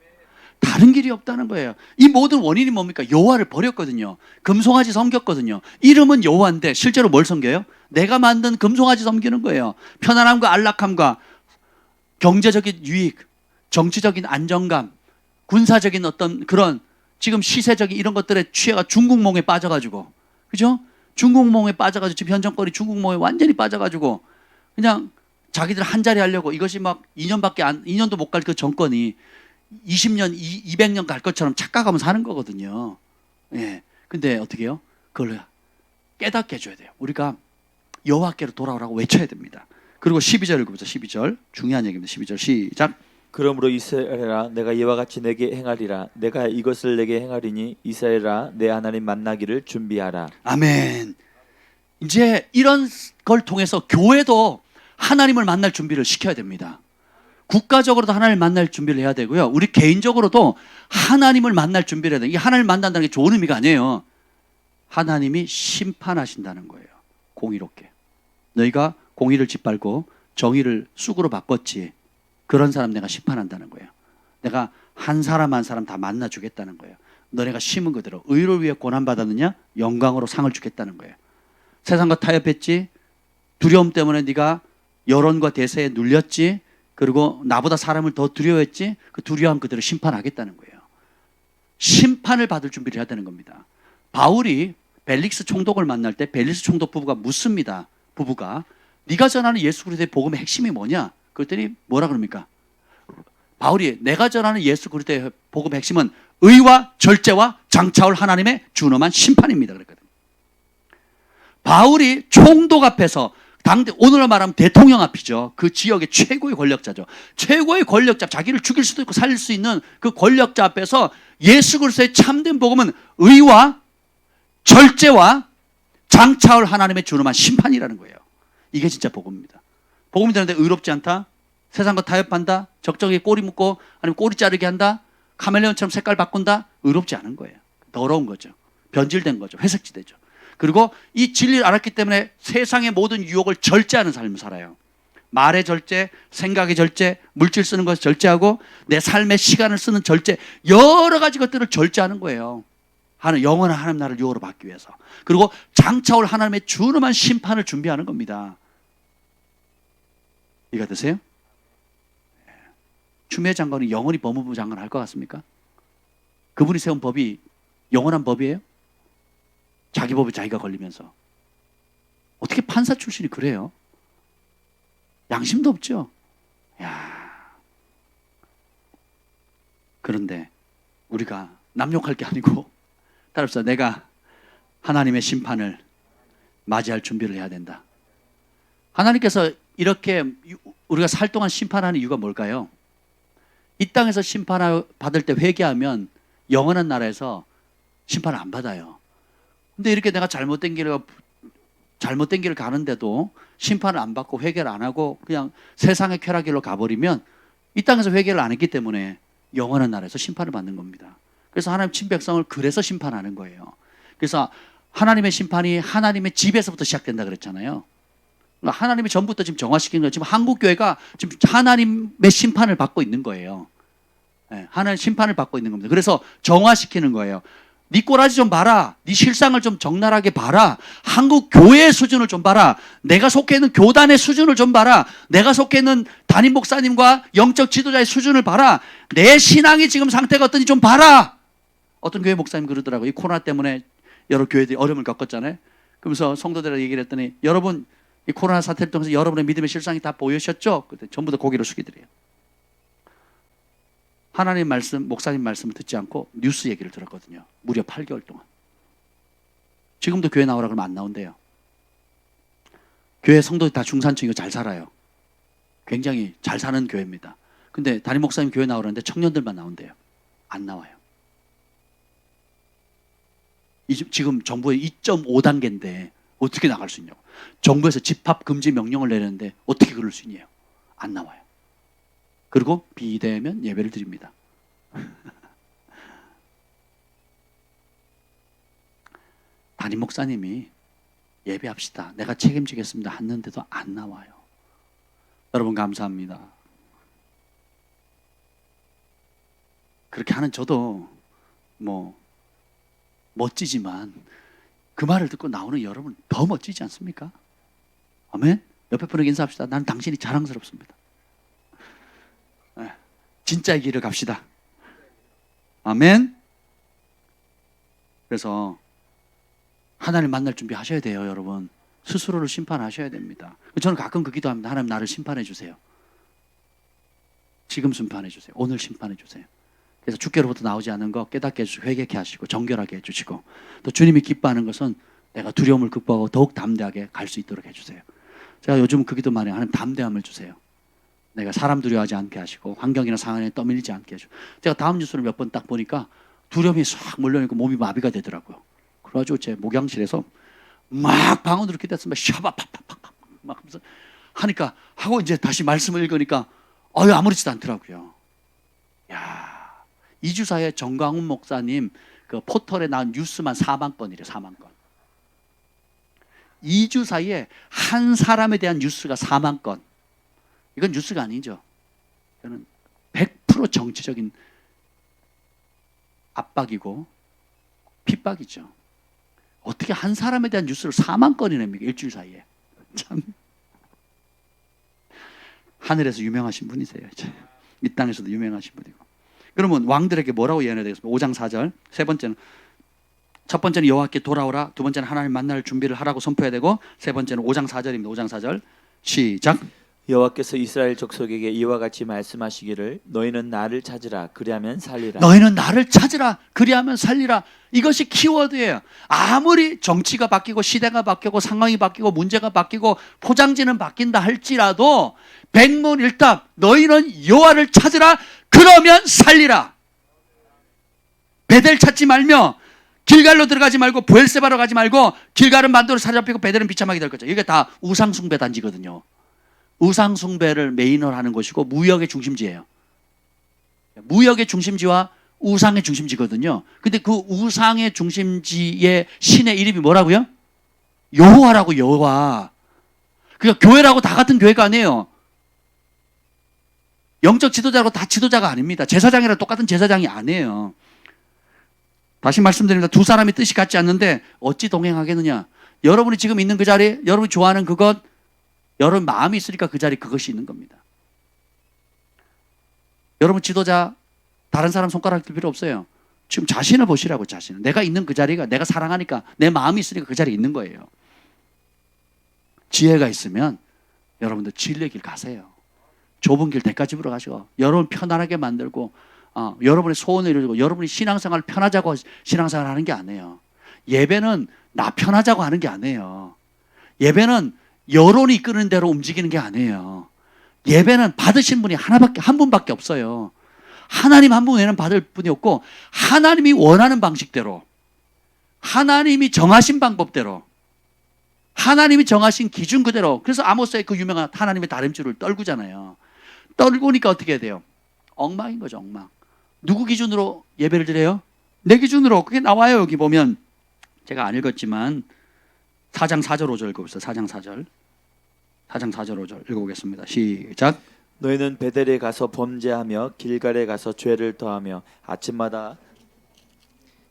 Speaker 1: 다른 길이 없다는 거예요. 이 모든 원인이 뭡니까? 여호와를 버렸거든요. 금송아지 섬겼거든요. 이름은 여호와인데 실제로 뭘 섬겨요? 내가 만든 금송아지 섬기는 거예요. 편안함과 안락함과 경제적인 유익, 정치적인 안정감, 군사적인 어떤 그런 지금 시세적인 이런 것들에 취해가 중국몽에 빠져가지고, 그죠? 중국몽에 빠져가지고 지금 현정거리 중국몽에 완전히 빠져가지고 그냥 자기들 한 자리 하려고 이것이 막 2년도 못 갈 그 정권이 20년, 200년 갈 것처럼 착각하면 사는 거거든요. 예. 근데 어떻게 해요? 그걸 깨닫게 해줘야 돼요. 우리가 여호와께로 돌아오라고 외쳐야 됩니다. 그리고 12절 읽어보자. 12절 중요한 얘기입니다. 12절 시작.
Speaker 2: 그러므로 이스라엘아 내가 이와 같이 내게 행하리라. 내가 이것을 내게 행하리니 이스라엘아 내 하나님 만나기를 준비하라.
Speaker 1: 아멘. 이제 이런 걸 통해서 교회도 하나님을 만날 준비를 시켜야 됩니다. 국가적으로도 하나님을 만날 준비를 해야 되고요. 우리 개인적으로도 하나님을 만날 준비를 해야 돼요. 이 하나님을 만난다는 게 좋은 의미가 아니에요. 하나님이 심판하신다는 거예요. 공의롭게. 너희가 공의를 짓밟고 정의를 쑥으로 바꿨지. 그런 사람 내가 심판한다는 거예요. 내가 한 사람 한 사람 다 만나주겠다는 거예요. 너네가 심은 그대로 의를 위해 고난받았느냐? 영광으로 상을 주겠다는 거예요. 세상과 타협했지? 두려움 때문에 네가 여론과 대세에 눌렸지? 그리고 나보다 사람을 더 두려워했지? 그 두려움 그대로 심판하겠다는 거예요. 심판을 받을 준비를 해야 되는 겁니다. 바울이 벨릭스 총독을 만날 때 벨릭스 총독 부부가 묻습니다. 부부가 네가 전하는 예수 그리스도의 복음의 핵심이 뭐냐? 그랬더니 뭐라 그럽니까? 바울이 내가 전하는 예수 그리스도의 복음의 핵심은 의와 절제와 장차올 하나님의 준엄한 심판입니다. 그랬거든요. 바울이 총독 앞에서 오늘로 말하면 대통령 앞이죠. 그 지역의 최고의 권력자죠. 최고의 권력자, 자기를 죽일 수도 있고 살릴 수 있는 그 권력자 앞에서 예수 그리스도의 참된 복음은 의와 절제와 장차올 하나님의 준엄한 심판이라는 거예요. 이게 진짜 복음입니다. 복음이 되는데 의롭지 않다? 세상과 타협한다? 적적이 꼬리 묶고 아니면 꼬리 자르게 한다? 카멜레온처럼 색깔 바꾼다? 의롭지 않은 거예요. 더러운 거죠. 변질된 거죠. 회색지대죠. 그리고 이 진리를 알았기 때문에 세상의 모든 유혹을 절제하는 삶을 살아요. 말의 절제, 생각의 절제, 물질 쓰는 것을 절제하고 내 삶의 시간을 쓰는 절제, 여러 가지 것들을 절제하는 거예요. 영원한 하나님 나라를 유혹으로 받기 위해서. 그리고 장차올 하나님의 준엄한 심판을 준비하는 겁니다. 이해가 되세요? 추미애 장관이 영원히 법무부 장관을 할 것 같습니까? 그분이 세운 법이 영원한 법이에요? 자기 법에 자기가 걸리면서. 어떻게 판사 출신이 그래요? 양심도 없죠? 야. 그런데 우리가 남욕할 게 아니고 따라서 내가 하나님의 심판을 맞이할 준비를 해야 된다. 하나님께서 이렇게 우리가 살 동안 심판하는 이유가 뭘까요? 이 땅에서 심판을 받을 때 회개하면 영원한 나라에서 심판을 안 받아요. 근데 이렇게 내가 잘못된 길을 가는데도 심판을 안 받고 회개를 안 하고 그냥 세상의 쾌락길로 가버리면 이 땅에서 회개를 안 했기 때문에 영원한 나라에서 심판을 받는 겁니다. 그래서 하나님 친백성을 그래서 심판하는 거예요. 그래서 하나님의 심판이 하나님의 집에서부터 시작된다 그랬잖아요. 그러니까 하나님이 전부터 지금 정화시킨 거예요. 지금 한국교회가 지금 하나님의 심판을 받고 있는 거예요. 하나님의 심판을 받고 있는 겁니다. 그래서 정화시키는 거예요. 네 꼬라지 좀 봐라. 네 실상을 좀 적나라하게 봐라. 한국 교회의 수준을 좀 봐라. 내가 속해 있는 교단의 수준을 좀 봐라. 내가 속해 있는 담임 목사님과 영적 지도자의 수준을 봐라. 내 신앙이 지금 상태가 어떤지 좀 봐라. 어떤 교회 목사님 그러더라고요. 이 코로나 때문에 여러 교회들이 어려움을 겪었잖아요. 그러면서 성도들에게 얘기를 했더니 여러분 이 코로나 사태를 통해서 여러분의 믿음의 실상이 다 보이셨죠? 그때 전부 다 고개를 숙이더래요. 하나님 말씀, 목사님 말씀을 듣지 않고 뉴스 얘기를 들었거든요. 무려 8개월 동안. 지금도 교회 나오라 그러면 안 나온대요. 교회 성도들 다 중산층이고 잘 살아요. 굉장히 잘 사는 교회입니다. 근데 담임 목사님 교회 나오라는데 청년들만 나온대요. 안 나와요. 지금 정부의 2.5단계인데 어떻게 나갈 수 있냐고. 정부에서 집합 금지 명령을 내렸는데 어떻게 그럴 수 있냐고. 안 나와요. 그리고 비대면 예배를 드립니다. 담임 목사님이 예배합시다. 내가 책임지겠습니다. 했는데도 안 나와요. 여러분 감사합니다. 그렇게 하는 저도 멋지지만 그 말을 듣고 나오는 여러분 더 멋지지 않습니까? 아멘? 옆에 분에게 인사합시다. 난 당신이 자랑스럽습니다. 진짜의 길을 갑시다. 아멘? 그래서 하나님 만날 준비 하셔야 돼요, 여러분. 스스로를 심판하셔야 됩니다. 저는 가끔 그 기도합니다. 하나님 나를 심판해 주세요. 지금 심판해 주세요. 오늘 심판해 주세요. 그래서 주께로부터 나오지 않은 거 깨닫게 해주시고 회개케 하시고 정결하게 해주시고 또 주님이 기뻐하는 것은 내가 두려움을 극복하고 더욱 담대하게 갈 수 있도록 해주세요. 제가 요즘 그 기도 많이 하나님 담대함을 주세요. 내가 사람 두려워하지 않게 하시고 환경이나 상황에 떠밀리지 않게 해주고. 제가 다음 뉴스를 몇 번 딱 보니까 두려움이 싹 몰려오니까 몸이 마비가 되더라고요. 그래가지고 제 목양실에서 막 방언으로 기도했으면 샤바팍팍팍 막 하면서 하니까 하고 이제 다시 말씀을 읽으니까 아무렇지도 않더라고요. 야, 2주 사이에 정광훈 목사님 그 포털에 나온 뉴스만 4만 건이래. 4만 건. 2주 사이에 한 사람에 대한 뉴스가 4만 건. 이건 뉴스가 아니죠. 이거는 100% 정치적인 압박이고 핍박이죠. 어떻게 한 사람에 대한 뉴스를 4만 건이 냅니까? 일주일 사이에. 참. 하늘에서 유명하신 분이세요. 이 땅에서도 유명하신 분이고. 그러면 왕들에게 뭐라고 예언해야 되겠습니까? 5장 4절. 세 번째는, 첫 번째는 여호와께 돌아오라. 두 번째는 하나님 만날 준비를 하라고 선포해야 되고, 세 번째는 5장 4절입니다. 5장 4절. 시작.
Speaker 2: 여호와께서 이스라엘 족속에게 이와 같이 말씀하시기를 너희는 나를 찾으라 그리하면 살리라.
Speaker 1: 너희는 나를 찾으라 그리하면 살리라. 이것이 키워드예요. 아무리 정치가 바뀌고 시대가 바뀌고 상황이 바뀌고 문제가 바뀌고 포장지는 바뀐다 할지라도 백문일답 너희는 여호와를 찾으라 그러면 살리라. 베델 찾지 말며 길갈로 들어가지 말고 브엘세바로 가지 말고 길갈은 만도로 사로잡히고 베델은 비참하게 될 거죠. 이게 다 우상숭배 단지거든요. 우상숭배를 메인으로 하는 것이고 무역의 중심지예요. 무역의 중심지와 우상의 중심지거든요. 근데 그 우상의 중심지의 신의 이름이 뭐라고요? 여호와라고. 여호와. 그러니까 교회라고 다 같은 교회가 아니에요. 영적 지도자라고 다 지도자가 아닙니다. 제사장이랑 똑같은 제사장이 아니에요. 다시 말씀드립니다. 두 사람이 뜻이 같지 않는데 어찌 동행하겠느냐. 여러분이 지금 있는 그 자리, 여러분이 좋아하는 그것, 여러분 마음이 있으니까 그 자리 그것이 있는 겁니다. 여러분 지도자 다른 사람 손가락 들 필요 없어요. 지금 자신을 보시라고. 자신을. 내가 있는 그 자리가 내가 사랑하니까 내 마음이 있으니까 그 자리에 있는 거예요. 지혜가 있으면 여러분들 진리의 길 가세요. 좁은 길 대가집으로 가시고 여러분 편안하게 만들고 여러분의 소원을 이루고 여러분이 신앙생활을 편하자고 신앙생활을 하는 게 아니에요. 예배는 나 편하자고 하는 게 아니에요. 예배는 여론이 이끄는 대로 움직이는 게 아니에요. 예배는 받으신 분이 한 분밖에 없어요. 하나님 한 분 외에는 받을 분이 없고 하나님이 원하는 방식대로 하나님이 정하신 방법대로 하나님이 정하신 기준 그대로. 그래서 아모스의 그 유명한 하나님의 다림줄을 떨구잖아요. 떨구니까 어떻게 해야 돼요? 엉망인 거죠. 엉망. 누구 기준으로 예배를 드려요? 내 기준으로. 그게 나와요. 여기 보면 제가 안 읽었지만 4장 4절 5절 읽어보세요. 4장 4절 5절 읽어보겠습니다. 시작.
Speaker 2: 너희는 베델에 가서 범죄하며 길갈에 가서 죄를 더하며 아침마다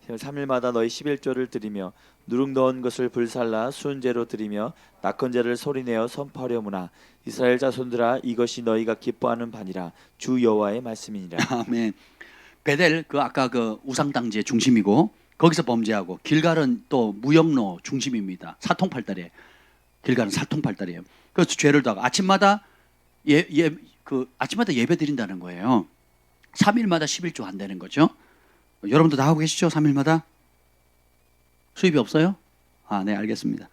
Speaker 2: 3일마다 너희 11조를 드리며 누룩 넣은 것을 불살라 순제로 드리며 낙헌제를 소리내어 선포하려무나 이스라엘 자손들아 이것이 너희가 기뻐하는 바니라 주 여호와의 말씀이니라.
Speaker 1: 아멘. 베델 그 아까 그 우상당지의 중심이고 거기서 범죄하고 길갈은 또 무역로 중심입니다. 사통팔달이에요. 길갈은 사통팔달이에요. 그래서 죄를 더하고 아침마다 아침마다 예배 드린다는 거예요. 3일마다 11조 한다는 거죠. 여러분도 다 하고 계시죠? 3일마다? 수입이 없어요? 네, 알겠습니다.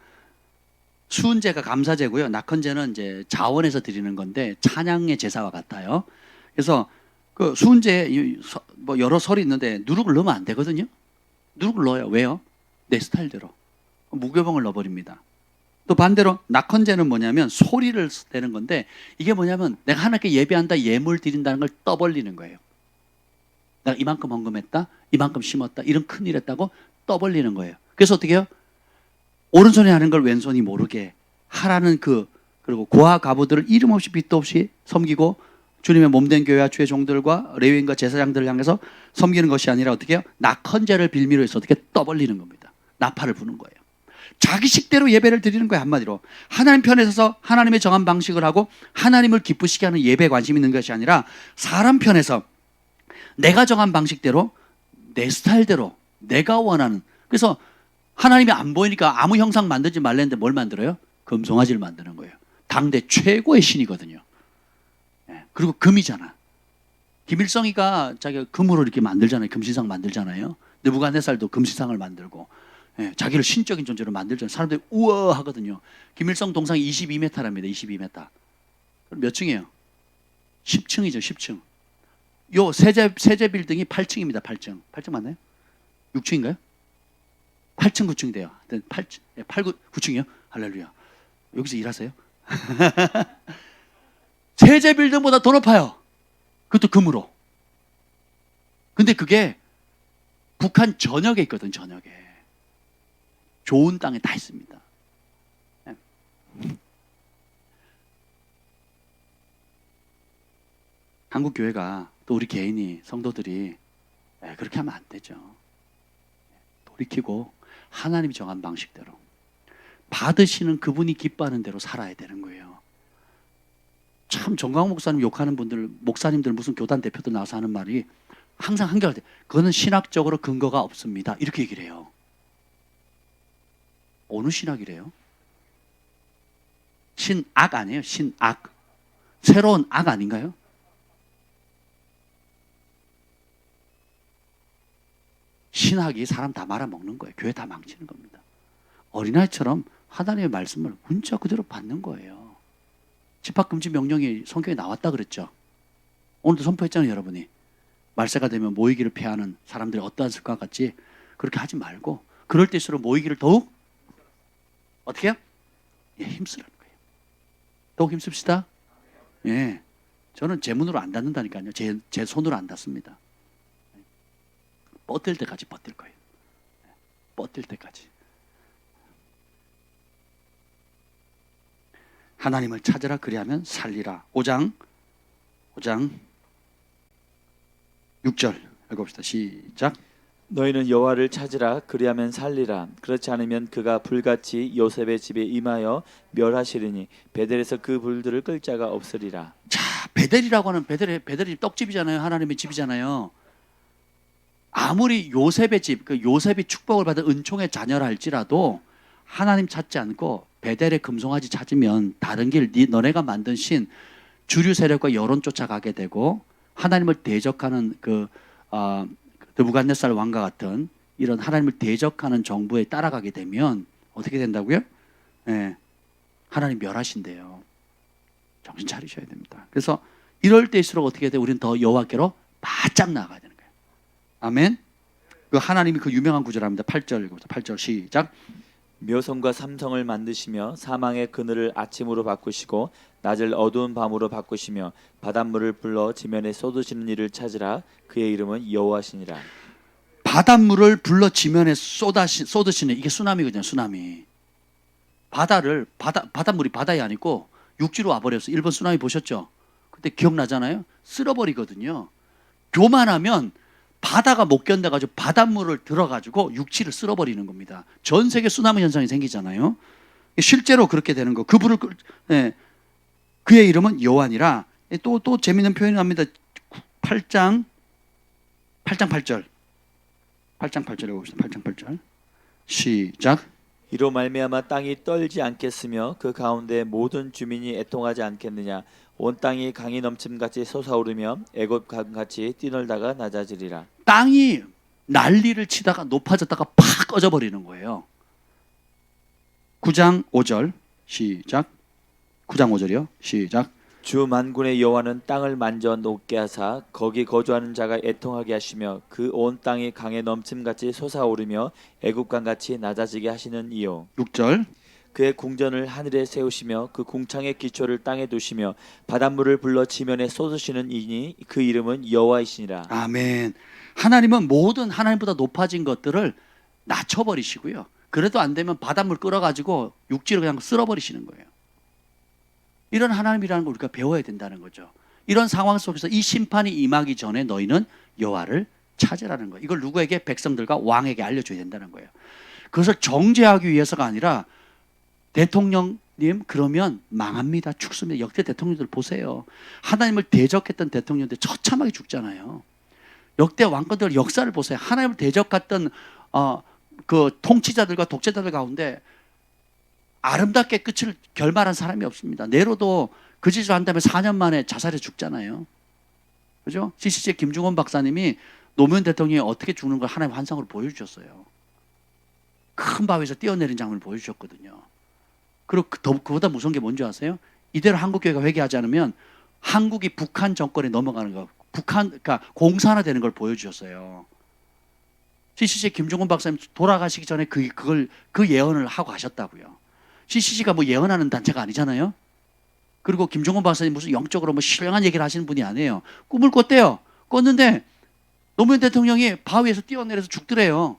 Speaker 1: 수은제가 감사제고요. 낙헌제는 이제 자원에서 드리는 건데 찬양의 제사와 같아요. 그래서 그 수은제 뭐 여러 설이 있는데 누룩을 넣으면 안 되거든요. 누룩을 넣어요. 왜요? 내 스타일대로. 무교병을 넣어버립니다. 또 반대로 낙헌제는 뭐냐면 소리를 내는 건데 이게 뭐냐면 내가 하나님께 예배한다, 예물 드린다는 걸 떠벌리는 거예요. 내가 이만큼 헌금했다, 이만큼 심었다, 이런 큰일 했다고 떠벌리는 거예요. 그래서 어떻게 해요? 오른손이 하는 걸 왼손이 모르게 하라는 그리고 고아 가부들을 이름 없이 빚도 없이 섬기고 주님의 몸된 교회와 주의 종들과 레위인과 제사장들을 향해서 섬기는 것이 아니라 어떻게 해요? 낙헌제를 빌미로 해서 어떻게 떠벌리는 겁니다. 나팔을 부는 거예요. 자기 식대로 예배를 드리는 거예요. 한마디로 하나님 편에 서서 하나님의 정한 방식을 하고 하나님을 기쁘시게 하는 예배에 관심 있는 것이 아니라 사람 편에서 내가 정한 방식대로 내 스타일대로 내가 원하는. 그래서 하나님이 안 보이니까 아무 형상 만들지 말랬는데 뭘 만들어요? 금송아지를 만드는 거예요. 당대 최고의 신이거든요. 그리고 금이잖아. 김일성이가 자기가 금으로 이렇게 만들잖아요. 금신상 만들잖아요. 느부갓네살도 금신상을 만들고 자기를 신적인 존재로 만들잖아요. 사람들이 우와 하거든요. 김일성 동상이 22m랍니다. 22m. 그럼 몇 층이에요? 10층이죠, 10층. 요 세제 빌딩이 8층입니다, 8층. 8층 맞나요? 6층인가요? 8층, 9층 돼요. 8층, 8, 9층이요? 할렐루야. 여기서 일하세요? 세제 빌딩보다 더 높아요. 그것도 금으로. 근데 그게 북한 전역에 있거든, 전역에. 좋은 땅에 다 있습니다. 한국 교회가 또 우리 개인이 성도들이 그렇게 하면 안 되죠. 돌이키고 하나님이 정한 방식대로 받으시는 그분이 기뻐하는 대로 살아야 되는 거예요. 참 정광훈 목사님 욕하는 분들, 목사님들 무슨 교단 대표들 나와서 하는 말이 항상 한결같아요. 그거는 신학적으로 근거가 없습니다. 이렇게 얘기를 해요. 어느 신학이래요? 신악 아니에요? 신악. 새로운 악 아닌가요? 신학이 사람 다 말아먹는 거예요. 교회 다 망치는 겁니다. 어린아이처럼 하나님의 말씀을 문자 그대로 받는 거예요. 집합금지 명령이 성경에 나왔다 그랬죠. 오늘도 선포했잖아요, 여러분이. 말세가 되면 모이기를 피하는 사람들이 어떠한 습관 같지? 그렇게 하지 말고 그럴 때일수록 모이기를 더욱 어떻게 해요? 힘쓰라는 거예요. 더욱 힘씁시다. 예, 저는 제 문으로 안 닫는다니까요. 제 손으로 안 닫습니다. 버틸 때까지 버틸 거예요. 버틸 때까지. 하나님을 찾으라 그리하면 살리라. 5장 6절 읽어봅시다. 시작.
Speaker 2: 너희는 여호와를 찾으라 그리하면 살리라. 그렇지 않으면 그가 불같이 요셉의 집에 임하여 멸하시리니 베델에서 그 불들을 끌 자가 없으리라.
Speaker 1: 자, 베델이라고 하는 베델이 떡집이잖아요. 하나님의 집이잖아요. 아무리 요셉의 집, 그 요셉이 축복을 받은 은총의 자녀라 할지라도 하나님 찾지 않고 베델의 금송아지 찾으면 다른 길, 너네가 만든 신 주류 세력과 여론 쫓아가게 되고 하나님을 대적하는 느부갓네살 왕과 같은 이런 하나님을 대적하는 정부에 따라가게 되면 어떻게 된다고요? 네, 하나님 멸하신대요. 정신 차리셔야 됩니다. 그래서 이럴 때일수록 어떻게 돼요? 우리는 더 여호와께로 바짝 나아가야 되는 거예요. 아멘. 그 하나님이 그 유명한 구절합니다. 8절 읽어보세요. 8절 시작.
Speaker 2: 묘성과 삼성을 만드시며 사망의 그늘을 아침으로 바꾸시고 낮을 어두운 밤으로 바꾸시며 바닷물을 불러 지면에 쏟으시는 이를 찾으라. 그의 이름은 여호와시니라.
Speaker 1: 바닷물을 불러 지면에 쏟으시는, 이게 쓰나미거든요. 쓰나미. 바닷물이 바다에 아니고 육지로 와버렸어요. 일본 쓰나미 보셨죠? 그때 기억나잖아요. 쓸어버리거든요. 교만하면 바다가 못 견뎌가지고 바닷물을 들어가지고 육지를 쓸어버리는 겁니다. 전 세계 쓰나미 현상이 생기잖아요. 실제로 그렇게 되는 거. 그의 이름은 여호와니라. 또 재밌는 표현이 나옵니다. 8장 8절. 8장 8절 해봅시다. 8장 8절. 시작.
Speaker 2: 이로 말미암아 땅이 떨지 않겠으며 그 가운데 모든 주민이 애통하지 않겠느냐. 온 땅이 강이 넘침같이 솟아오르며 애굽 강같이 뛰놀다가 낮아지리라.
Speaker 1: 땅이 난리를 치다가 높아졌다가 팍 꺼져버리는 거예요. 9장 5절 시작. 9장 5절이요. 시작.
Speaker 2: 주 만군의 여호와는 땅을 만져 녹게 하사 거기 거주하는 자가 애통하게 하시며 그 온 땅이 강에 넘침같이 솟아오르며 애굽강같이 낮아지게 하시는 이요.
Speaker 1: 6절.
Speaker 2: 그의 궁전을 하늘에 세우시며 그 궁창의 기초를 땅에 두시며 바닷물을 불러 지면에 쏟으시는 이니 그 이름은 여호와이시니라.
Speaker 1: 아멘. 하나님은 모든 하나님보다 높아진 것들을 낮춰버리시고요. 그래도 안 되면 바닷물 끌어가지고 육지를 그냥 쓸어버리시는 거예요. 이런 하나님이라는 걸 우리가 배워야 된다는 거죠. 이런 상황 속에서 이 심판이 임하기 전에 너희는 여호와를 찾으라는 거예요. 이걸 누구에게? 백성들과 왕에게 알려줘야 된다는 거예요. 그것을 정죄하기 위해서가 아니라 대통령님 그러면 망합니다. 죽습니다. 역대 대통령들 보세요. 하나님을 대적했던 대통령들 처참하게 죽잖아요. 역대 왕권들 역사를 보세요. 하나님을 대적했던 그 통치자들과 독재자들 가운데 아름답게 끝을 결말한 사람이 없습니다. 네로도 그 짓을 한 다음에 4년 만에 자살해 죽잖아요. 그죠? CCC의 김중원 박사님이 노무현 대통령이 어떻게 죽는 걸 하나님 환상으로 보여주셨어요. 큰 바위에서 뛰어내린 장면을 보여주셨거든요. 그리고 그보다 무서운 게 뭔지 아세요? 이대로 한국교회가 회개하지 않으면 한국이 북한 정권에 넘어가는 거, 그러니까 공산화되는 걸 보여주셨어요. CCC 김종원 박사님 돌아가시기 전에 그 예언을 하고 가셨다고요. CCC가 뭐 예언하는 단체가 아니잖아요. 그리고 김종원 박사님 무슨 영적으로 뭐 신령한 얘기를 하시는 분이 아니에요. 꿈을 꿨대요. 꿨는데 노무현 대통령이 바위에서 뛰어내려서 죽더래요.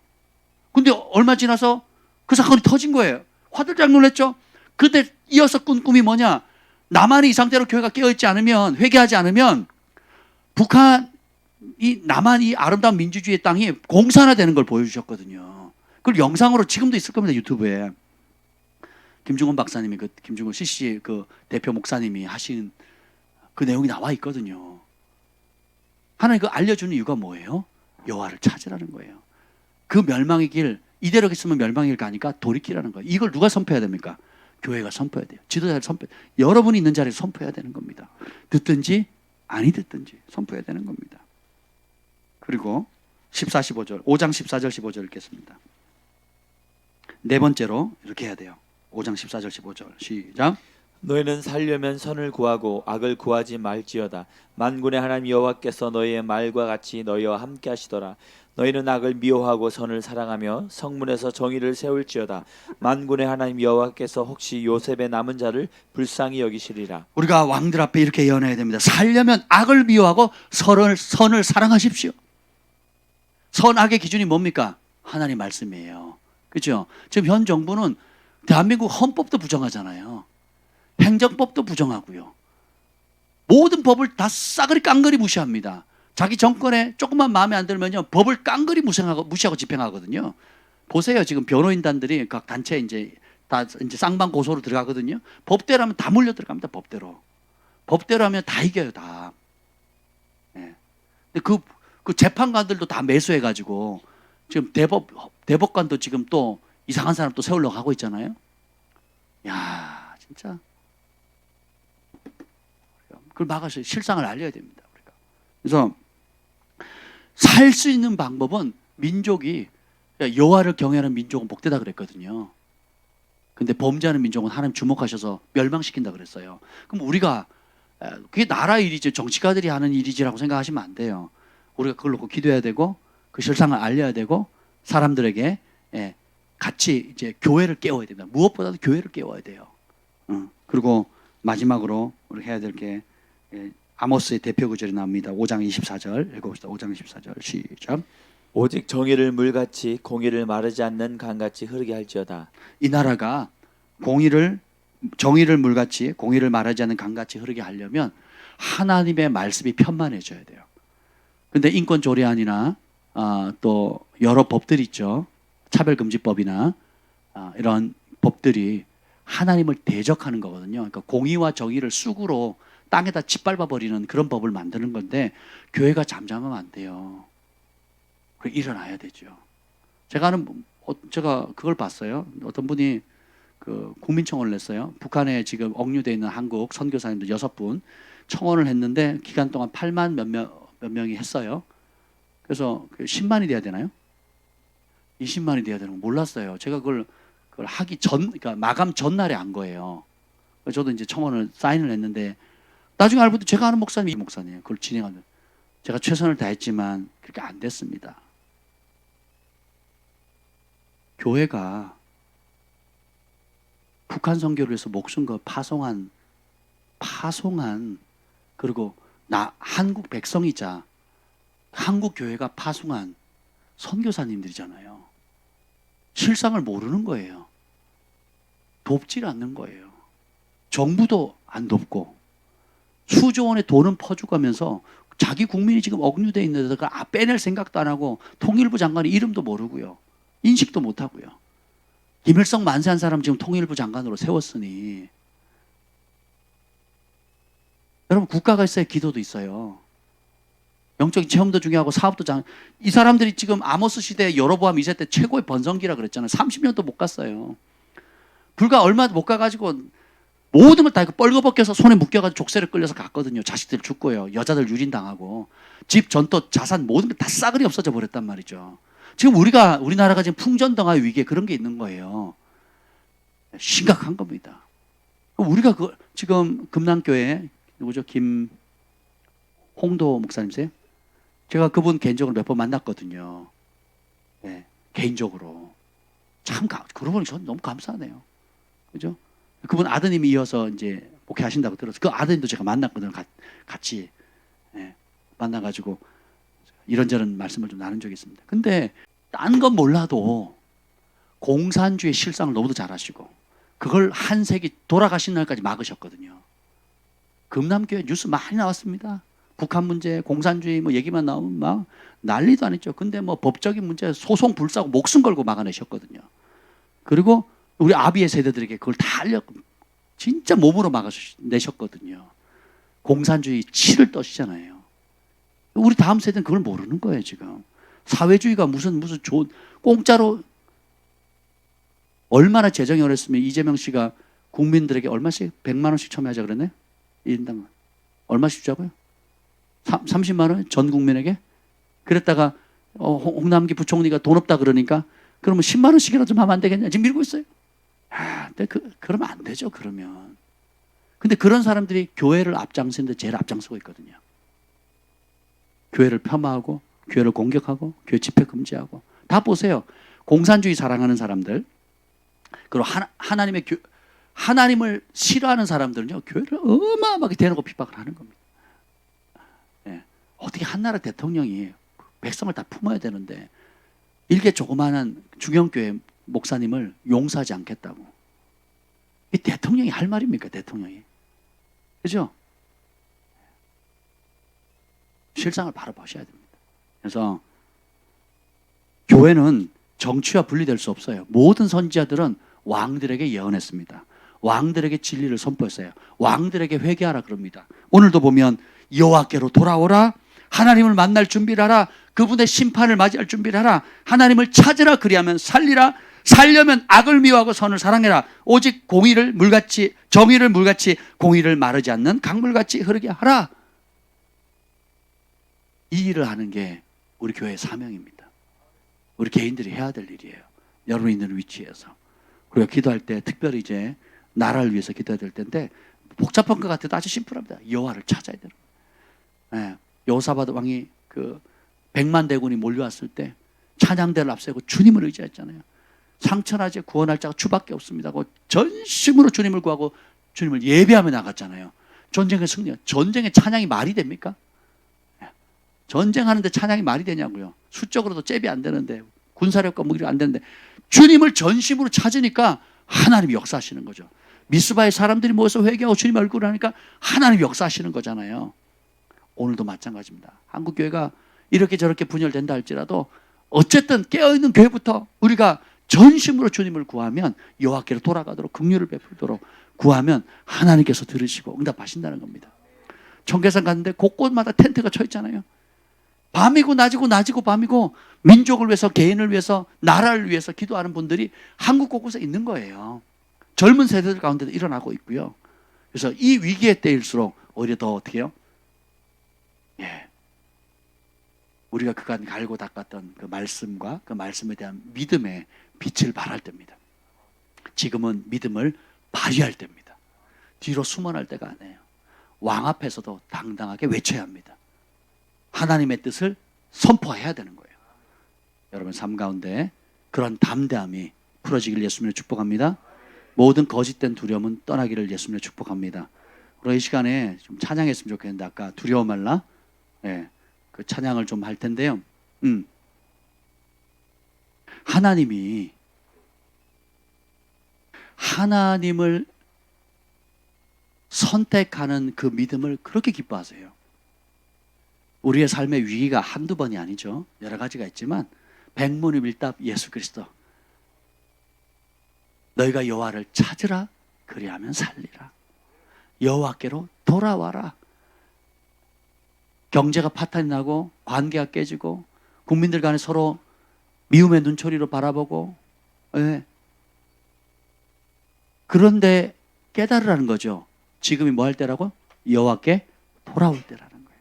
Speaker 1: 근데 얼마 지나서 그 사건이 터진 거예요. 화들짝 놀랐죠. 그때 이어서 꾼 꿈이 뭐냐? 남한이 이 상태로 교회가 깨어있지 않으면, 회개하지 않으면 북한, 남한 이 아름다운 민주주의의 땅이 공산화되는 걸 보여주셨거든요. 그걸 영상으로 지금도 있을 겁니다. 유튜브에. 김중원 박사님이 김중원 CC 대표 목사님이 하신 그 내용이 나와 있거든요. 하나님 그 알려주는 이유가 뭐예요? 여호와를 찾으라는 거예요. 그 멸망의 길, 이대로 있으면 멸망의 길 가니까 돌이키라는 거예요. 이걸 누가 선포해야 됩니까? 교회가 선포해야 돼요. 지도자를 여러분이 있는 자리에서 선포해야 되는 겁니다. 듣든지 아니 듣든지 선포해야 되는 겁니다. 그리고 14, 15절, 5장 14절 15절 읽겠습니다. 네 번째로 이렇게 해야 돼요. 5장 14절 15절 시작.
Speaker 2: 너희는 살려면 선을 구하고 악을 구하지 말지어다. 만군의 하나님 여호와께서 너희의 말과 같이 너희와 함께 하시더라. 너희는 악을 미워하고 선을 사랑하며 성문에서 정의를 세울지어다. 만군의 하나님 여호와께서 혹시 요셉의 남은 자를 불쌍히 여기시리라.
Speaker 1: 우리가 왕들 앞에 이렇게 예언해야 됩니다. 살려면 악을 미워하고 선을 사랑하십시오. 선악의 기준이 뭡니까? 하나님 말씀이에요. 그렇죠? 지금 현 정부는 대한민국 헌법도 부정하잖아요. 행정법도 부정하고요. 모든 법을 다 싸그리 깡그리 무시합니다. 자기 정권에 조금만 마음에 안 들면요, 법을 깡그리 무시하고 집행하거든요. 보세요, 지금 변호인단들이 각 단체 이제 쌍방 고소로 들어가거든요. 법대로 하면 다 물려 들어갑니다. 법대로 하면 다 이겨요, 다. 네. 근데 그 재판관들도 다 매수해가지고 지금 대법관도 지금 또 이상한 사람 또 세우려고 하고 있잖아요. 야, 진짜. 그걸 막아서 실상을 알려야 됩니다. 우리가. 그래서 살 수 있는 방법은 민족이 여호와를 경외하는 민족은 복되다 그랬거든요. 근데 범죄하는 민족은 하나님 주목하셔서 멸망시킨다 그랬어요. 그럼 우리가 그게 나라 일이지 정치가들이 하는 일이지라고 생각하시면 안 돼요. 우리가 그걸 놓고 기도해야 되고 그 실상을 알려야 되고 사람들에게 같이 이제 교회를 깨워야 됩니다. 무엇보다도 교회를 깨워야 돼요. 그리고 마지막으로 우리 해야 될 게 아모스의 대표 구절이 나옵니다. 5장 24절 읽어봅시다. 5장 24절 시작.
Speaker 2: 오직 정의를 물같이 공의를 마르지 않는 강같이 흐르게 할지어다.
Speaker 1: 이 나라가 정의를 물같이 공의를 마르지 않는 강같이 흐르게 하려면 하나님의 말씀이 편만해져야 돼요. 근데 인권조례안이나 또 여러 법들이 있죠. 차별금지법이나 이런 법들이 하나님을 대적하는 거거든요. 그러니까 공의와 정의를 쑥으로 땅에다 짓밟아 버리는 그런 법을 만드는 건데 교회가 잠잠하면 안 돼요. 일어나야 되죠. 제가 그걸 봤어요. 어떤 분이 그 국민청원을 냈어요. 북한에 지금 억류되어 있는 한국 선교사님들 6분 청원을 했는데 기간 동안 8만 몇 명이 했어요. 그래서 10만이 돼야 되나요? 20만이 돼야 되는 거 몰랐어요. 제가 그걸 하기 전, 그러니까 마감 전날에 안 거예요. 저도 이제 청원을 사인을 했는데 나중에 알고 보니 제가 아는 목사님, 그걸 진행하는. 제가 최선을 다했지만 그렇게 안 됐습니다. 교회가 북한 선교를 위해서 목숨 걸 파송한 그리고 한국 백성이자 한국 교회가 파송한 선교사님들이잖아요. 실상을 모르는 거예요. 돕질 않는 거예요. 정부도 안 돕고 수조 원의 돈은 퍼주가면서 자기 국민이 지금 억류되어 있는 데다가 빼낼 생각도 안 하고 통일부 장관의 이름도 모르고요. 인식도 못 하고요. 김일성 만세한 사람 지금 통일부 장관으로 세웠으니 여러분 국가가 있어야 기도도 있어요. 영적인 체험도 중요하고 사업도 이 사람들이 지금 아모스 시대 여로보암 2세 때 최고의 번성기라 그랬잖아요. 30년도 못 갔어요. 불과 얼마 못 가가지고 모든 걸 다 뻘거벗겨서 손에 묶여가지고 족쇄를 끌려서 갔거든요. 자식들 죽고요. 여자들 유린당하고 집, 전토, 자산 모든 게 다 싸그리 없어져 버렸단 말이죠. 지금 우리나라가 지금 풍전등화의 위기에 그런 게 있는 거예요. 심각한 겁니다. 우리가 지금 금남교회 누구죠? 홍도 목사님이세요? 제가 그분 개인적으로 몇 번 만났거든요. 네, 개인적으로. 그러고 보니 저는 너무 감사하네요. 그죠? 그분 아드님이 이어서 이제 목회하신다고 들어서 그 아드님도 제가 만났거든요. 같이. 예, 만나가지고 이런저런 말씀을 좀 나눈 적이 있습니다. 근데 딴 건 몰라도 공산주의 실상을 너무도 잘 아시고 그걸 한 세기 돌아가신 날까지 막으셨거든요. 금남교회 뉴스 많이 나왔습니다. 북한 문제, 공산주의 뭐 얘기만 나오면 막 난리도 아니죠. 근데 뭐 법적인 문제 소송 불사고 목숨 걸고 막아내셨거든요. 그리고 우리 아비의 세대들에게 그걸 다 진짜 몸으로 막아내셨거든요. 공산주의 치를 떠시잖아요. 우리 다음 세대는 그걸 모르는 거예요, 지금. 사회주의가 무슨 좋은, 공짜로 얼마나 재정이 어렸으면 이재명 씨가 국민들에게 얼마씩 100만 원씩 처음에 하자 그랬네? 1인당 얼마씩 주자고요? 30만 원 전 국민에게? 그랬다가 홍남기 부총리가 돈 없다 그러니까 그러면 10만 원씩이라도 좀 하면 안 되겠냐? 지금 밀고 있어요. 근데 그러면 안 되죠, 그러면. 근데 그런 사람들이 교회를 앞장서는데 제일 앞장서고 있거든요. 교회를 폄하하고 교회를 공격하고 교회 집회 금지하고 다 보세요. 공산주의 사랑하는 사람들 그리고 하나님을 싫어하는 사람들은요 교회를 어마어마하게 대놓고 핍박을 하는 겁니다. 예. 어떻게 한나라 대통령이 백성을 다 품어야 되는데 일개 조그마한 중형교회 목사님을 용서하지 않겠다고. 이 대통령이 할 말입니까, 대통령이? 그죠? 실상을 바로 보셔야 됩니다. 그래서 교회는 정치와 분리될 수 없어요. 모든 선지자들은 왕들에게 예언했습니다. 왕들에게 진리를 선포했어요. 왕들에게 회개하라 그럽니다. 오늘도 보면 여호와께로 돌아오라. 하나님을 만날 준비를 하라. 그분의 심판을 맞이할 준비를 하라. 하나님을 찾으라. 그리하면 살리라. 살려면 악을 미워하고 선을 사랑해라. 오직 정의를 물같이 공의를 마르지 않는 강물같이 흐르게 하라. 이 일을 하는 게 우리 교회의 사명입니다. 우리 개인들이 해야 될 일이에요. 여러분이 있는 위치에서. 우리가 기도할 때 특별히 이제 나라를 위해서 기도해야 될 텐데 복잡한 것 같아도 아주 심플합니다. 여호와를 찾아야 되는 거예요. 예, 여호사밧 왕이 그 100만 대군이 몰려왔을 때 찬양대를 앞세우고 주님을 의지했잖아요. 상처나지 구원할 자가 주밖에 없습니다. 전심으로 주님을 구하고 주님을 예배하며 나갔잖아요. 전쟁의 승리. 전쟁의 찬양이 말이 됩니까? 전쟁하는데 찬양이 말이 되냐고요. 수적으로도 잽이 안 되는데 군사력과 무기가 안 되는데 주님을 전심으로 찾으니까 하나님이 역사하시는 거죠. 미스바의 사람들이 모여서 회개하고 주님 얼굴을 하니까 하나님이 역사하시는 거잖아요. 오늘도 마찬가지입니다. 한국교회가 이렇게 저렇게 분열된다 할지라도 어쨌든 깨어있는 교회부터 우리가 전심으로 주님을 구하면 여호와께로 돌아가도록 긍휼을 베풀도록 구하면 하나님께서 들으시고 응답하신다는 겁니다. 청계산 갔는데 곳곳마다 텐트가 쳐 있잖아요. 밤이고 낮이고 밤이고 민족을 위해서 개인을 위해서 나라를 위해서 기도하는 분들이 한국 곳곳에 있는 거예요. 젊은 세대들 가운데도 일어나고 있고요. 그래서 이 위기의 때일수록 오히려 더 어떻게 해요? 예. 우리가 그간 갈고 닦았던 그 말씀과 그 말씀에 대한 믿음의 빛을 발할 때입니다. 지금은 믿음을 발휘할 때입니다. 뒤로 숨어날 때가 아니에요. 왕 앞에서도 당당하게 외쳐야 합니다. 하나님의 뜻을 선포해야 되는 거예요. 여러분 삶 가운데 그런 담대함이 풀어지길 예수님으로 축복합니다. 모든 거짓된 두려움은 떠나기를 예수님으로 축복합니다. 우리 이 시간에 좀 찬양했으면 좋겠는데 아까 두려워 말라. 네, 그 찬양을 좀 할 텐데요. 하나님을 선택하는 그 믿음을 그렇게 기뻐하세요. 우리의 삶의 위기가 한두 번이 아니죠. 여러 가지가 있지만 백문이밀답 예수 그리스도. 너희가 여호와를 찾으라. 그리하면 살리라. 여호와께로 돌아와라. 경제가 파탄이 나고 관계가 깨지고 국민들 간에 서로 미움의 눈초리로 바라보고 그런데 깨달으라는 거죠. 지금이 뭐 할 때라고? 여호와께 돌아올 때라는 거예요.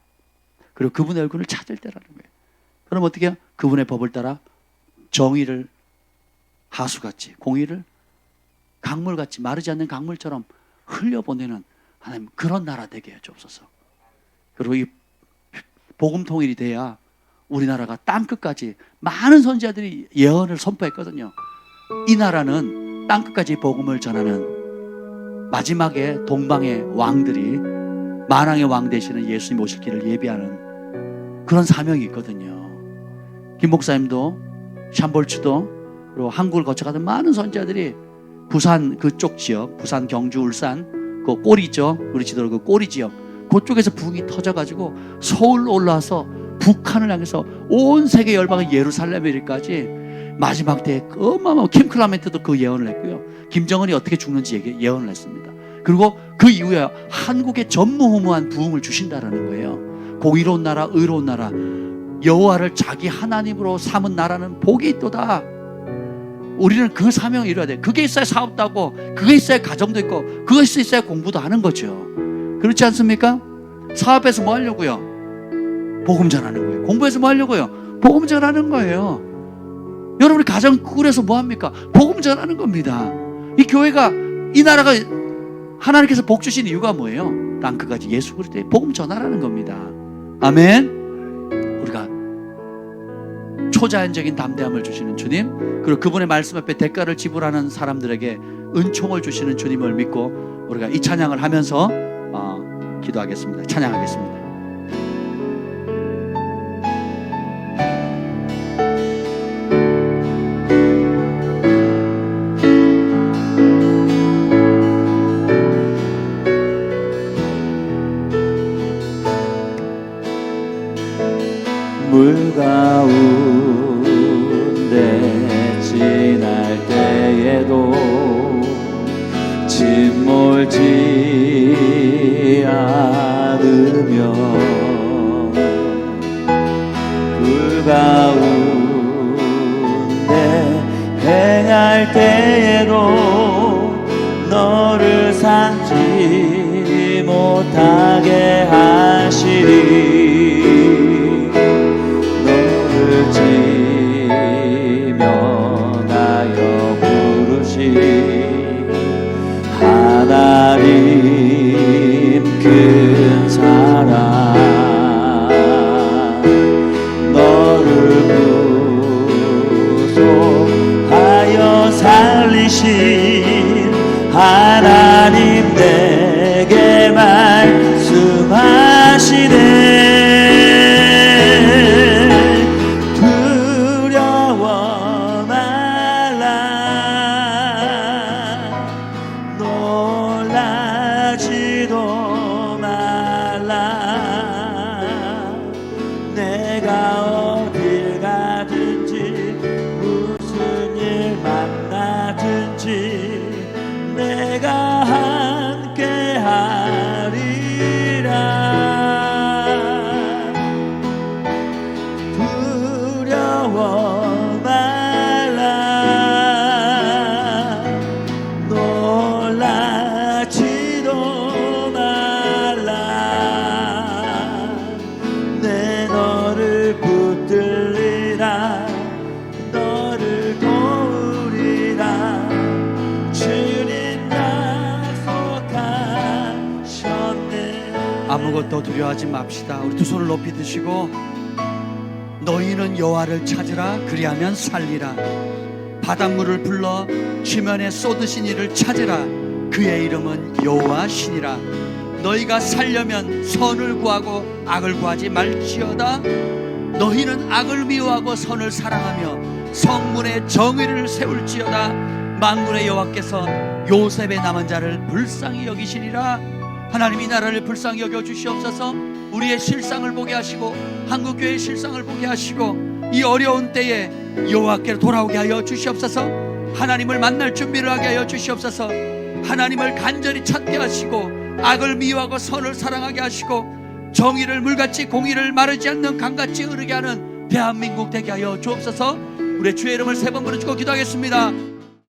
Speaker 1: 그리고 그분의 얼굴을 찾을 때라는 거예요. 그럼 어떻게 해요? 그분의 법을 따라 정의를 하수같이 공의를 강물같이 마르지 않는 강물처럼 흘려보내는 하나님 그런 나라 되게 해 주옵소서. 그리고 이 복음 통일이 돼야 우리나라가 땅끝까지 많은 선지자들이 예언을 선포했거든요. 이 나라는 땅끝까지 복음을 전하는 마지막에 동방의 왕들이 만왕의 왕 되시는 예수님 오실 길을 예비하는 그런 사명이 있거든요. 김 목사님도 샴볼츠도 그리고 한국을 거쳐가던 많은 선지자들이 부산 그쪽 지역, 부산, 경주, 울산 그 꼬리죠. 우리 지도로 그 꼬리 지역 그쪽에서 부흥이 터져가지고 서울로 올라와서 북한을 향해서 온 세계 열방의 예루살렘에 이르기까지 마지막 때에 어마어마한 킴 클라멘트도 그 예언을 했고요. 김정은이 어떻게 죽는지 예언을 했습니다. 그리고 그 이후에 한국에 전무후무한 부흥을 주신다라는 거예요. 공의로운 나라, 의로운 나라, 여호와를 자기 하나님으로 삼은 나라는 복이 있도다. 우리는 그 사명을 이루어야 돼. 그게 있어야 사업도 하고, 그게 있어야 가정도 있고, 그것이 있어야 공부도 하는 거죠. 그렇지 않습니까? 사업에서 뭐 하려고요? 복음 전하는 거예요. 공부해서 뭐 하려고요? 복음 전하는 거예요. 여러분이 가정 꾸려서 뭐 합니까? 복음 전하는 겁니다. 이 교회가, 이 나라가 하나님께서 복 주신 이유가 뭐예요? 땅끝까지 예수 그리스도의 복음 전하라는 겁니다. 아멘. 우리가 초자연적인 담대함을 주시는 주님, 그리고 그분의 말씀 앞에 대가를 지불하는 사람들에게 은총을 주시는 주님을 믿고 우리가 이 찬양을 하면서 기도하겠습니다. 찬양하겠습니다.
Speaker 2: 물 가운데 지날 때에도 짓몰지 않으며 물 가운데 행할 때에도 너를 삼지 못하게 하시리. 지명하여 부르시 하나님 큰 사랑 너를 구속하여 살리신 하나님 내게 말씀하시네.
Speaker 1: 아무것도 두려워하지 맙시다. 우리 두 손을 높이 드시고 너희는 여호와를 찾으라 그리하면 살리라. 바닷물을 불러 지면에 쏟으신 이를 찾으라. 그의 이름은 여호와 신이라. 너희가 살려면 선을 구하고 악을 구하지 말지어다. 너희는 악을 미워하고 선을 사랑하며 성문에 정의를 세울지어다. 만군의 여호와께서 요셉의 남은 자를 불쌍히 여기시리라. 하나님 이 나라를 불쌍히 여겨 주시옵소서. 우리의 실상을 보게 하시고 한국교회의 실상을 보게 하시고 이 어려운 때에 여호와께로 돌아오게 하여 주시옵소서. 하나님을 만날 준비를 하게 하여 주시옵소서. 하나님을 간절히 찾게 하시고 악을 미워하고 선을 사랑하게 하시고 정의를 물같이 공의를 마르지 않는 강같이 흐르게 하는 대한민국 되게 하여 주옵소서. 우리의 주의 이름을 세 번 부르짖고 기도하겠습니다.